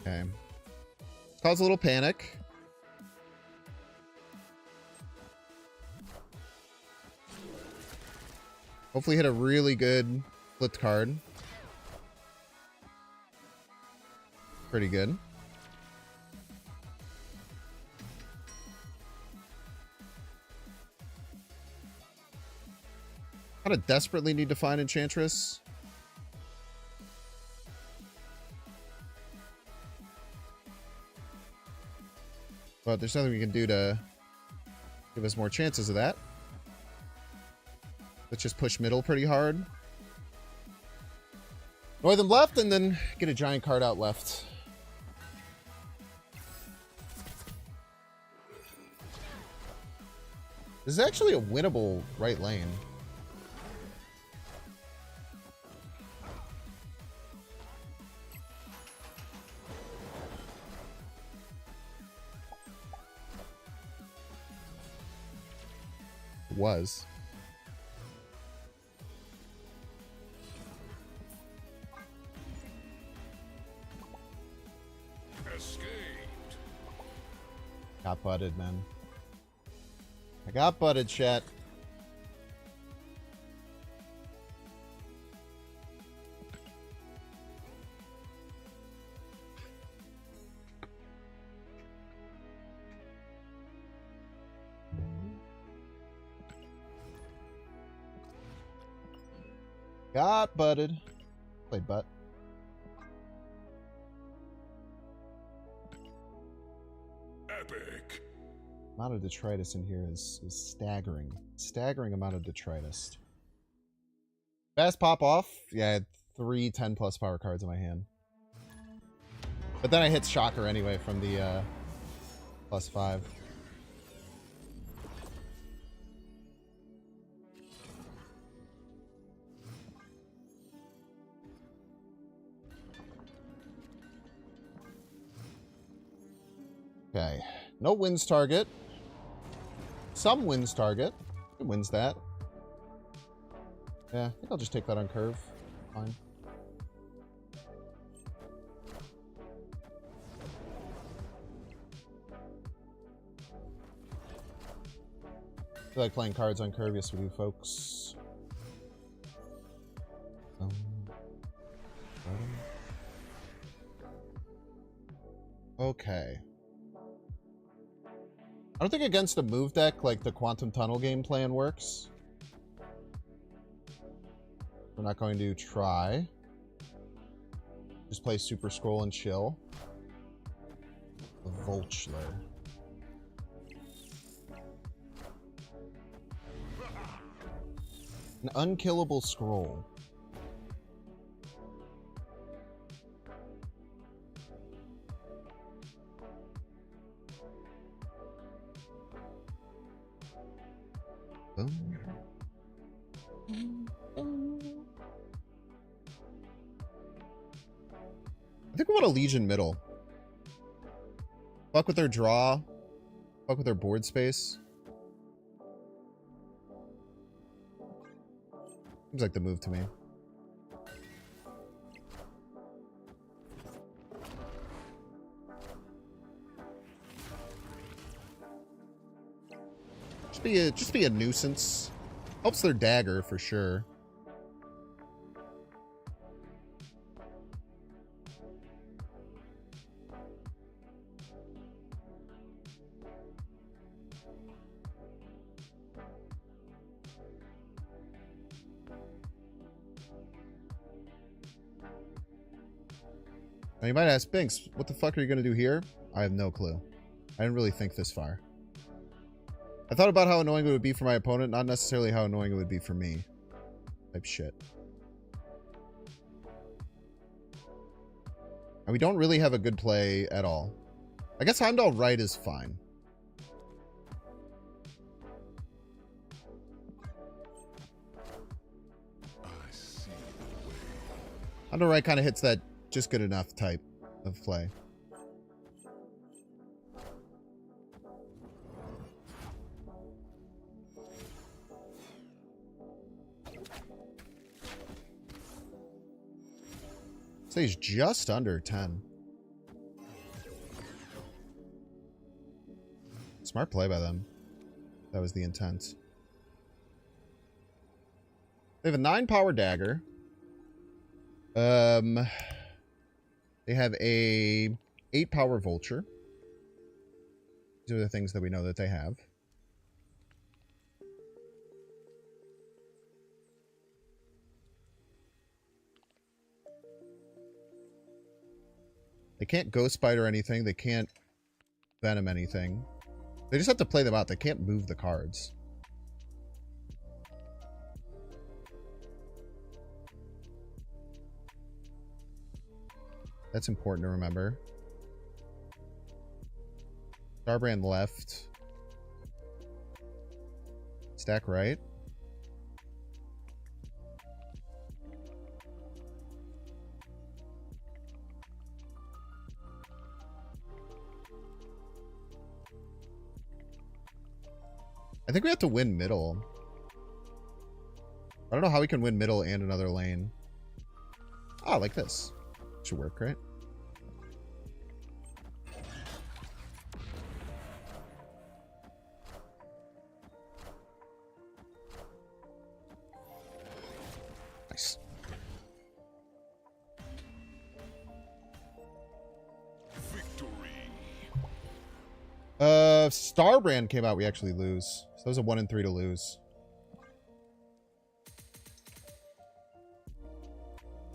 Okay. Cause a little panic. Hopefully hit a really good flipped card. Pretty good. Kind of desperately need to find Enchantress. But there's nothing we can do to give us more chances of that. Let's just push middle pretty hard. Annoy them left and then get a giant card out left. This is actually a winnable right lane. Was. Escaped. Got butted, man. I got butted, chat. Got butted. Played butt. Epic. Amount of detritus in here is staggering. Staggering amount of detritus. Fast pop off. Yeah, I had 3 10+ power cards in my hand. But then I hit Shocker anyway from the +5. Okay. No wins target. Some wins target. It wins that. Yeah, I think I'll just take that on curve. Fine. I feel like playing cards on curve. Yes, we do, folks. Okay. I don't think against a move deck like the Quantum Tunnel game plan works. We're not going to try. Just play Super Scroll and chill. The Volchler. An unkillable scroll. Boom. I think we want a Legion middle. Fuck with their draw. Fuck with their board space. Seems like the move to me. Just be a nuisance. Helps their dagger for sure. Now you might ask, Binks, what the fuck are you gonna do here? I have no clue. I didn't really think this far. I thought about how annoying it would be for my opponent, not necessarily how annoying it would be for me. Type shit. And we don't really have a good play at all. I guess Heimdall right is fine. Heimdall right kind of hits that just good enough type of play. So he's just under 10. Smart play by them. That was the intent. They have a 9 power dagger. They have a 8 power vulture. These are the things that we know that they have. They can't ghost bite or anything. They can't venom anything. They just have to play them out. They can't move the cards. That's important to remember. Starbrand left. Stack right. I think we have to win middle. I don't know how we can win middle and another lane. Ah, like this. Should work, right? Nice. Starbrand came out, we actually lose. So that was a 1 and 3 to lose.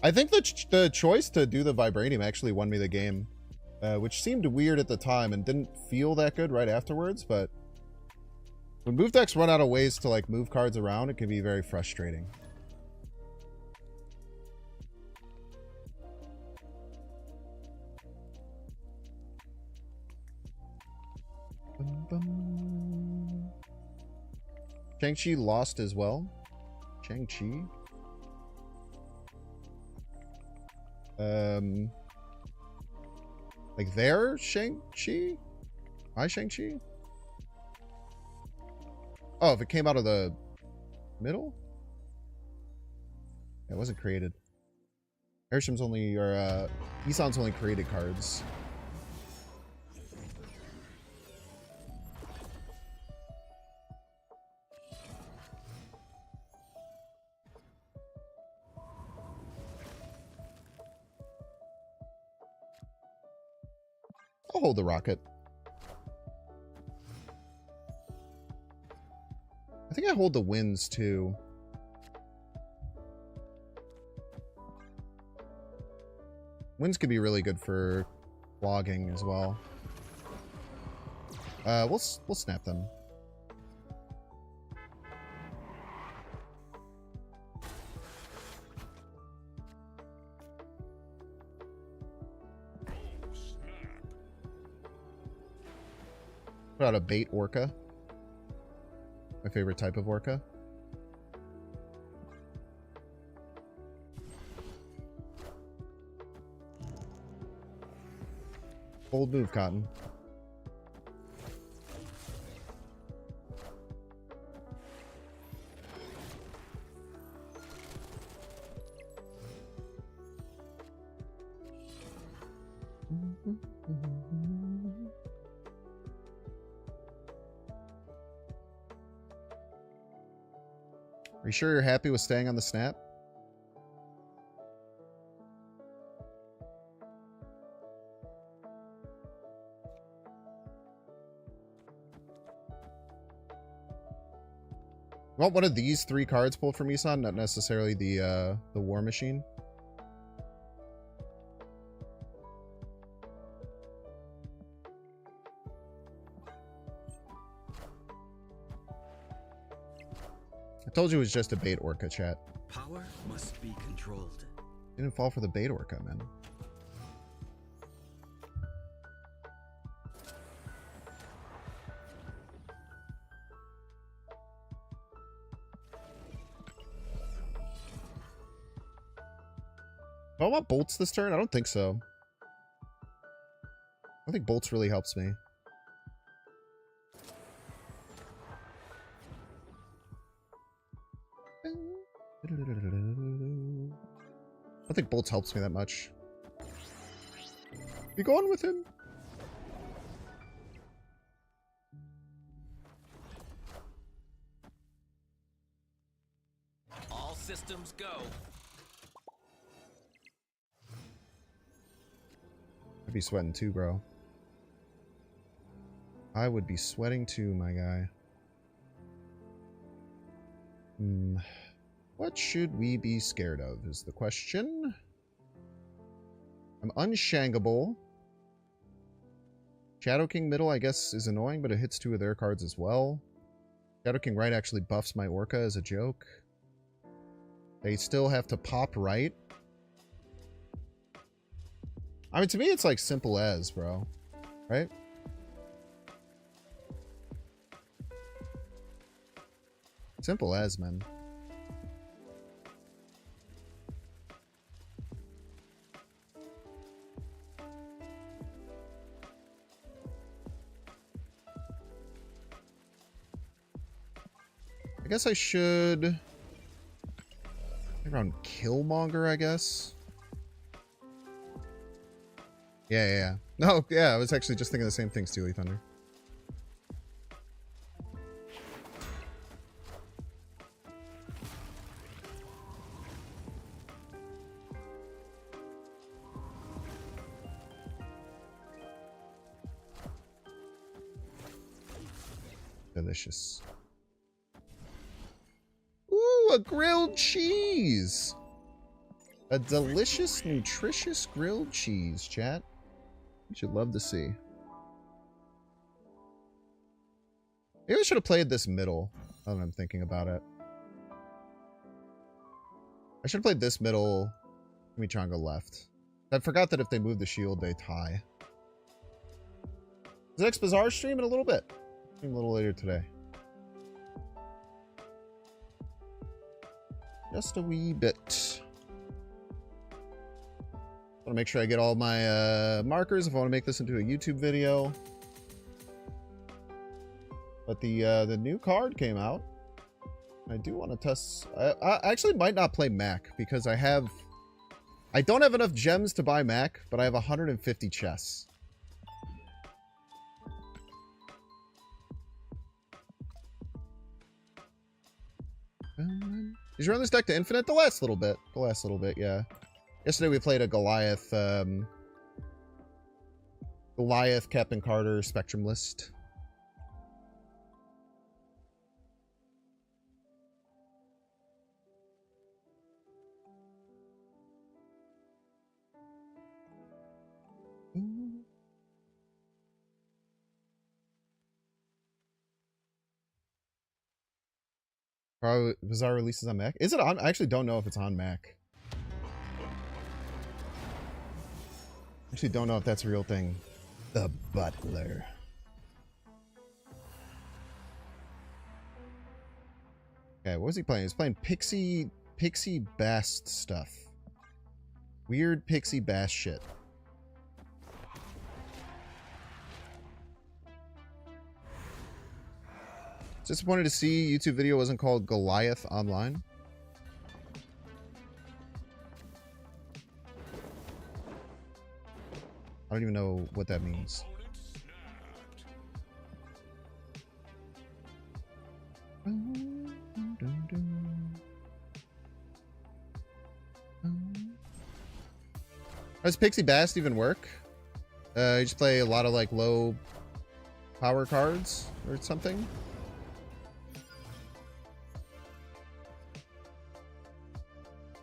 I think the choice to do the Vibranium actually won me the game. Which seemed weird at the time and didn't feel that good right afterwards, but when move decks run out of ways to like move cards around, it can be very frustrating. Shang-Chi lost as well. Shang-Chi. Like their Shang-Chi? My Shang-Chi? Oh, if it came out of the middle? It wasn't created. Arishem's only, or, Isan's only created cards. I'll hold the rocket. I think I hold the winds too. Winds could be really good for logging as well. We'll snap them. Put out a bait orca. My favorite type of orca. Bold move, Cotton. Are you sure you're happy with staying on the snap? Well, one of these 3 cards pulled from Isan, not necessarily the War Machine. I told you it was just a bait orca, chat. Power must be controlled. Didn't fall for the bait orca, man. Do I want bolts this turn? I don't think so. I don't think bolts really helps me. I don't think bolts helps me that much. Be going with him. systems go. I'd be sweating too, bro. I would be sweating too, my guy. What should we be scared of is the question. I'm unshangable. Shadow King middle, I guess, is annoying, but it hits 2 of their cards as well. Shadow King right actually buffs my Orca as a joke. They still have to pop right. I mean, to me, it's like simple as, bro. Right? Simple as, man. I guess I should... around Killmonger, I guess. Yeah. No, yeah, I was actually just thinking the same thing, Steely Thunder. Delicious. Ooh, a grilled cheese! A delicious, nutritious grilled cheese, chat. You should love to see. Maybe I should have played this middle, now that I'm thinking about it. I should have played this middle, Chimichanga left. I forgot that if they move the shield, they tie. Is X Bazaar stream in a little bit? A little later today. Just a wee bit. I want to make sure I get all my markers if I want to make this into a YouTube video. But the new card came out. I do want to test. I actually might not play Mac because I don't have enough gems to buy Mac, but I have 150 chests. Did you run this deck to infinite? The last little bit. Yeah. Yesterday we played a Goliath, Captain Carter Spectrum list. Probably Bizarre releases on Mac. Is it on? I actually don't know if it's on Mac. Actually don't know if that's a real thing. The Butler. Okay, what was he playing? He was playing Pixie Bast stuff. Weird Pixie Bast shit. Disappointed to see YouTube video wasn't called Goliath Online. I don't even know what that means. Does Pixie Bast even work? You just play a lot of like low power cards or something?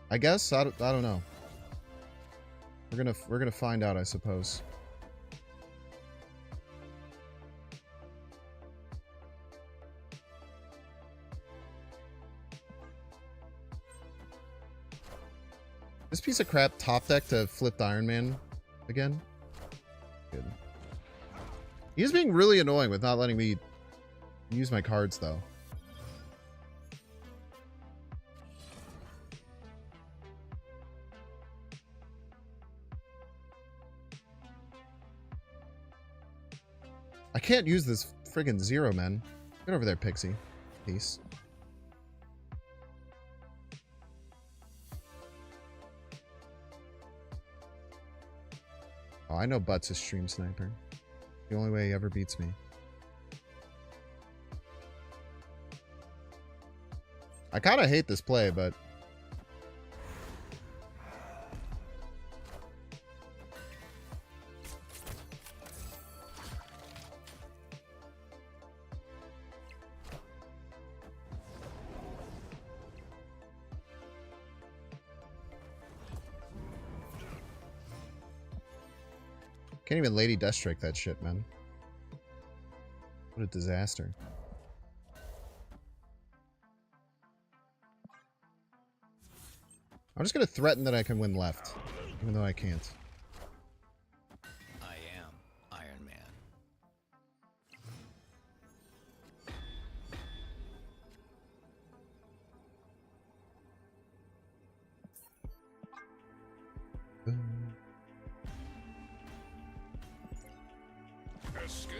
I guess I don't know. We're gonna find out, I suppose. This piece of crap top deck to flipped Iron Man again. Good. He is being really annoying with not letting me use my cards though. I can't use this friggin' Zero, man. Get over there, Pixie. Peace. Oh, I know Butts is stream sniper. The only way he ever beats me. I kind of hate this play, but Can't even Lady Deathstrike that shit, man. What a disaster. I'm just gonna threaten that I can win left, even though I can't. I am Iron Man. Escaped.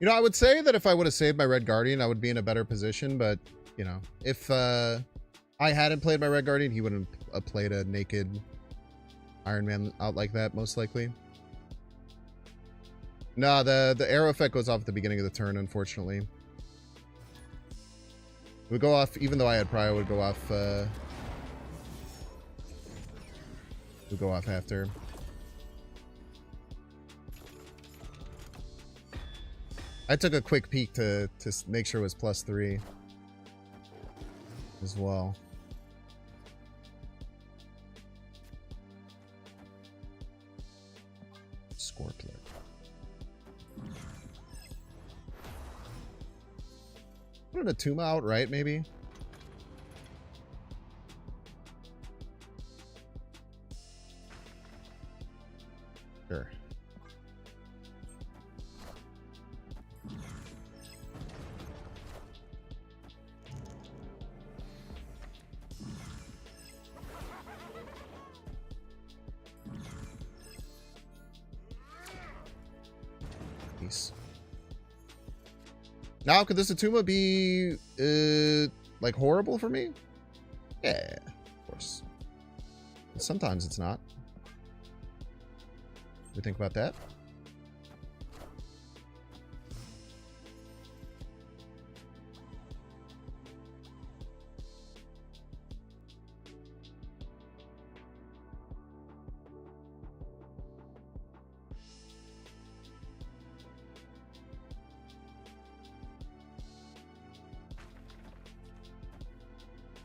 You know, I would say that if I would have saved my Red Guardian, I would be in a better position, but, you know, if I hadn't played my Red Guardian, he wouldn't have played a naked Iron Man out like that, most likely. No, the arrow effect goes off at the beginning of the turn, unfortunately. It would go off, even though I had Prio, it would go off, after. I took a quick peek to make sure it was +3 as well. Scorpion. Put an Atuma out, right? Maybe. Sure. Now, could this Atuma be, like, horrible for me? Yeah, of course. But sometimes it's not. What do you think about that?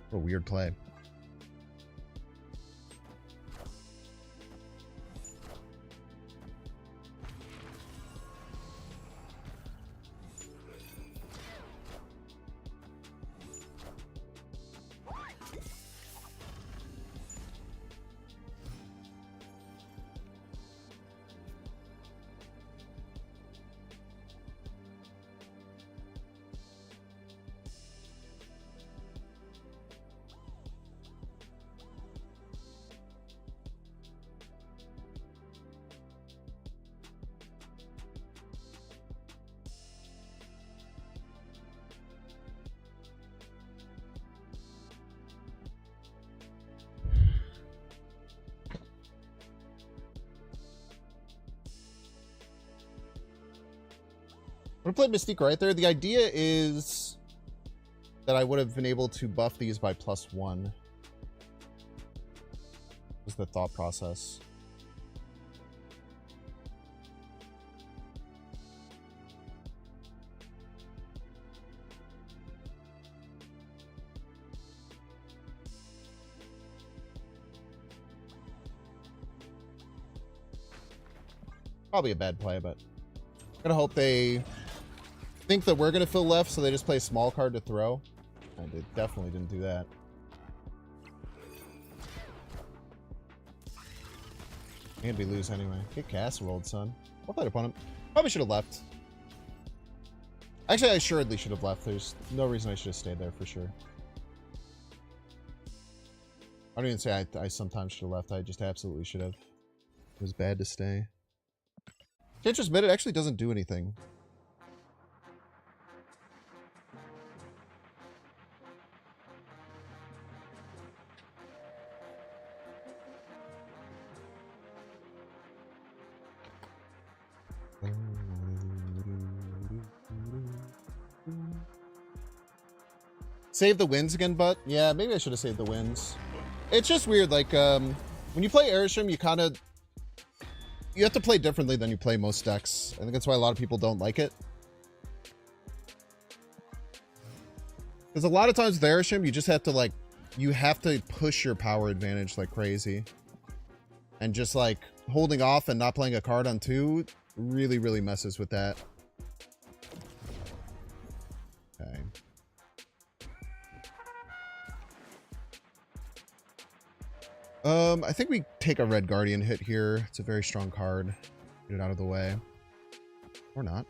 What a weird play. I played Mystique right there. The idea is that I would have been able to buff these by +1. Was the thought process. Probably a bad play, but I'm gonna hope they think that we're gonna fill left, so they just play a small card to throw. I definitely didn't do that. And we lose anyway. Get casseroled, son. Well played, opponent. Probably should have left. Actually, I assuredly should have left. There's no reason I should have stayed there for sure. I don't even say I sometimes should have left. I just absolutely should have. It was bad to stay. Chantress Mid, it actually doesn't do anything. Save the wins again, but yeah, maybe I should have saved the wins. It's just weird, like, when you play Arishem, you have to play differently than you play most decks. I think that's why a lot of people don't like it. Because a lot of times with Arishem, you just have to like, you have to push your power advantage like crazy. And just like holding off and not playing a card on 2 really, really messes with that. Okay. I think we take a red guardian hit here. It's a very strong card. Get it out of the way. Or not.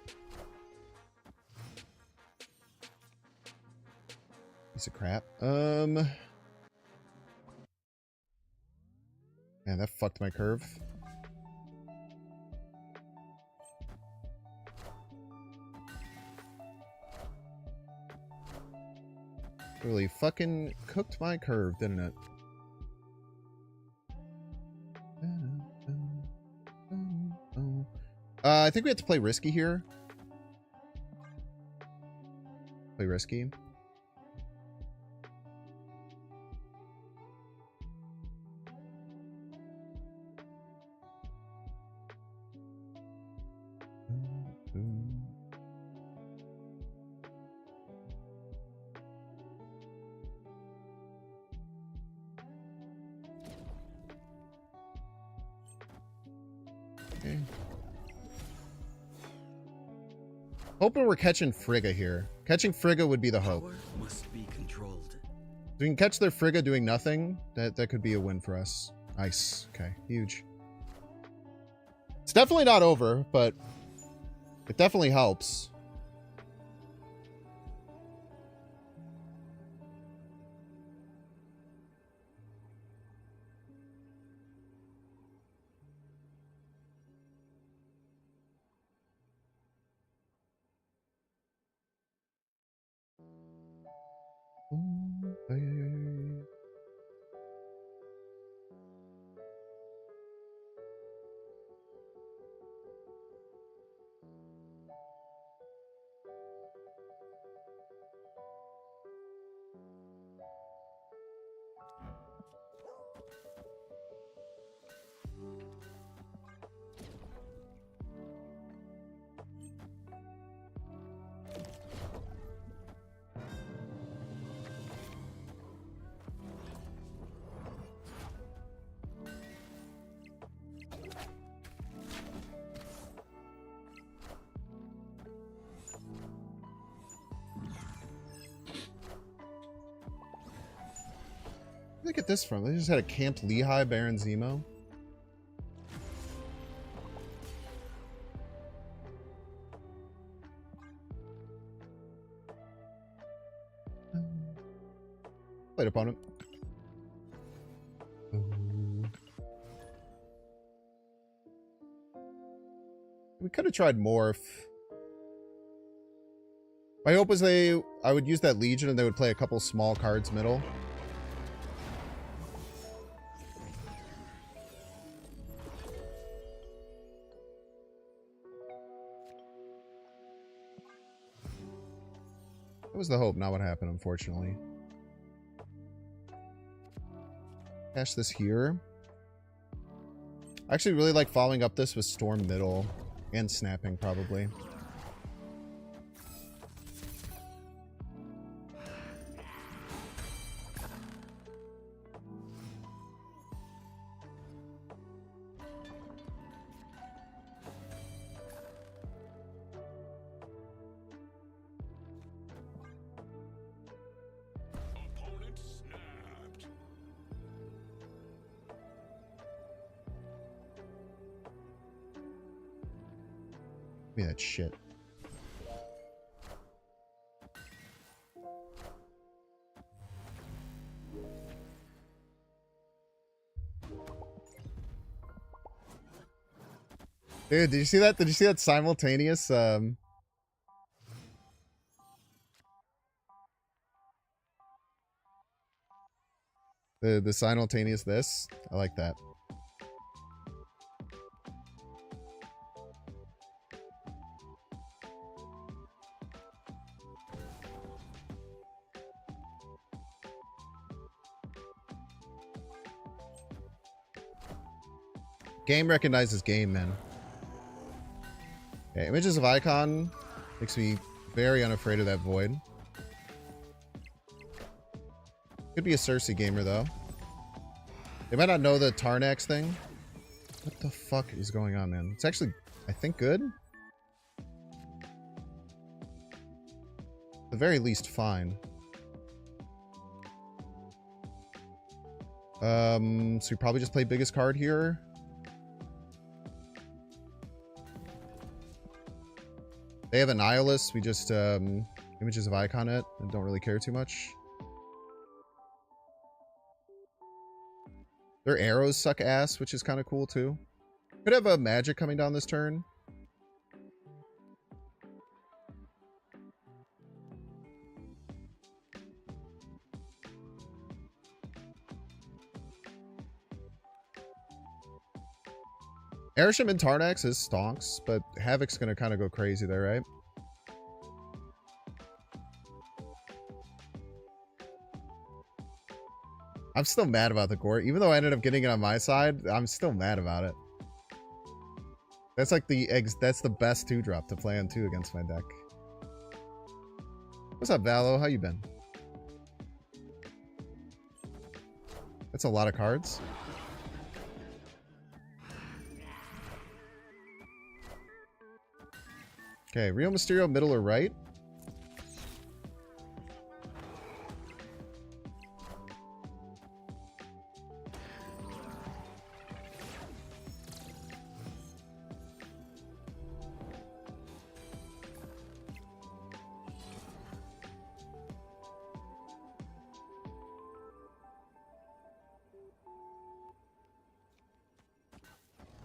Piece of crap. Man, that fucked my curve. Really fucking cooked my curve, didn't it? I think we have to play risky here. Play risky. Okay. Hoping we're catching Frigga here. Catching Frigga would be the hope. Power must be controlled. If we can catch their Frigga doing nothing, that could be a win for us. Nice. Okay, huge. It's definitely not over, but it definitely helps. Where'd they get this from? They just had a Camped Lehigh Baron Zemo. Played opponent. We could have tried Morph. My hope was I would use that Legion and they would play a couple small cards middle. That was the hope, not what happened, unfortunately. Cash this here. I actually really like following up this with Storm middle and snapping, probably. Give me that shit. Dude, did you see that? Did you see that simultaneous the simultaneous this? I like that. Game recognizes game, man. Okay, Images of Icon makes me very unafraid of that void. Could be a Cersei gamer, though. They might not know the Tarnax thing. What the fuck is going on, man? It's actually, I think, good. At the very least, fine. So we probably just play biggest card here. They have a Nihilist. We just, Images of Icon it and don't really care too much. Their arrows suck ass, which is kind of cool too. Could have a magic coming down this turn. Arishem and Tarnax is stonks, but Havoc's gonna kind of go crazy there, right? I'm still mad about the Gort. Even though I ended up getting it on my side, I'm still mad about it. That's like that's the best 2-drop to play on 2 against my deck. What's up, Valo? How you been? That's a lot of cards. Okay, Rio Mysterio, middle or right?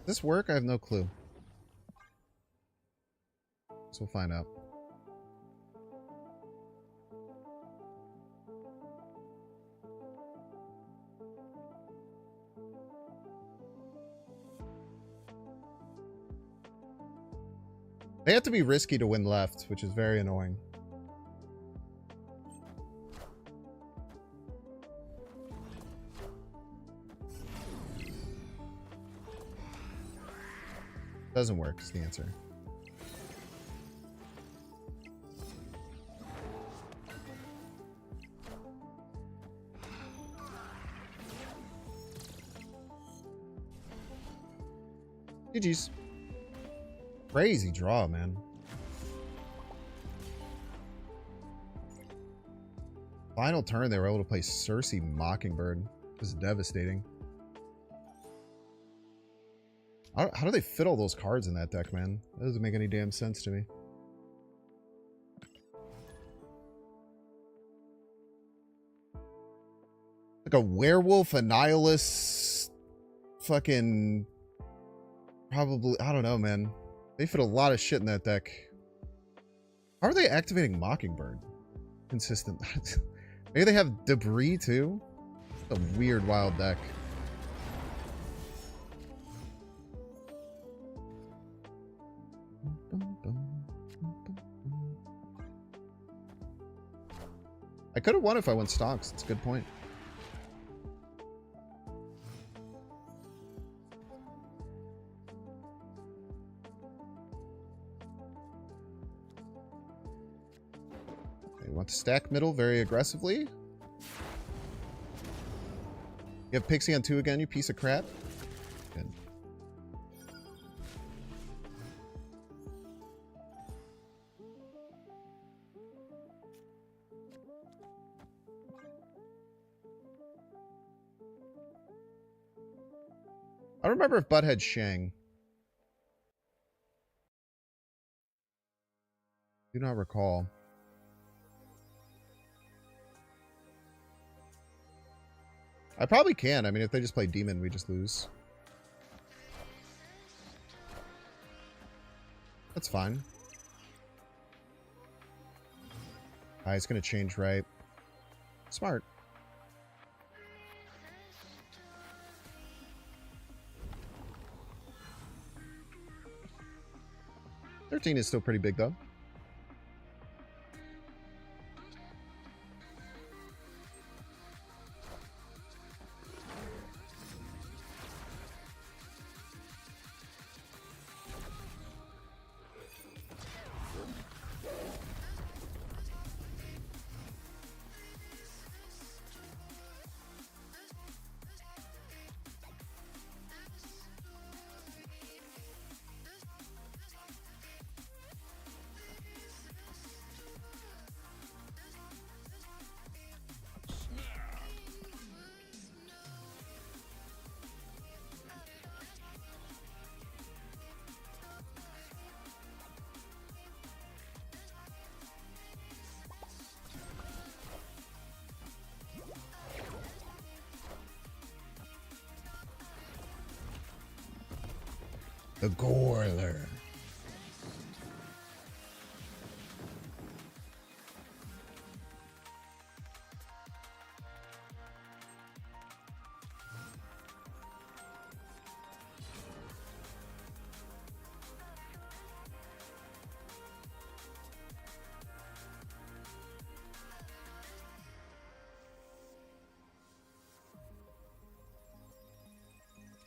Does this work? I have no clue. So we'll find out. They have to be risky to win left, which is very annoying. Doesn't work is the answer. GG's. Crazy draw, man. Final turn, they were able to play Cersei Mockingbird. This is devastating. How do they fit all those cards in that deck, man? That doesn't make any damn sense to me. Like a werewolf, a nihilist, fucking... Probably, I don't know, man. They fit a lot of shit in that deck. How are they activating Mockingbird? Consistent. Maybe they have Debris, too? It's a weird, wild deck. I could have won if I went stonks. It's a good point. Okay, want to stack middle very aggressively. You have Pixie on 2 again, you piece of crap. Good. I don't remember if Bud had Shang. Do not recall. I probably can. I mean, if they just play Demon, we just lose. That's fine. It's going to change right. Smart. $13 is still pretty big, though. The Goiler.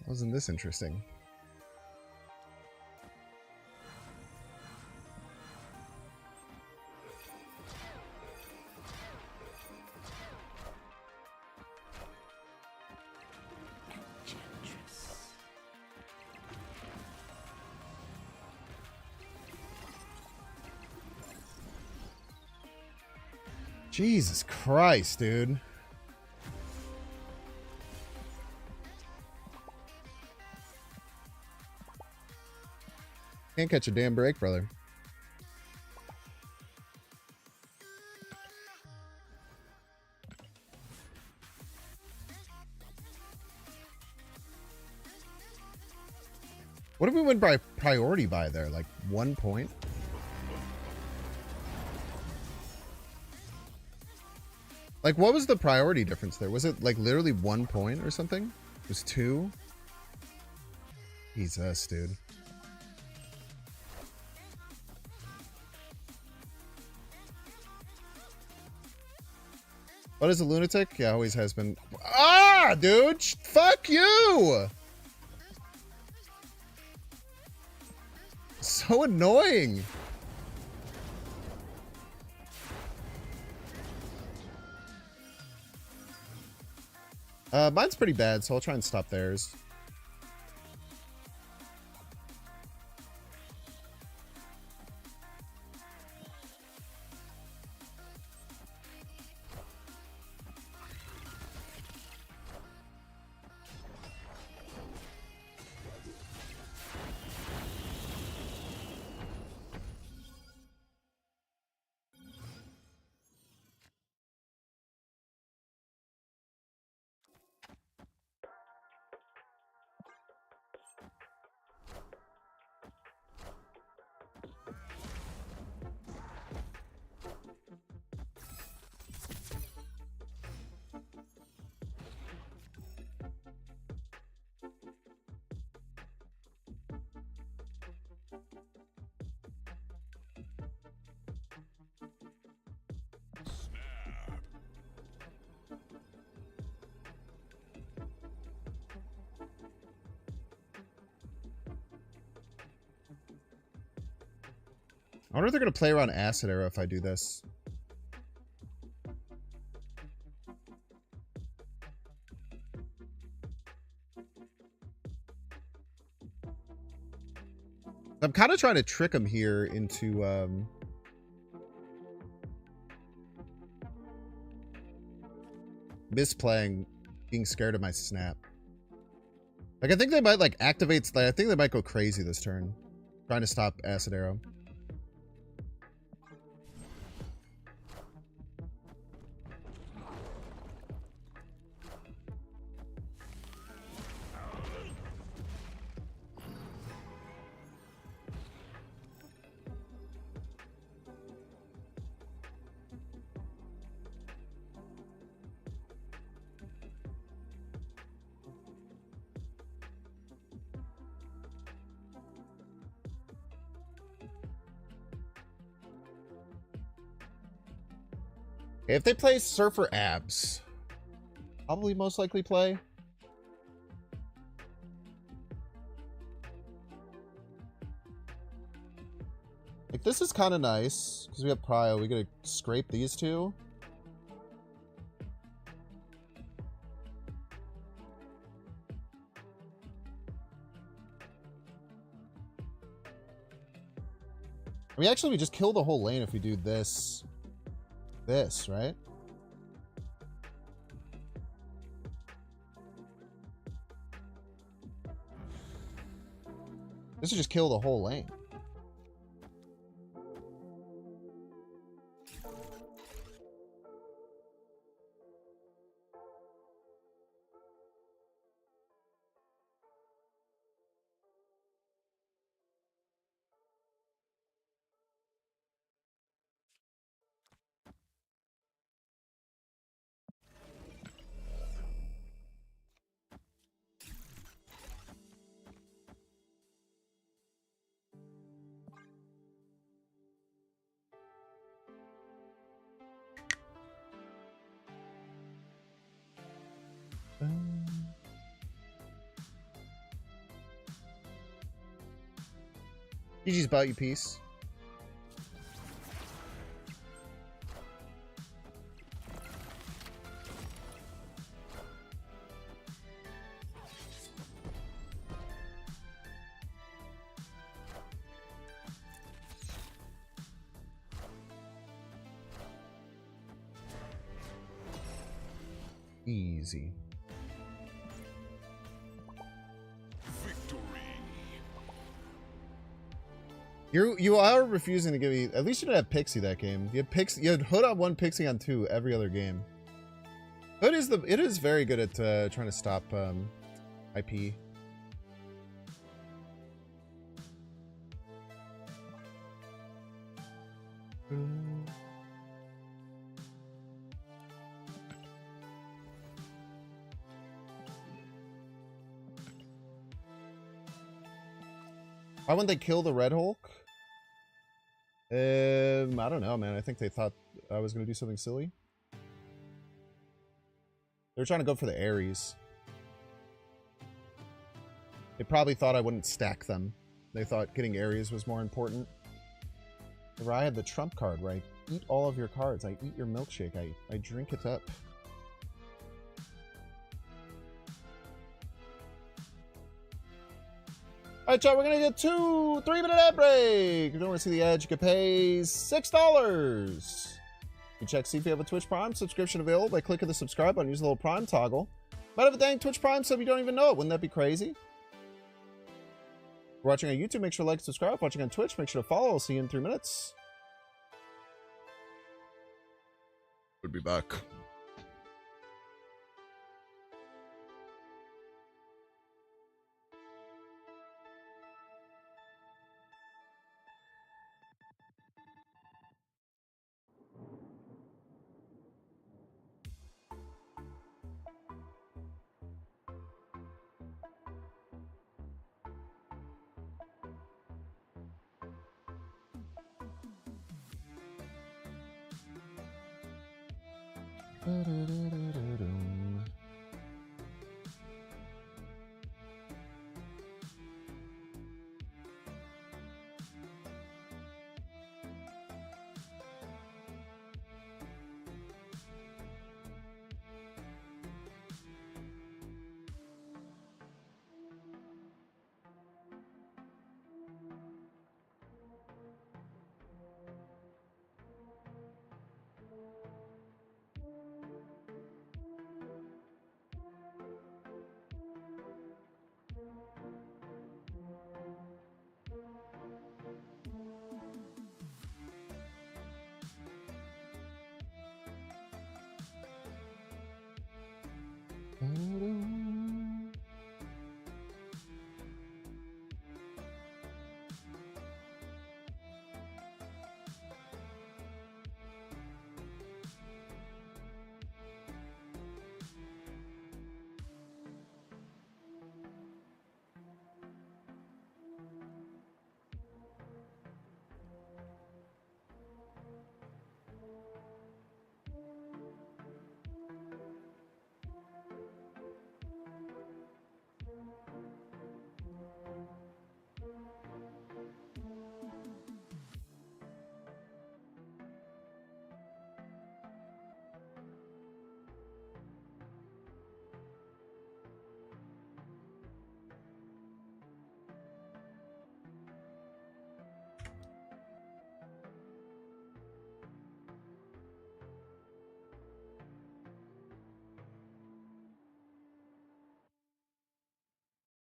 Wasn't this interesting? Jesus Christ, dude. Can't catch a damn break, brother. What did we win by priority by there? Like 1 point? Like, what was the priority difference there? Was it like literally 1 point or something? It was 2? Jesus, dude. What is a lunatic? Yeah, always has been. Ah, dude! Fuck you! So annoying. Mine's pretty bad, so I'll try and stop theirs. I wonder if they're going to play around Acid Arrow if I do this. I'm kind of trying to trick them here into misplaying, being scared of my snap. Like, I think they might like activate, like, I think they might go crazy this turn, trying to stop Acid Arrow. If they play Surfer Abs, probably most likely play. Like, this is kind of nice because we have Prio. We gotta scrape these two. I mean, actually, we just kill the whole lane if we do this. This, right? This would just kill the whole lane. GG's about you, peace. Easy. You are refusing to give me. At least you didn't have Pixie that game. You had Pixie. You had Hood on 1, Pixie on 2 every other game. Hood is it is very good at trying to stop IP. Why wouldn't they kill the Red Hulk? I don't know, man. I think they thought I was going to do something silly. They were trying to go for the Ares. They probably thought I wouldn't stack them. They thought getting Ares was more important. Where I had the trump card, right? Eat all of your cards. I eat your milkshake. I drink it up. Alright, chat, we're gonna get 3-minute ad break. If you don't want to see the ad, you can pay $6. You check, see if you have a Twitch Prime subscription available by clicking the subscribe button. Use the little Prime toggle. Might have a dang Twitch Prime sub you don't even know it. Wouldn't that be crazy? If you're watching on YouTube, make sure to like and subscribe. If you're watching on Twitch, make sure to follow. I'll see you in 3 minutes. We'll be back.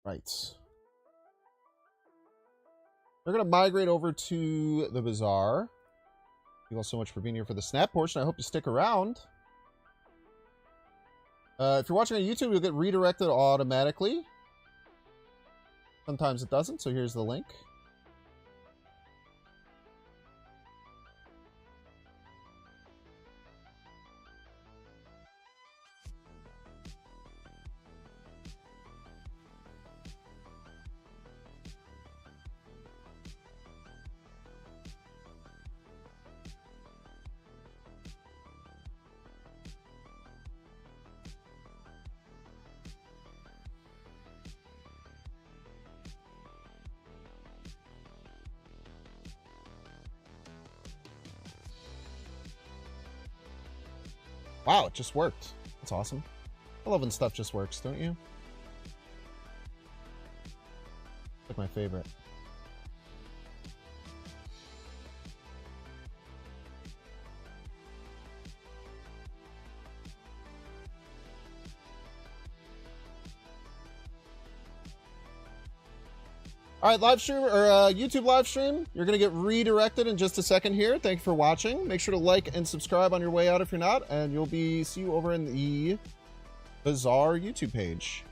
Right. We're going to migrate over to the Bazaar. Thank you all so much for being here for the snap portion. I hope you stick around. If you're watching on YouTube, you'll get redirected automatically. Sometimes it doesn't, so here's the link. Wow, it just worked. That's awesome. I love when stuff just works, don't you? Like my favorite. All right, live stream or YouTube live stream. You're going to get redirected in just a second here. Thank you for watching. Make sure to like and subscribe on your way out if you're not, and see you over in the Bazaar YouTube page.